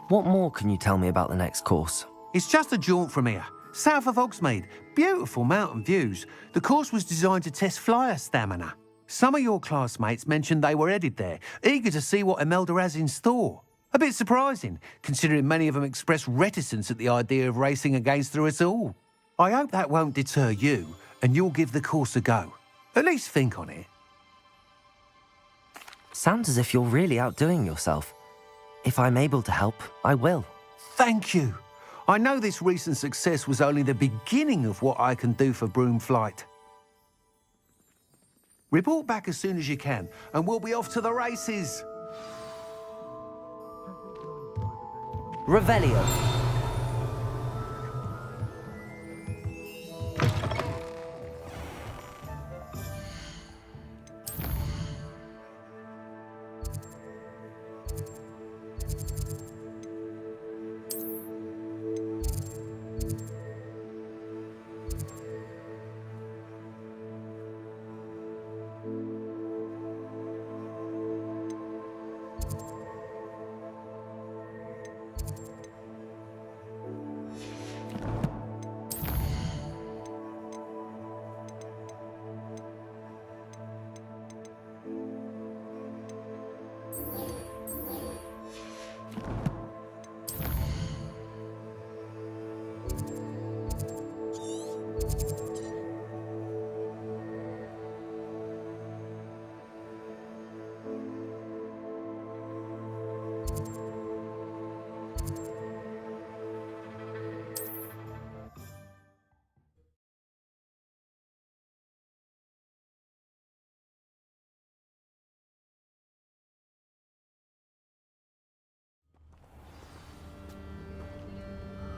What more can you tell me about the next course? It's just a jaunt from here, south of Hogsmeade. Beautiful mountain views. The course was designed to test flyer stamina. Some of your classmates mentioned they were headed there, eager to see what Imelda has in store. A bit surprising, considering many of them expressed reticence at the idea of racing against her at all. I hope that won't deter you, and you'll give the course a go. At least think on it. Sounds as if you're really outdoing yourself. If I'm able to help, I will. Thank you. I know this recent success was only the beginning of what I can do for Broom Flight. Report back as soon as you can, and we'll be off to the races. Revelio.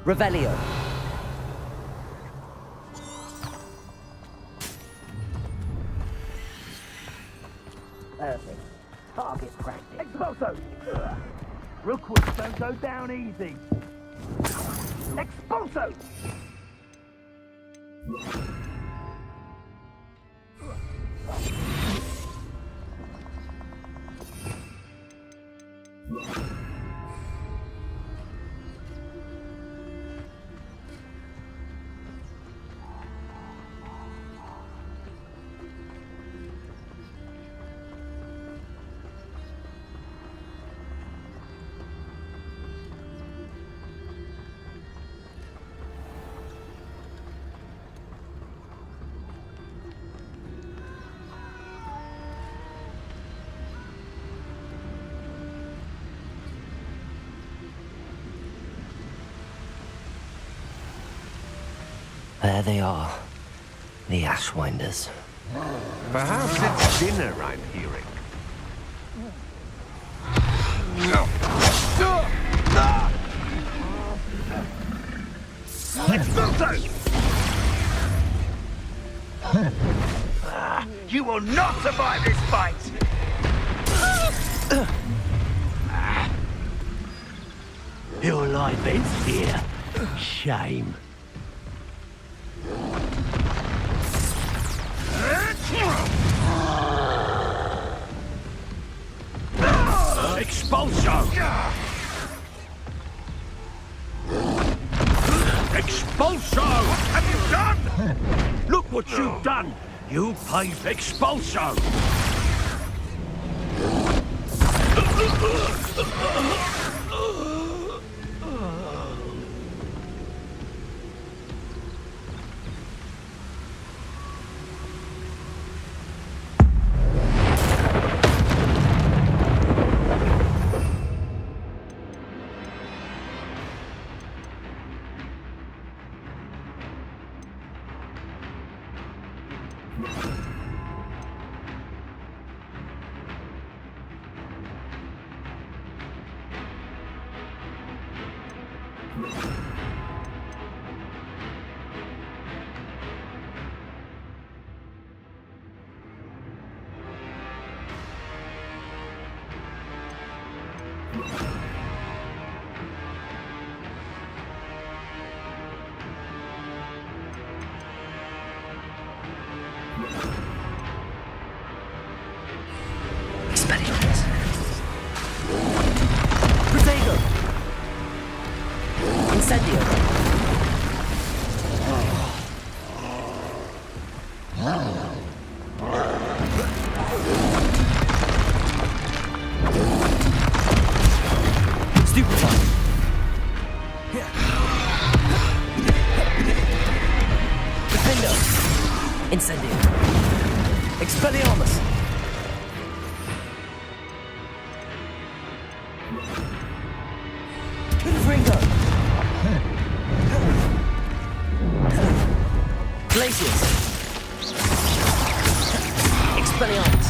Revelio. Perfect. Target practice. Expulso! Rookwoods don't go down easy. Expulso! There they are, the Ashwinders. Perhaps it's dinner I'm hearing. You will not survive this fight! Your life ends here. Shame. Expulso! Expulso! What have you done? Look what you've done! You paid Expulso! Protego. Incendio. Stupefy. Defendo. Incendio. Expelliarmus. Confringo. Glacius. Expelliarmus.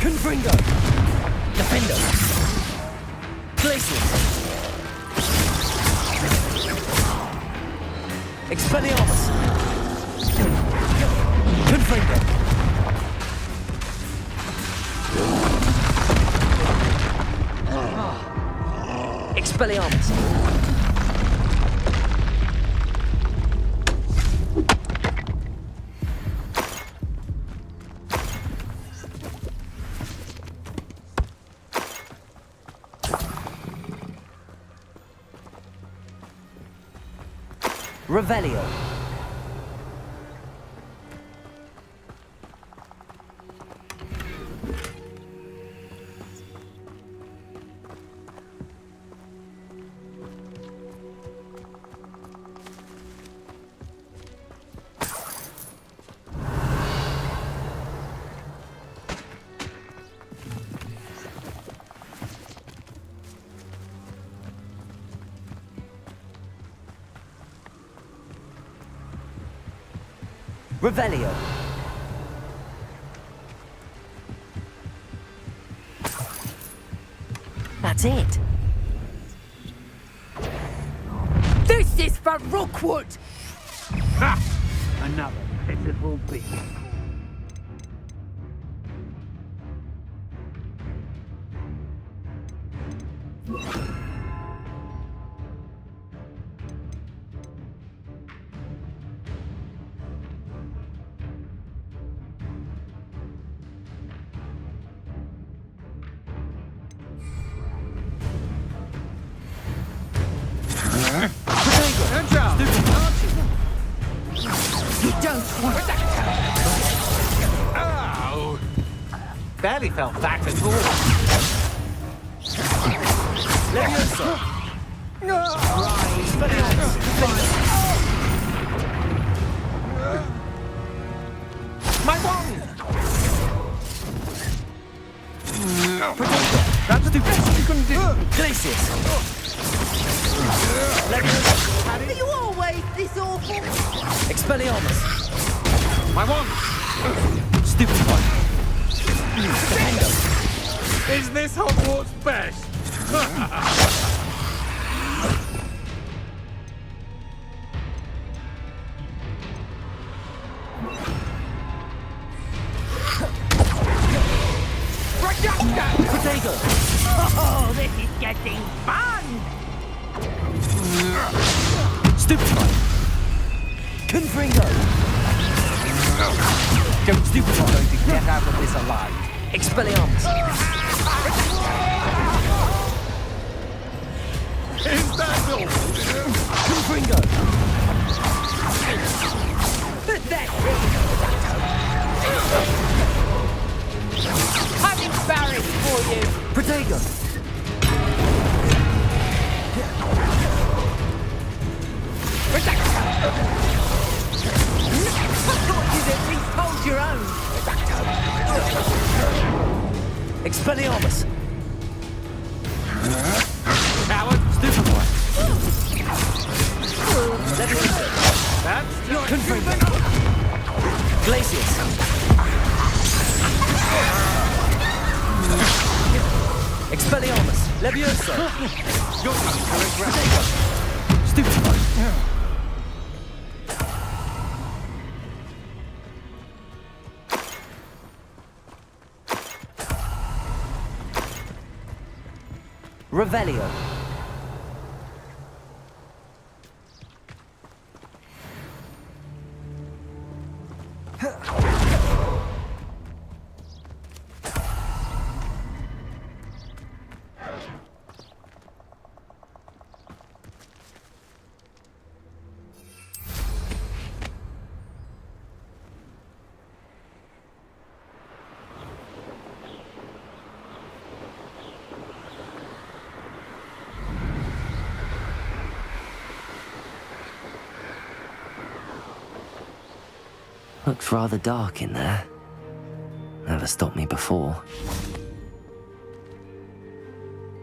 Confringo. Defendo. Glacius. Expelliarmus. Confringo. Expelliarmus. Revelio. Revelio. That's it. for Rookwood! Ha! Another pitiful beast. You don't want that! Ow! Barely felt that at all. Leviosa! My wand! That's the best you can do! Glacius! Are you always this awful? Expelliarmus! My wand! Stupid one! Is this Hogwarts best? Potato! Oh, this is getting fun! Stupid one! Confringo! Don't stupid one going to get out of this alive. Expelliarmus! Is that all? Confringo! I'm embarrassed for you! Protego! I thought you'd at least hold your own! Expelliarmus! Coward! Stupid one! Leviosa! That's Not Confringo! Glacius! Expelliarmus! Leviosa! You're going to regret. Stupid one! Revelio. Looks rather dark in there. Never stopped me before.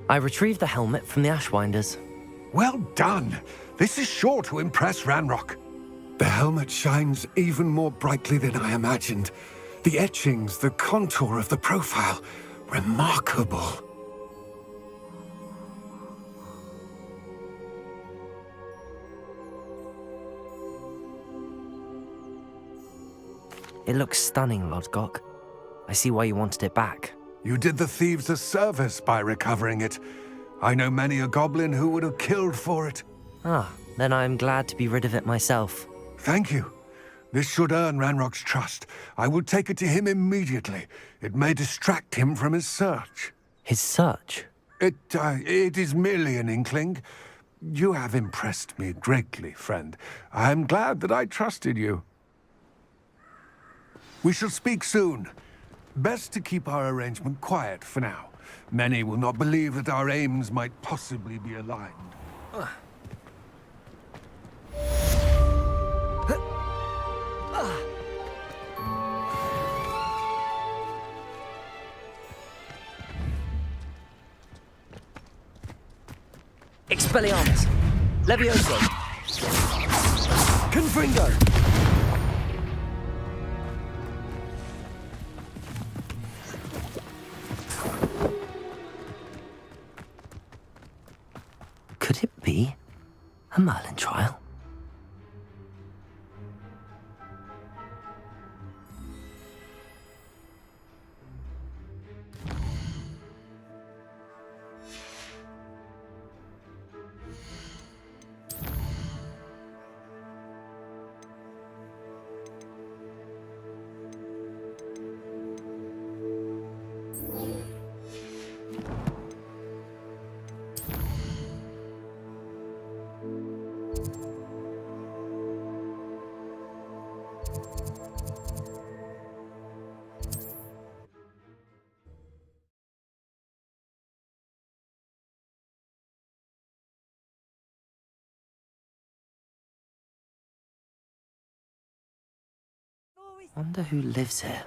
I retrieved the helmet from the Ashwinders. Well done. This is sure to impress Ranrock. The helmet shines even more brightly than I imagined. The etchings, the contour of the profile, remarkable. It looks stunning, Lodgok. I see why you wanted it back. You did the thieves a service by recovering it. I know many a goblin who would have killed for it. Ah, then I'm glad to be rid of it myself. Thank you. This should earn Ranrock's trust. I will take it to him immediately. It may distract him from his search. His search? It is merely an inkling. You have impressed me greatly, friend. I am glad that I trusted you. We shall speak soon. Best to keep our arrangement quiet for now. Many will not believe that our aims might possibly be aligned. Expelliarmus! Levioso! Confringo! Could it be a Merlin trial? Wonder who lives here.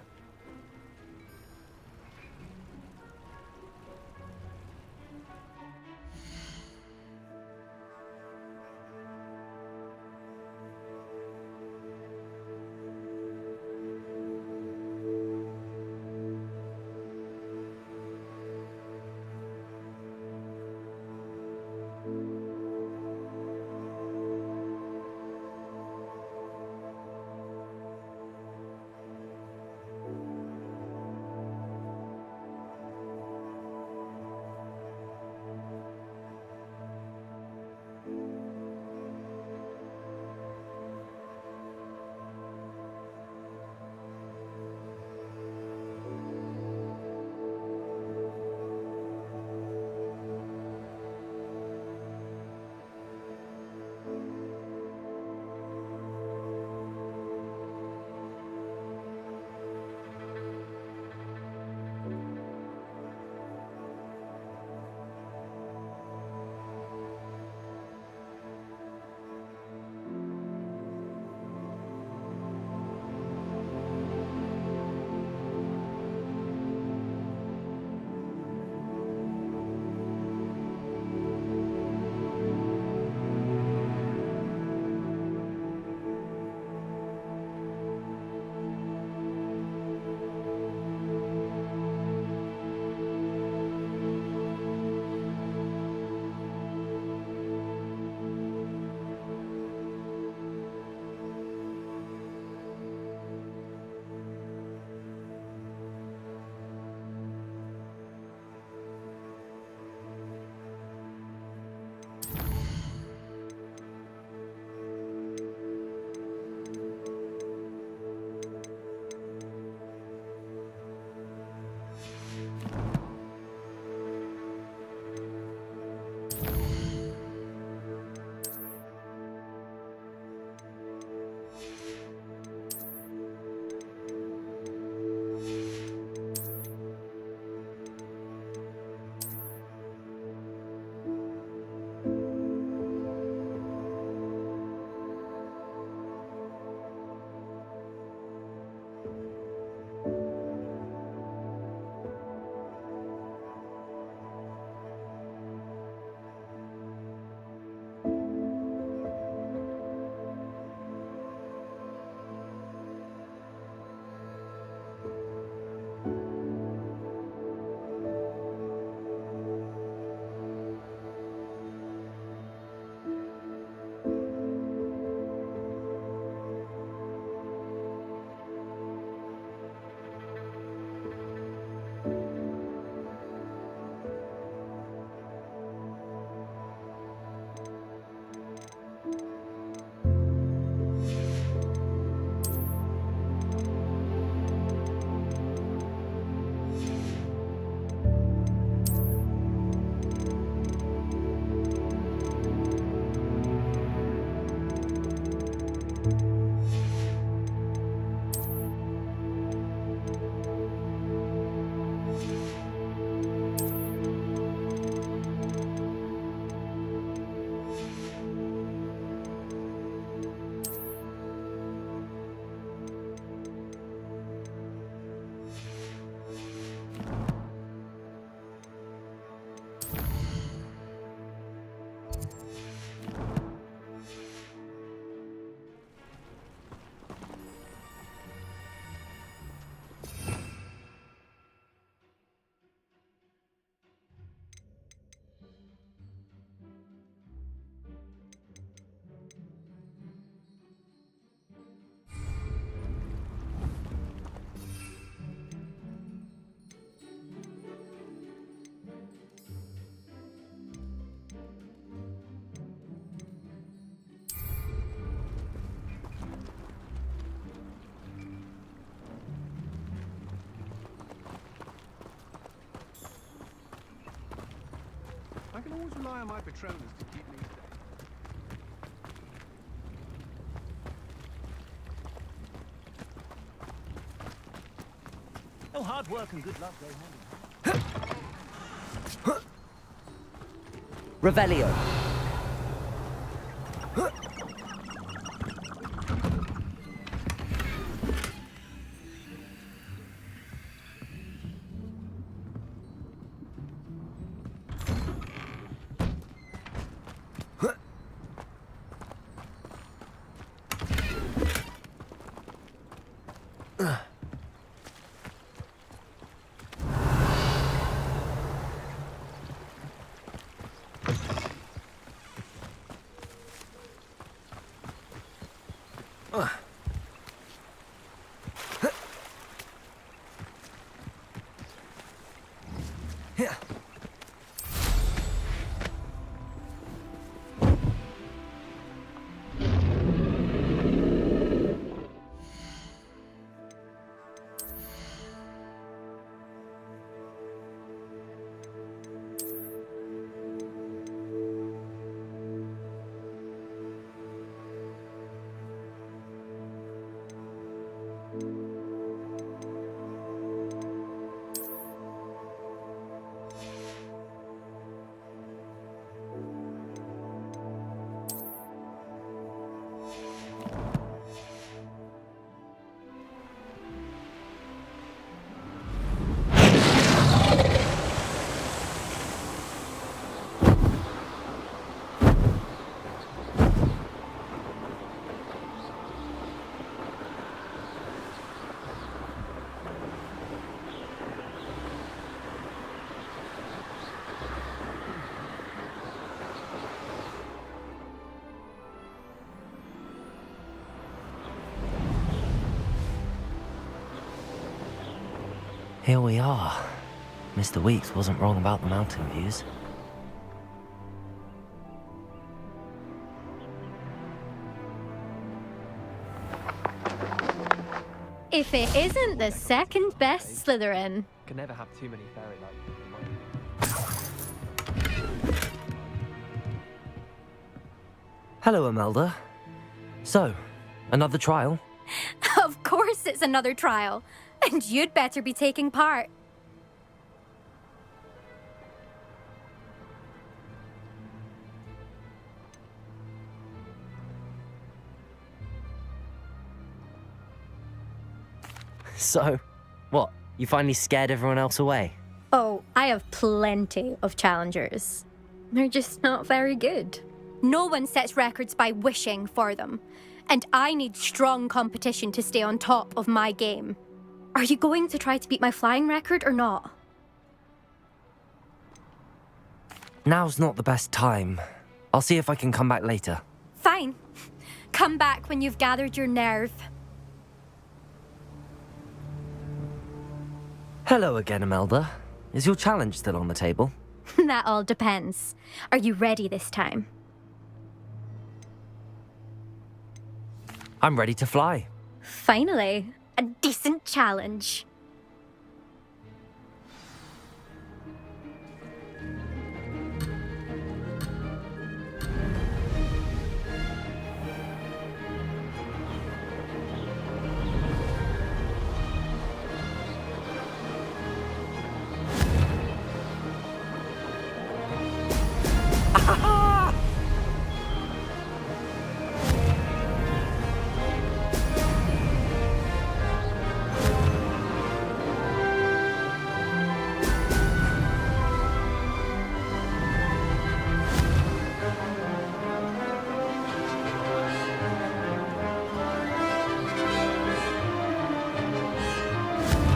I can always rely on my Patronus to keep me safe. Oh, hard work and good luck go hand in hand. Revelio. Here we are. Mr. Weeks wasn't wrong about the mountain views. If it isn't the second best Slytherin. Can never have too many fairy lights. Hello, Imelda. So, another trial? Of course it's another trial. And you'd better be taking part. So, what? You finally scared everyone else away? Oh, I have plenty of challengers. They're just not very good. No one sets records by wishing for them. And I need strong competition to stay on top of my game. Are you going to try to beat my flying record or not? Now's not the best time. I'll see if I can come back later. Fine. Come back when you've gathered your nerve. Hello again, Imelda. Is your challenge still on the table? That all depends. Are you ready this time? I'm ready to fly. Finally, a decent challenge.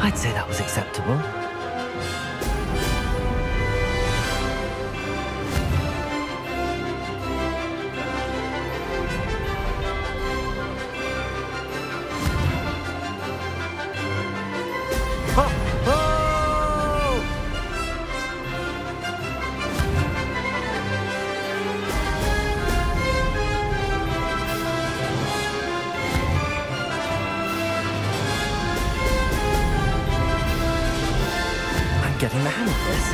I'd say that was acceptable. Getting the hang of this.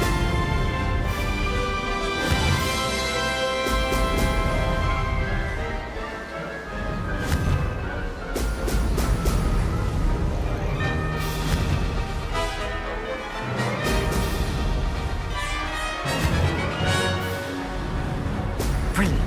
Brilliant.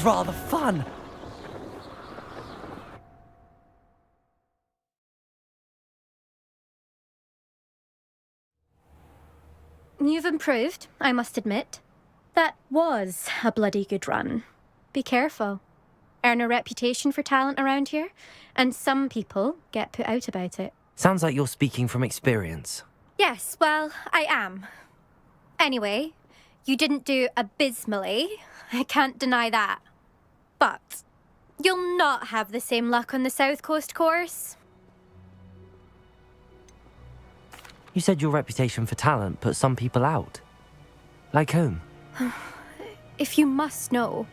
rather fun. You've improved, I must admit. That was a bloody good run. Be careful. Earn a reputation for talent around here, and some people get put out about it. Sounds like you're speaking from experience. Yes, well, I am. Anyway, you didn't do abysmally. I can't deny that. But you'll not have the same luck on the South Coast course. You said your reputation for talent put some people out. Like whom? If you must know,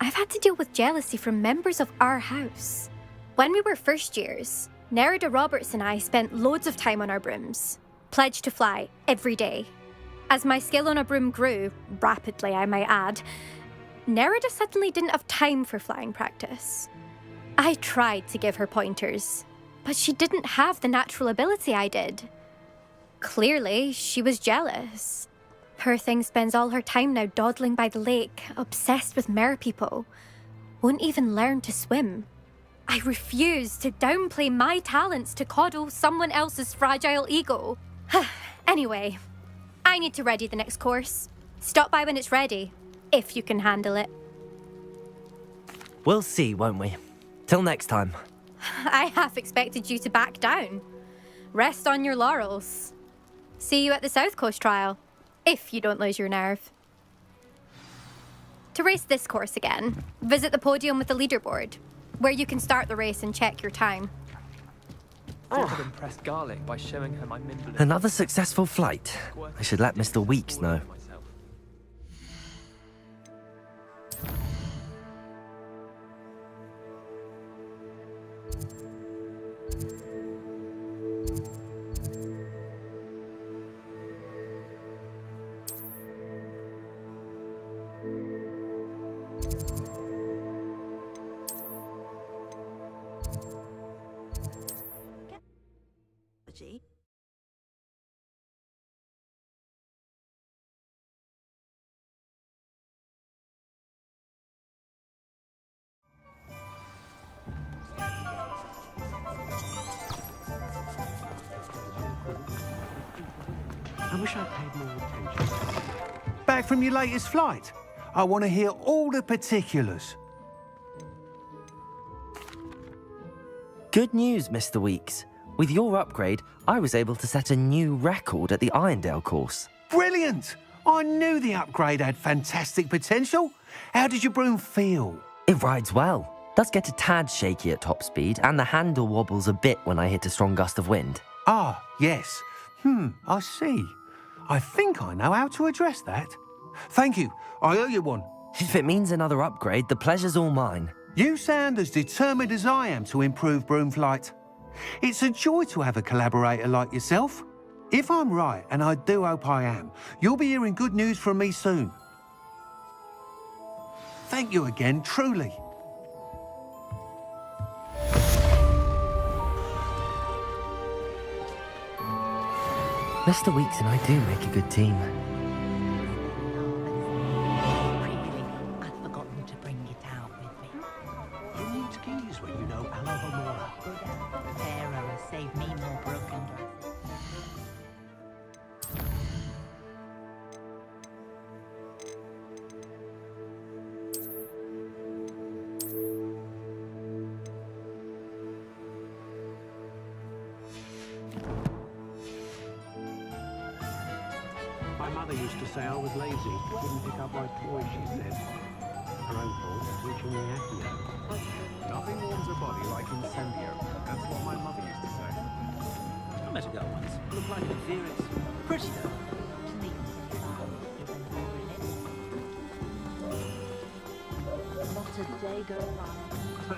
I've had to deal with jealousy from members of our house. When we were first years, Nerida Roberts and I spent loads of time on our brooms, pledged to fly every day. As my skill on a broom grew, rapidly I might add, Nerida suddenly didn't have time for flying practice. I tried to give her pointers, but she didn't have the natural ability I did. Clearly, she was jealous. Poor thing spends all her time now dawdling by the lake, obsessed with merpeople. Won't even learn to swim. I refuse to downplay my talents to coddle someone else's fragile ego. Anyway, I need to ready the next course. Stop by when it's ready, if you can handle it. We'll see, won't we? Till next time. I half expected you to back down. Rest on your laurels. See you at the South Coast trial, if you don't lose your nerve. To race this course again, visit the podium with the leaderboard, where you can start the race and check your time. I could impress Garlic by showing her my Mimble. Another successful flight. I should let Mr. Weeks know. I wish I paid more attention. Back from your latest flight? I want to hear all the particulars. Good news, Mr. Weeks. With your upgrade, I was able to set a new record at the Irondale course. Brilliant! I knew the upgrade had fantastic potential. How did your broom feel? It rides well. Does get a tad shaky at top speed, and the handle wobbles a bit when I hit a strong gust of wind. Ah, yes. I see. I think I know how to address that. Thank you. I owe you one. If it means another upgrade, the pleasure's all mine. You sound as determined as I am to improve broom flight. It's a joy to have a collaborator like yourself. If I'm right, and I do hope I am, you'll be hearing good news from me soon. Thank you again, truly. Mr. Weeks and I do make a good team. I'd forgotten to bring it out with me. Who needs keys when you know Alavamora? Pharaoh has saved me more broken glasses. My mother used to say I was lazy. Couldn't pick up my toys, she said. Her own fault for teaching me Accio. Nothing warms a body like incendio. That's what my mother used to say. I met a girl once. Looked like an Inferius. Pretty though. Not a day go by.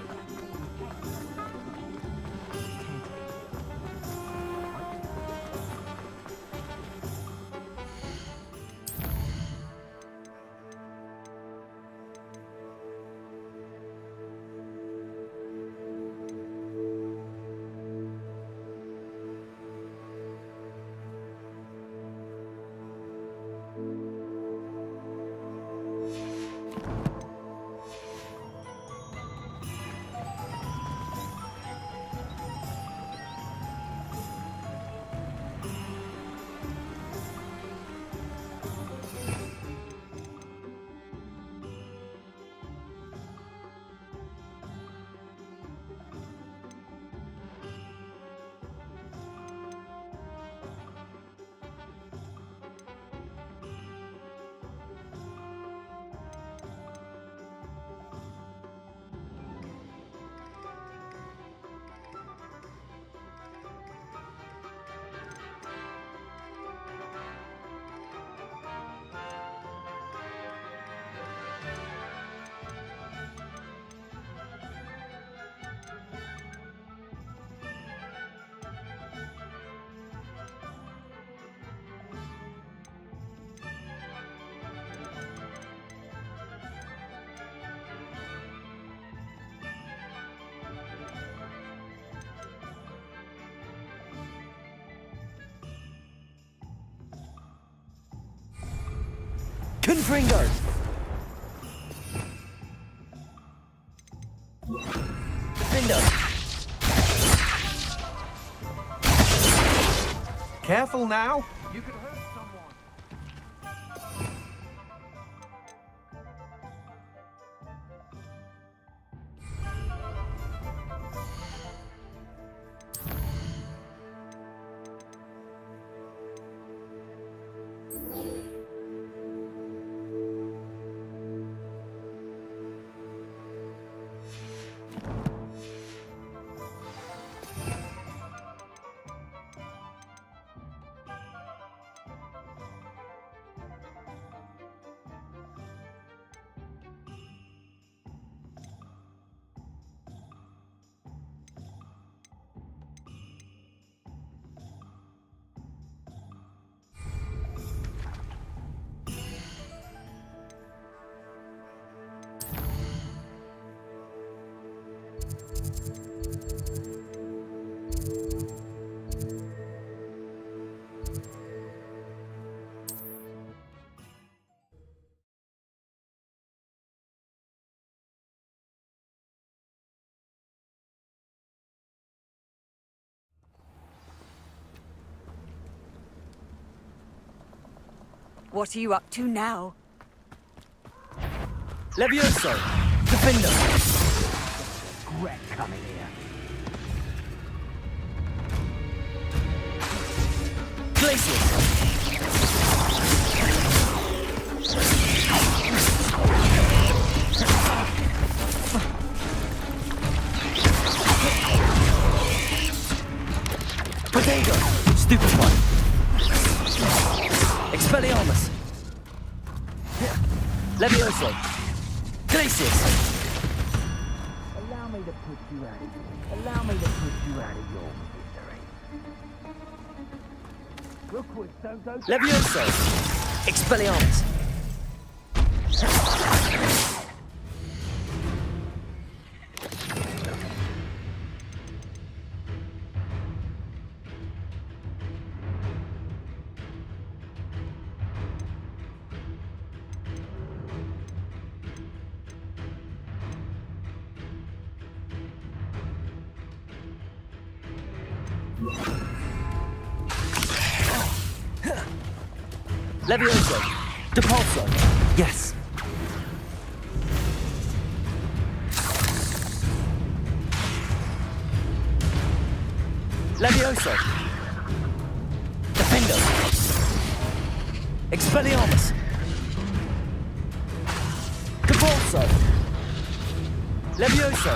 Confringo! Findo! Careful now. You could hurt someone. What are you up to now? Levioso! Defender! Regret coming here. Glacius! Potato! Stupefy! Expelliarmus! Levioso! Glacius! Allow me to put you out of Allow me to put you out of your misery. Real quick, don't go... Levioso! Expelliarmus! Levioso! Depulso! Yes. Levioso! Defendo! Expelliarmus! Depulso! Levioso!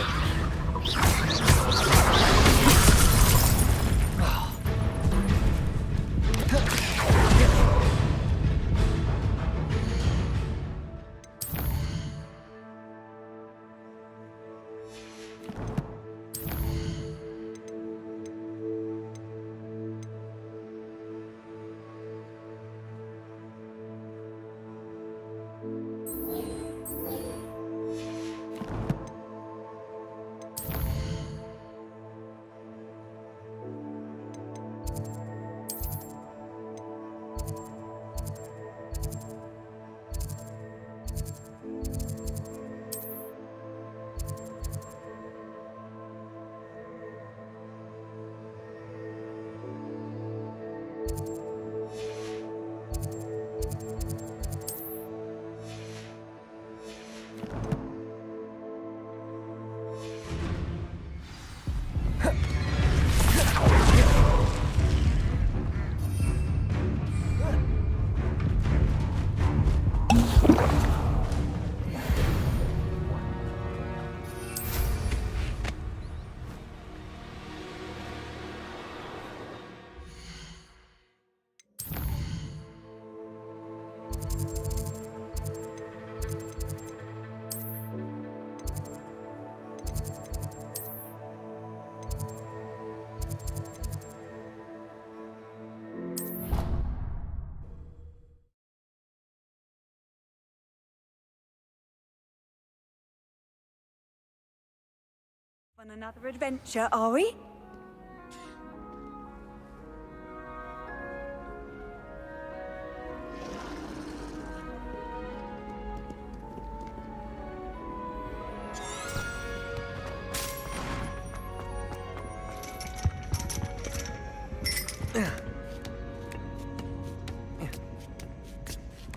On another adventure, are we?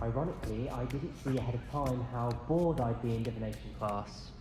Ironically, I didn't see ahead of time how bored I'd be in divination class.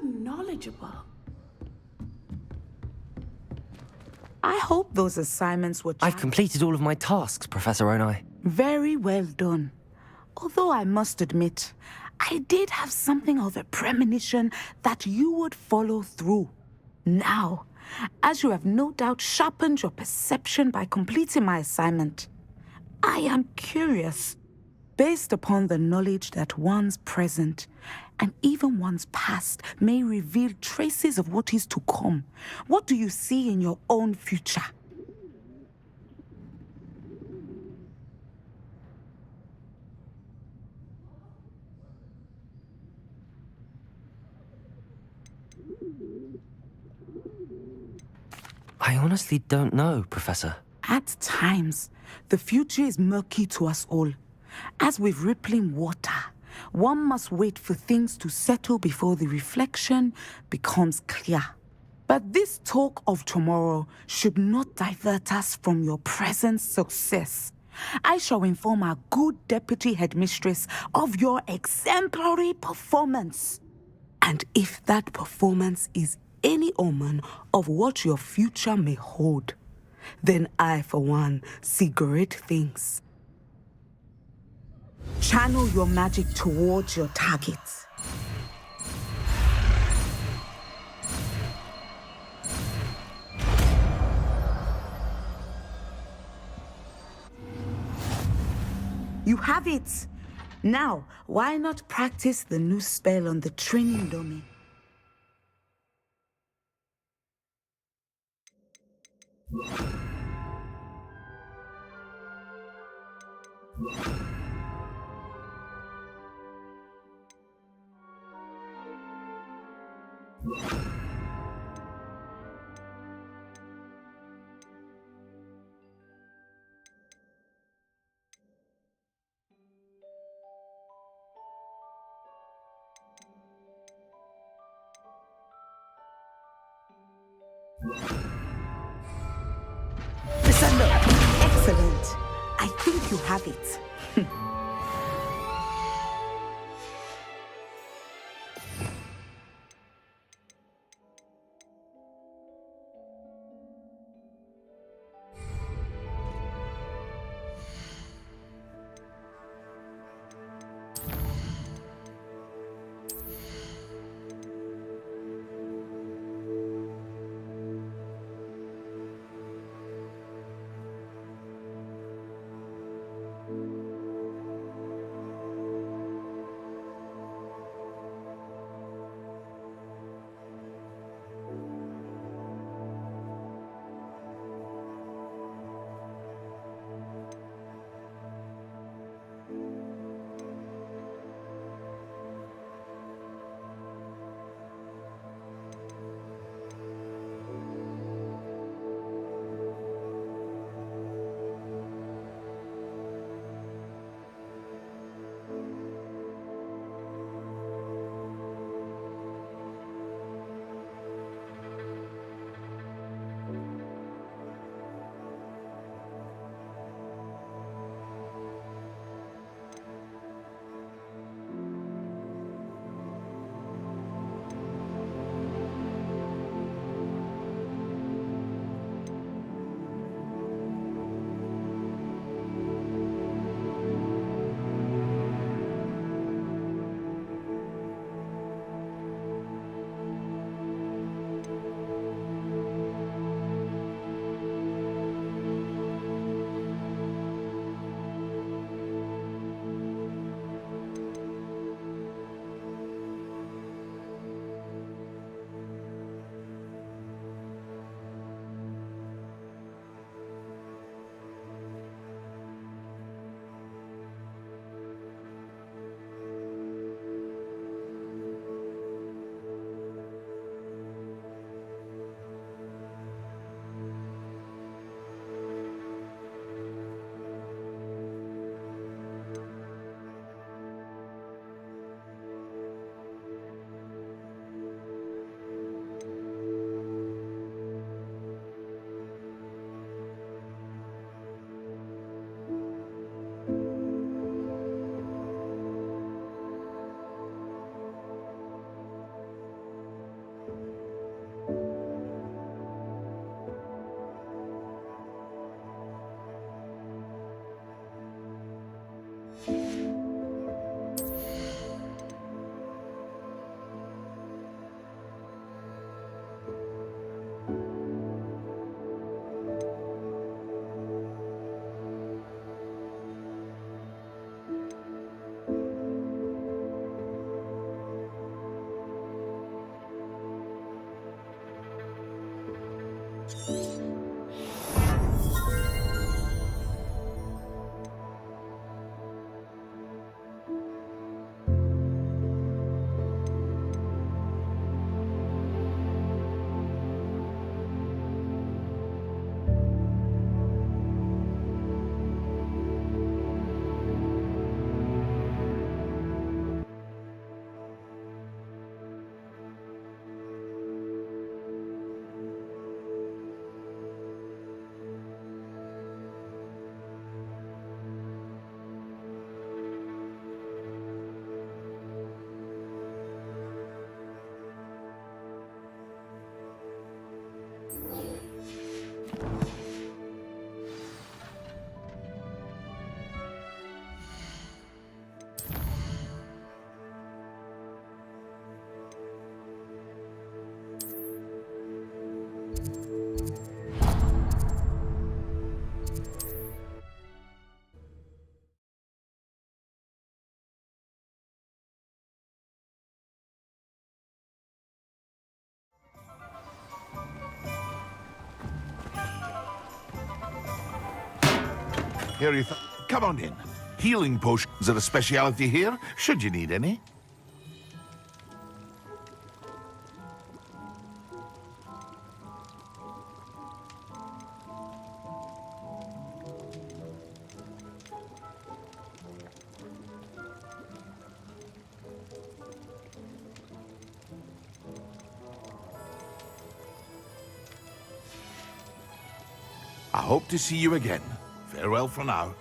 Knowledgeable. I hope those assignments were... I've completed all of my tasks, Professor Onai. Very well done. Although I must admit, I did have something of a premonition that you would follow through. Now, as you have no doubt sharpened your perception by completing my assignment, I am curious, based upon the knowledge that one's present and even one's past may reveal traces of what is to come. What do you see in your own future? I honestly don't know, Professor. At times, the future is murky to us all. As with rippling water, one must wait for things to settle before the reflection becomes clear. But this talk of tomorrow should not divert us from your present success. I shall inform our good deputy headmistress of your exemplary performance. And if that performance is any omen of what your future may hold, then I, for one, see great things. Channel your magic towards your targets. You have it! Now, why not practice the new spell on the training dummy? Excellent. I think you have it. Here you come on in. Healing potions are a speciality here, should you need any. I hope to see you again. Farewell for now.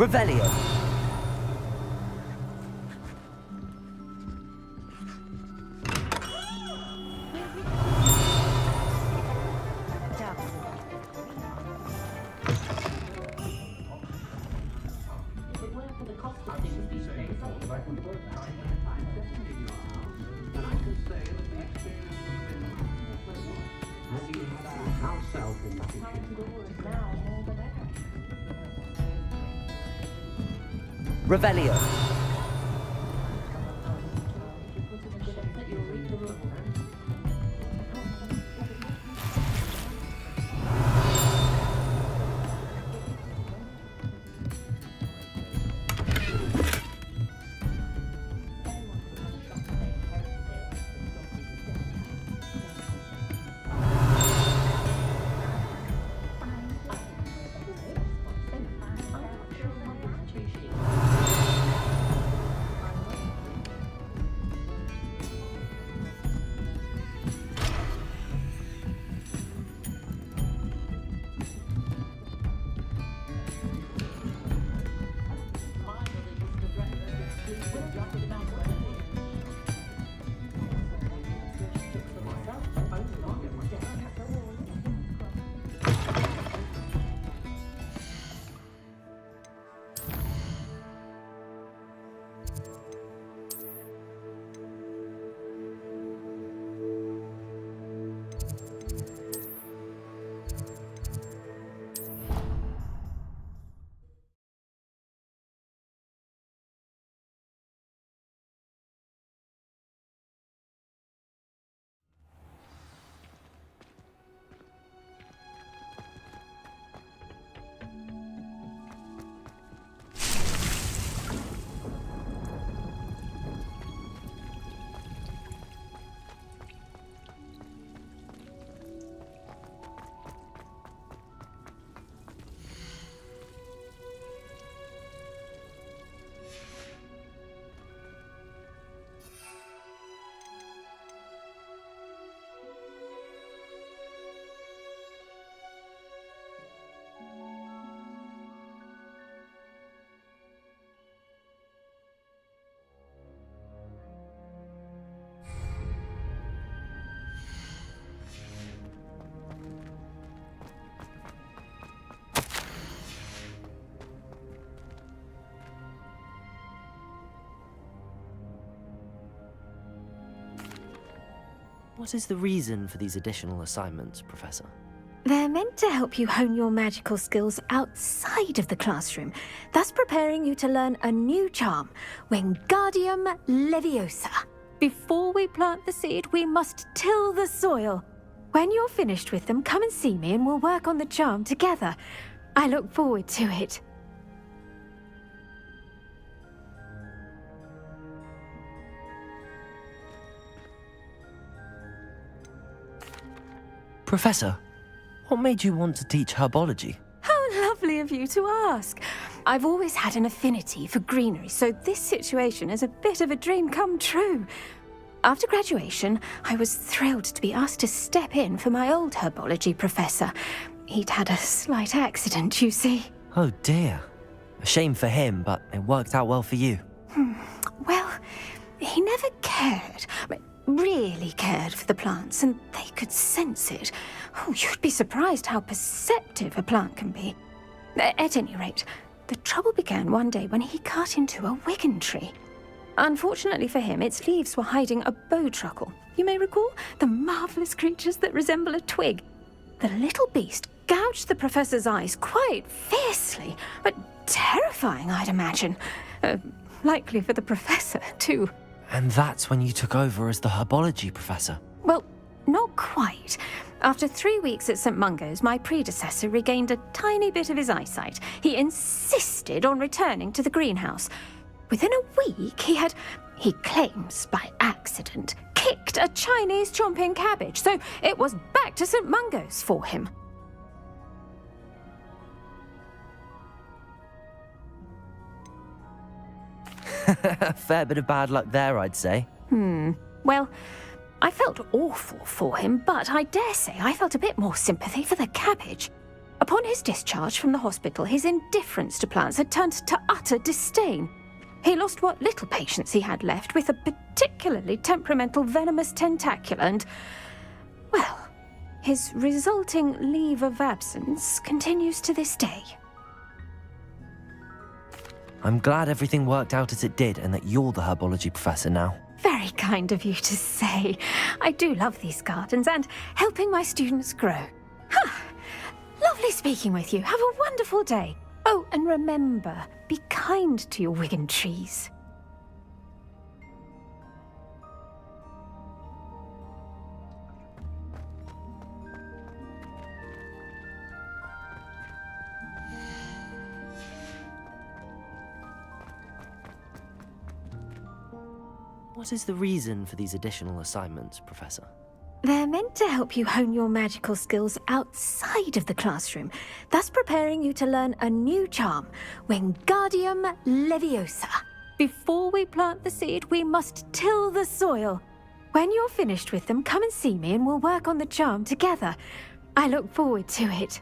Revelio. Revelio. What is the reason for these additional assignments, Professor? They're meant to help you hone your magical skills outside of the classroom, thus preparing you to learn a new charm, Wingardium Leviosa. Before we plant the seed, we must till the soil. When you're finished with them, come and see me and we'll work on the charm together. I look forward to it. Professor, what made you want to teach herbology? How lovely of you to ask. I've always had an affinity for greenery, so this situation is a bit of a dream come true. After graduation, I was thrilled to be asked to step in for my old herbology professor. He'd had a slight accident, you see. Oh dear. A shame for him, but it worked out well for you. Well, he never cared, really cared for the plants, and they could sense it. Oh, you'd be surprised how perceptive a plant can be. At any rate, the trouble began one day when he cut into a wigan tree. Unfortunately for him, its leaves were hiding a bowtruckle. You may recall the marvellous creatures that resemble a twig. The little beast gouged the professor's eyes quite fiercely, but terrifying, I'd imagine. Likely for the professor, too. And that's when you took over as the herbology professor? Well, not quite. After 3 weeks at St. Mungo's, my predecessor regained a tiny bit of his eyesight. He insisted on returning to the greenhouse. Within a week, he claims by accident, kicked a Chinese chomping cabbage, so it was back to St. Mungo's for him. A fair bit of bad luck there, I'd say. Well, I felt awful for him, but I dare say I felt a bit more sympathy for the cabbage. Upon his discharge from the hospital, his indifference to plants had turned to utter disdain. He lost what little patience he had left with a particularly temperamental venomous tentacula and, well, his resulting leave of absence continues to this day. I'm glad everything worked out as it did and that you're the herbology professor now. Very kind of you to say. I do love these gardens and helping my students grow. Lovely speaking with you. Have a wonderful day. Oh, and remember, be kind to your wigan trees. What is the reason for these additional assignments, Professor? They're meant to help you hone your magical skills outside of the classroom, thus preparing you to learn a new charm, Wingardium Leviosa. Before we plant the seed, we must till the soil. When you're finished with them, come and see me and we'll work on the charm together. I look forward to it.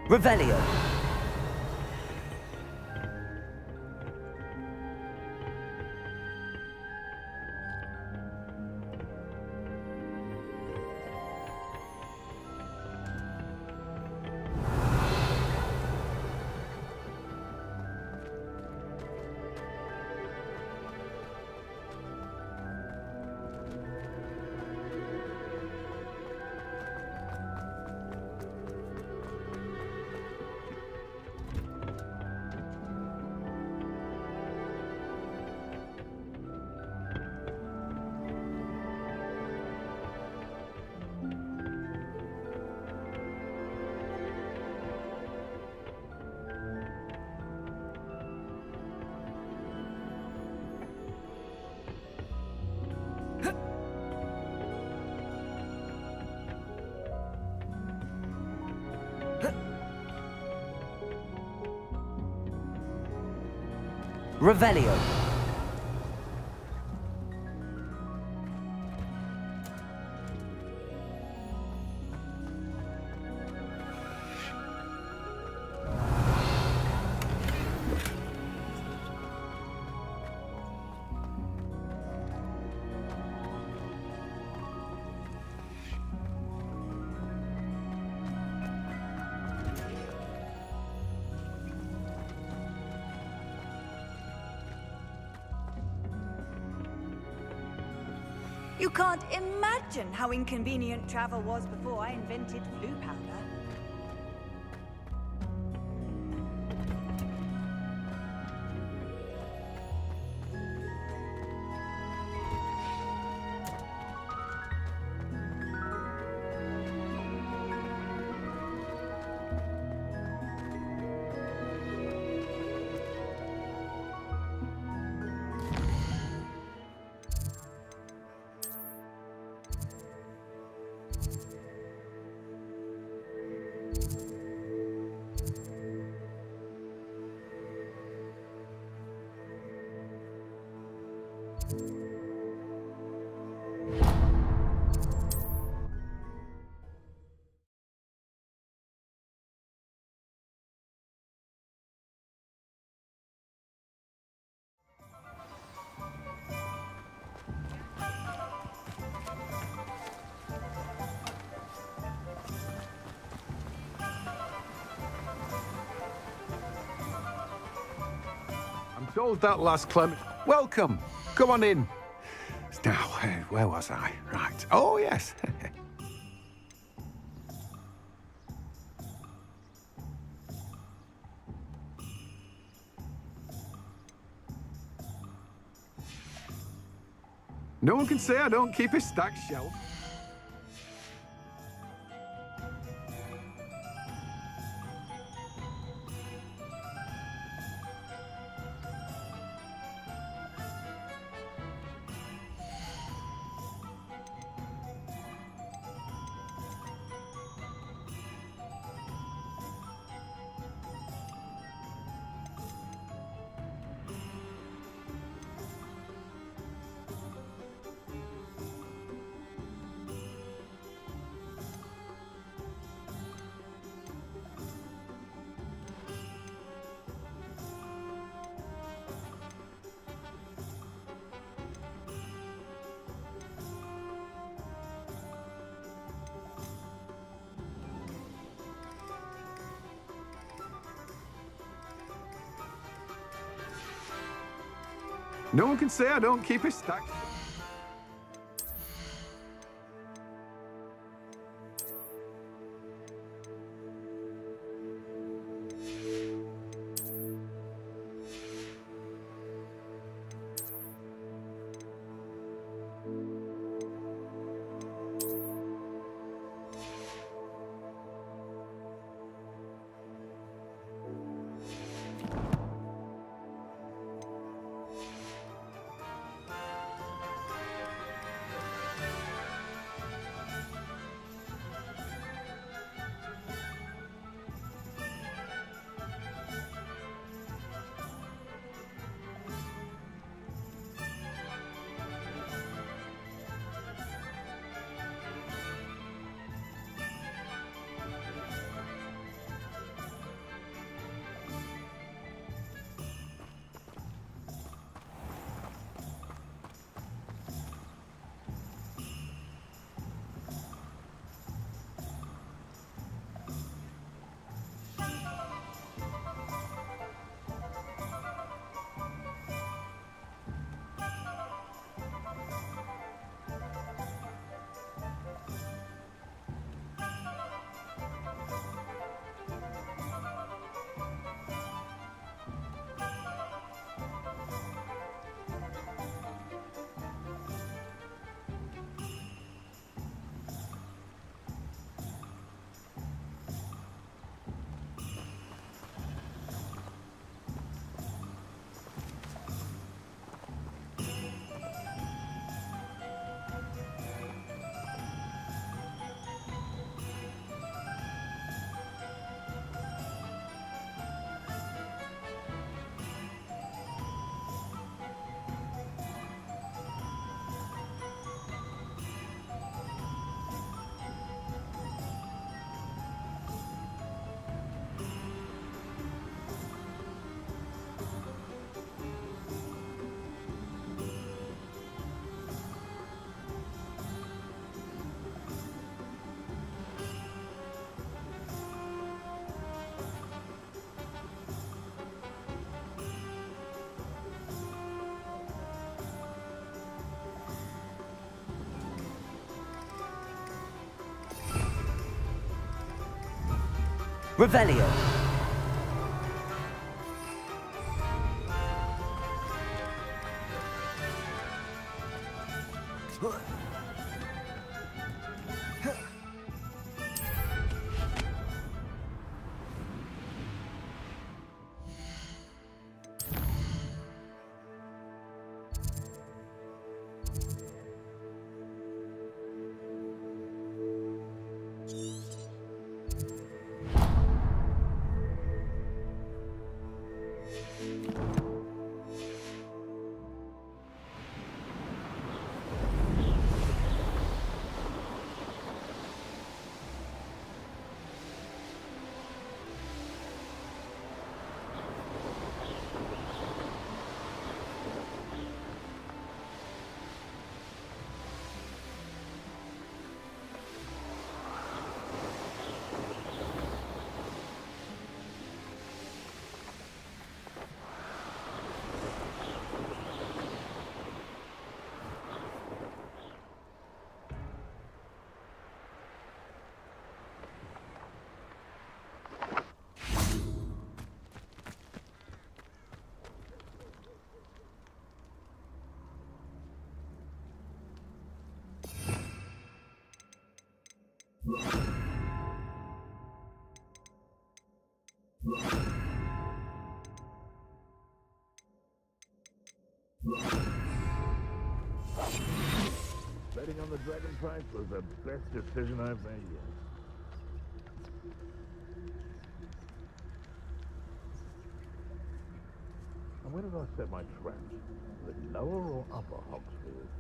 Revelio. Revelio. You can't imagine how inconvenient travel was before I invented blue powder. Told that last Clement. Welcome. Come on in. Now, where was I? Right. Oh, yes. No one can say I don't keep a stacked shelf. No one can say I don't keep a stack. Revelio. Betting on the dragon price was the best decision I've made yet. And where did I set my traps? The lower or upper Hogsfield?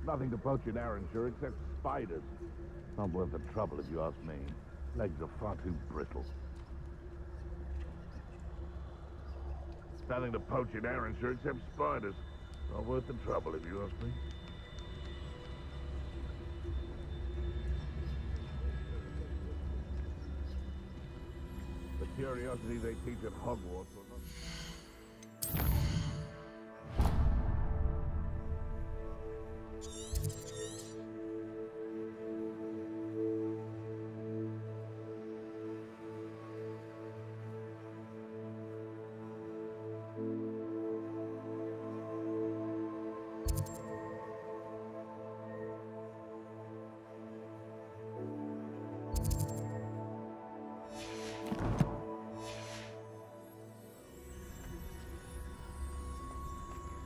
Nothing to poach in Arranshire except spiders. Not worth the trouble if you ask me. Legs are far too brittle. Nothing to poach in Arranshire except spiders. Not worth the trouble if you ask me. The curiosity they teach at Hogwarts will not...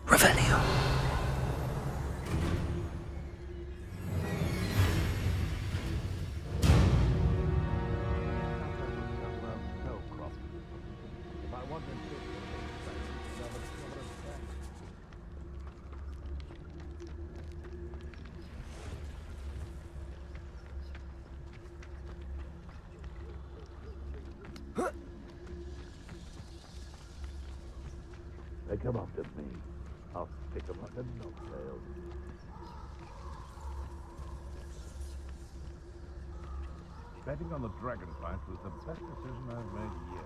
Revelio. They come after me. I'll stick them like a knobtail. Betting on the dragon fight was the best decision I've made yet.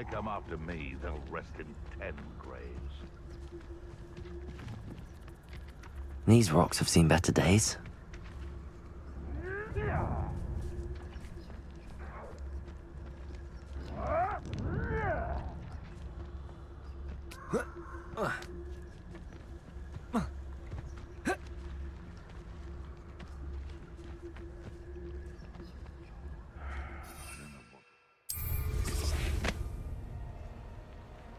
they come after me, they'll rest in 10 graves. These rocks have seen better days.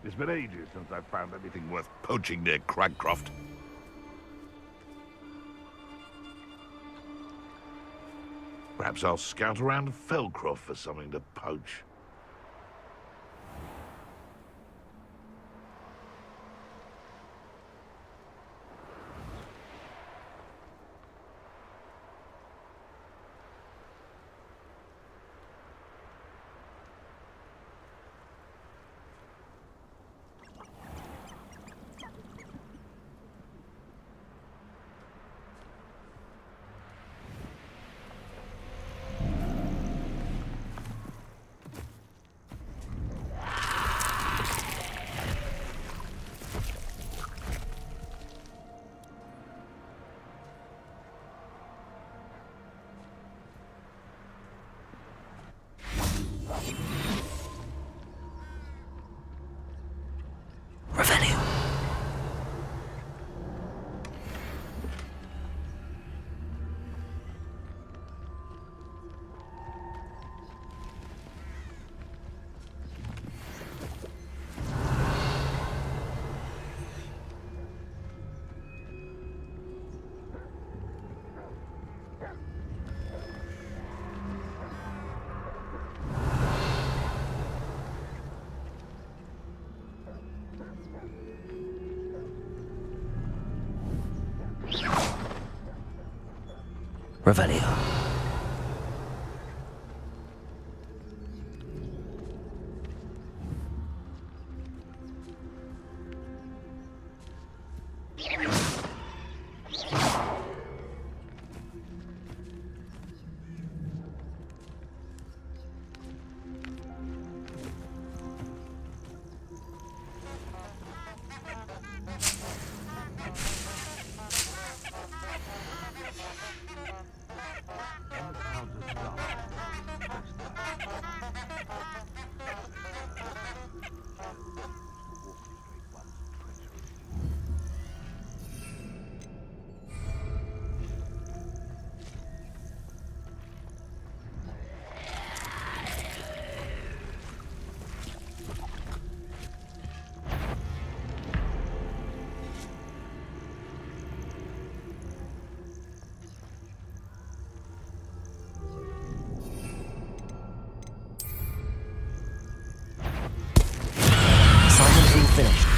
It's been ages since I've found anything worth poaching near Cragcroft. Perhaps I'll scout around Felcroft for something to poach. Revelio. Finished.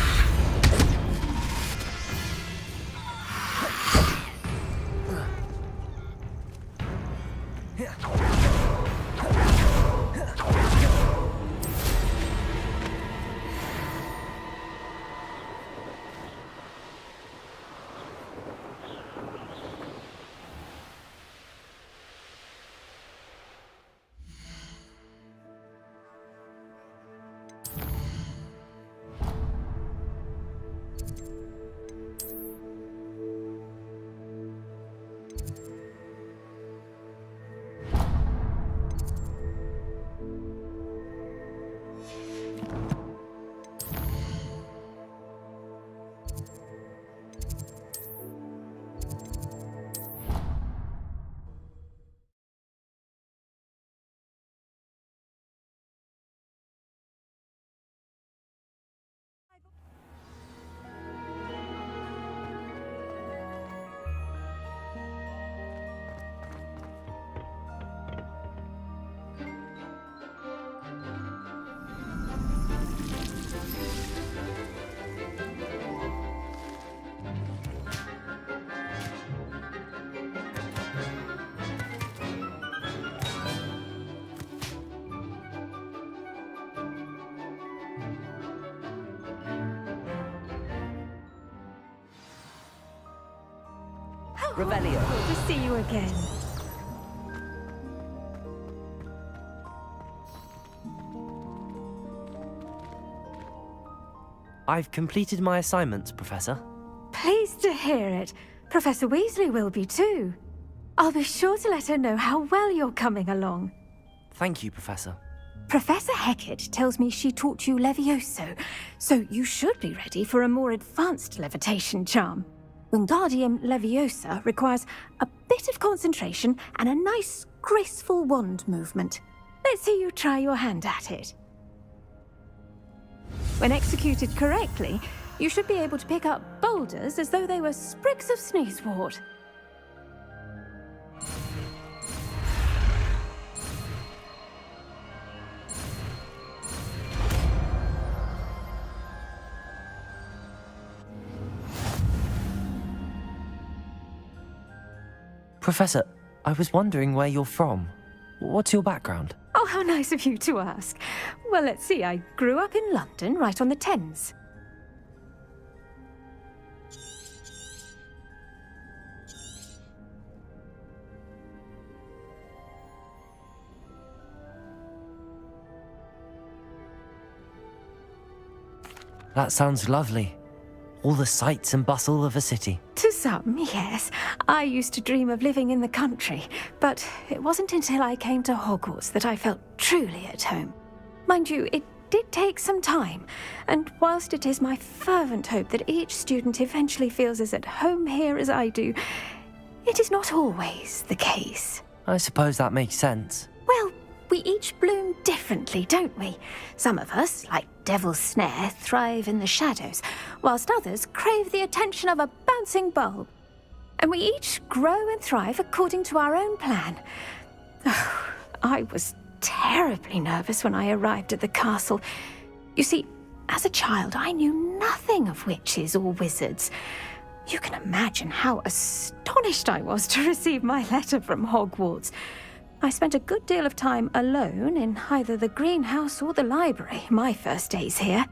Revelio. Good to see you again. I've completed my assignments, Professor. Pleased to hear it. Professor Weasley will be too. I'll be sure to let her know how well you're coming along. Thank you, Professor. Professor Hecat tells me she taught you Levioso, so you should be ready for a more advanced levitation charm. Wingardium Leviosa requires a bit of concentration and a nice, graceful wand movement. Let's see you try your hand at it. When executed correctly, you should be able to pick up boulders as though they were sprigs of sneezewort. Professor, I was wondering where you're from. What's your background? Oh, how nice of you to ask. Well, let's see, I grew up in London, right on the Thames. That sounds lovely. All the sights and bustle of a city. To some, yes. I used to dream of living in the country, but it wasn't until I came to Hogwarts that I felt truly at home. Mind you, it did take some time, and whilst it is my fervent hope that each student eventually feels as at home here as I do, it is not always the case. I suppose that makes sense. Well, we each bloom differently, don't we? Some of us, like Devil's Snare, thrive in the shadows, whilst others crave the attention of a bouncing bulb. And we each grow and thrive according to our own plan. Oh, I was terribly nervous when I arrived at the castle. You see, as a child, I knew nothing of witches or wizards. You can imagine how astonished I was to receive my letter from Hogwarts. I spent a good deal of time alone in either the greenhouse or the library my first days here.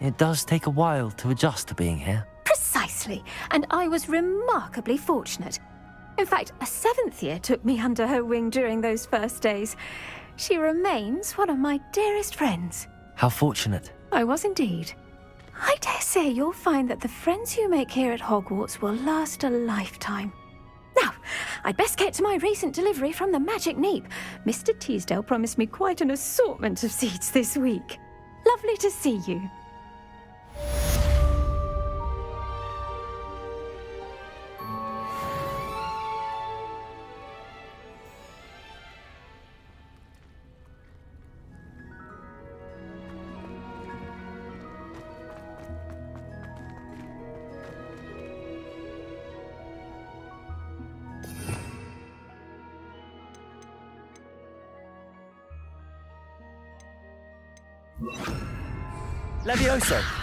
It does take a while to adjust to being here. Precisely, and I was remarkably fortunate. In fact, a 7th year took me under her wing during those first days. She remains one of my dearest friends. How fortunate. I was indeed. I dare say you'll find that the friends you make here at Hogwarts will last a lifetime. Now, I'd best get to my recent delivery from the Magic Neep. Mr. Teasdale promised me quite an assortment of seeds this week. Lovely to see you. Levioso!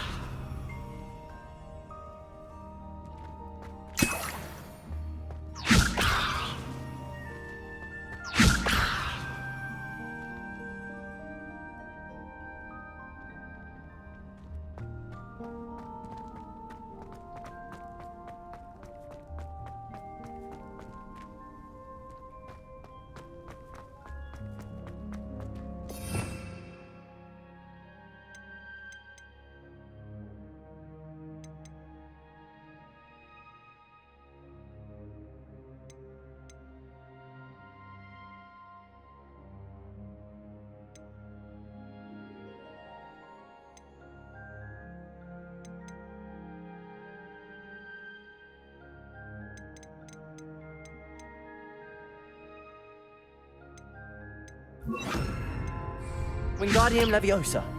Wingardium Leviosa.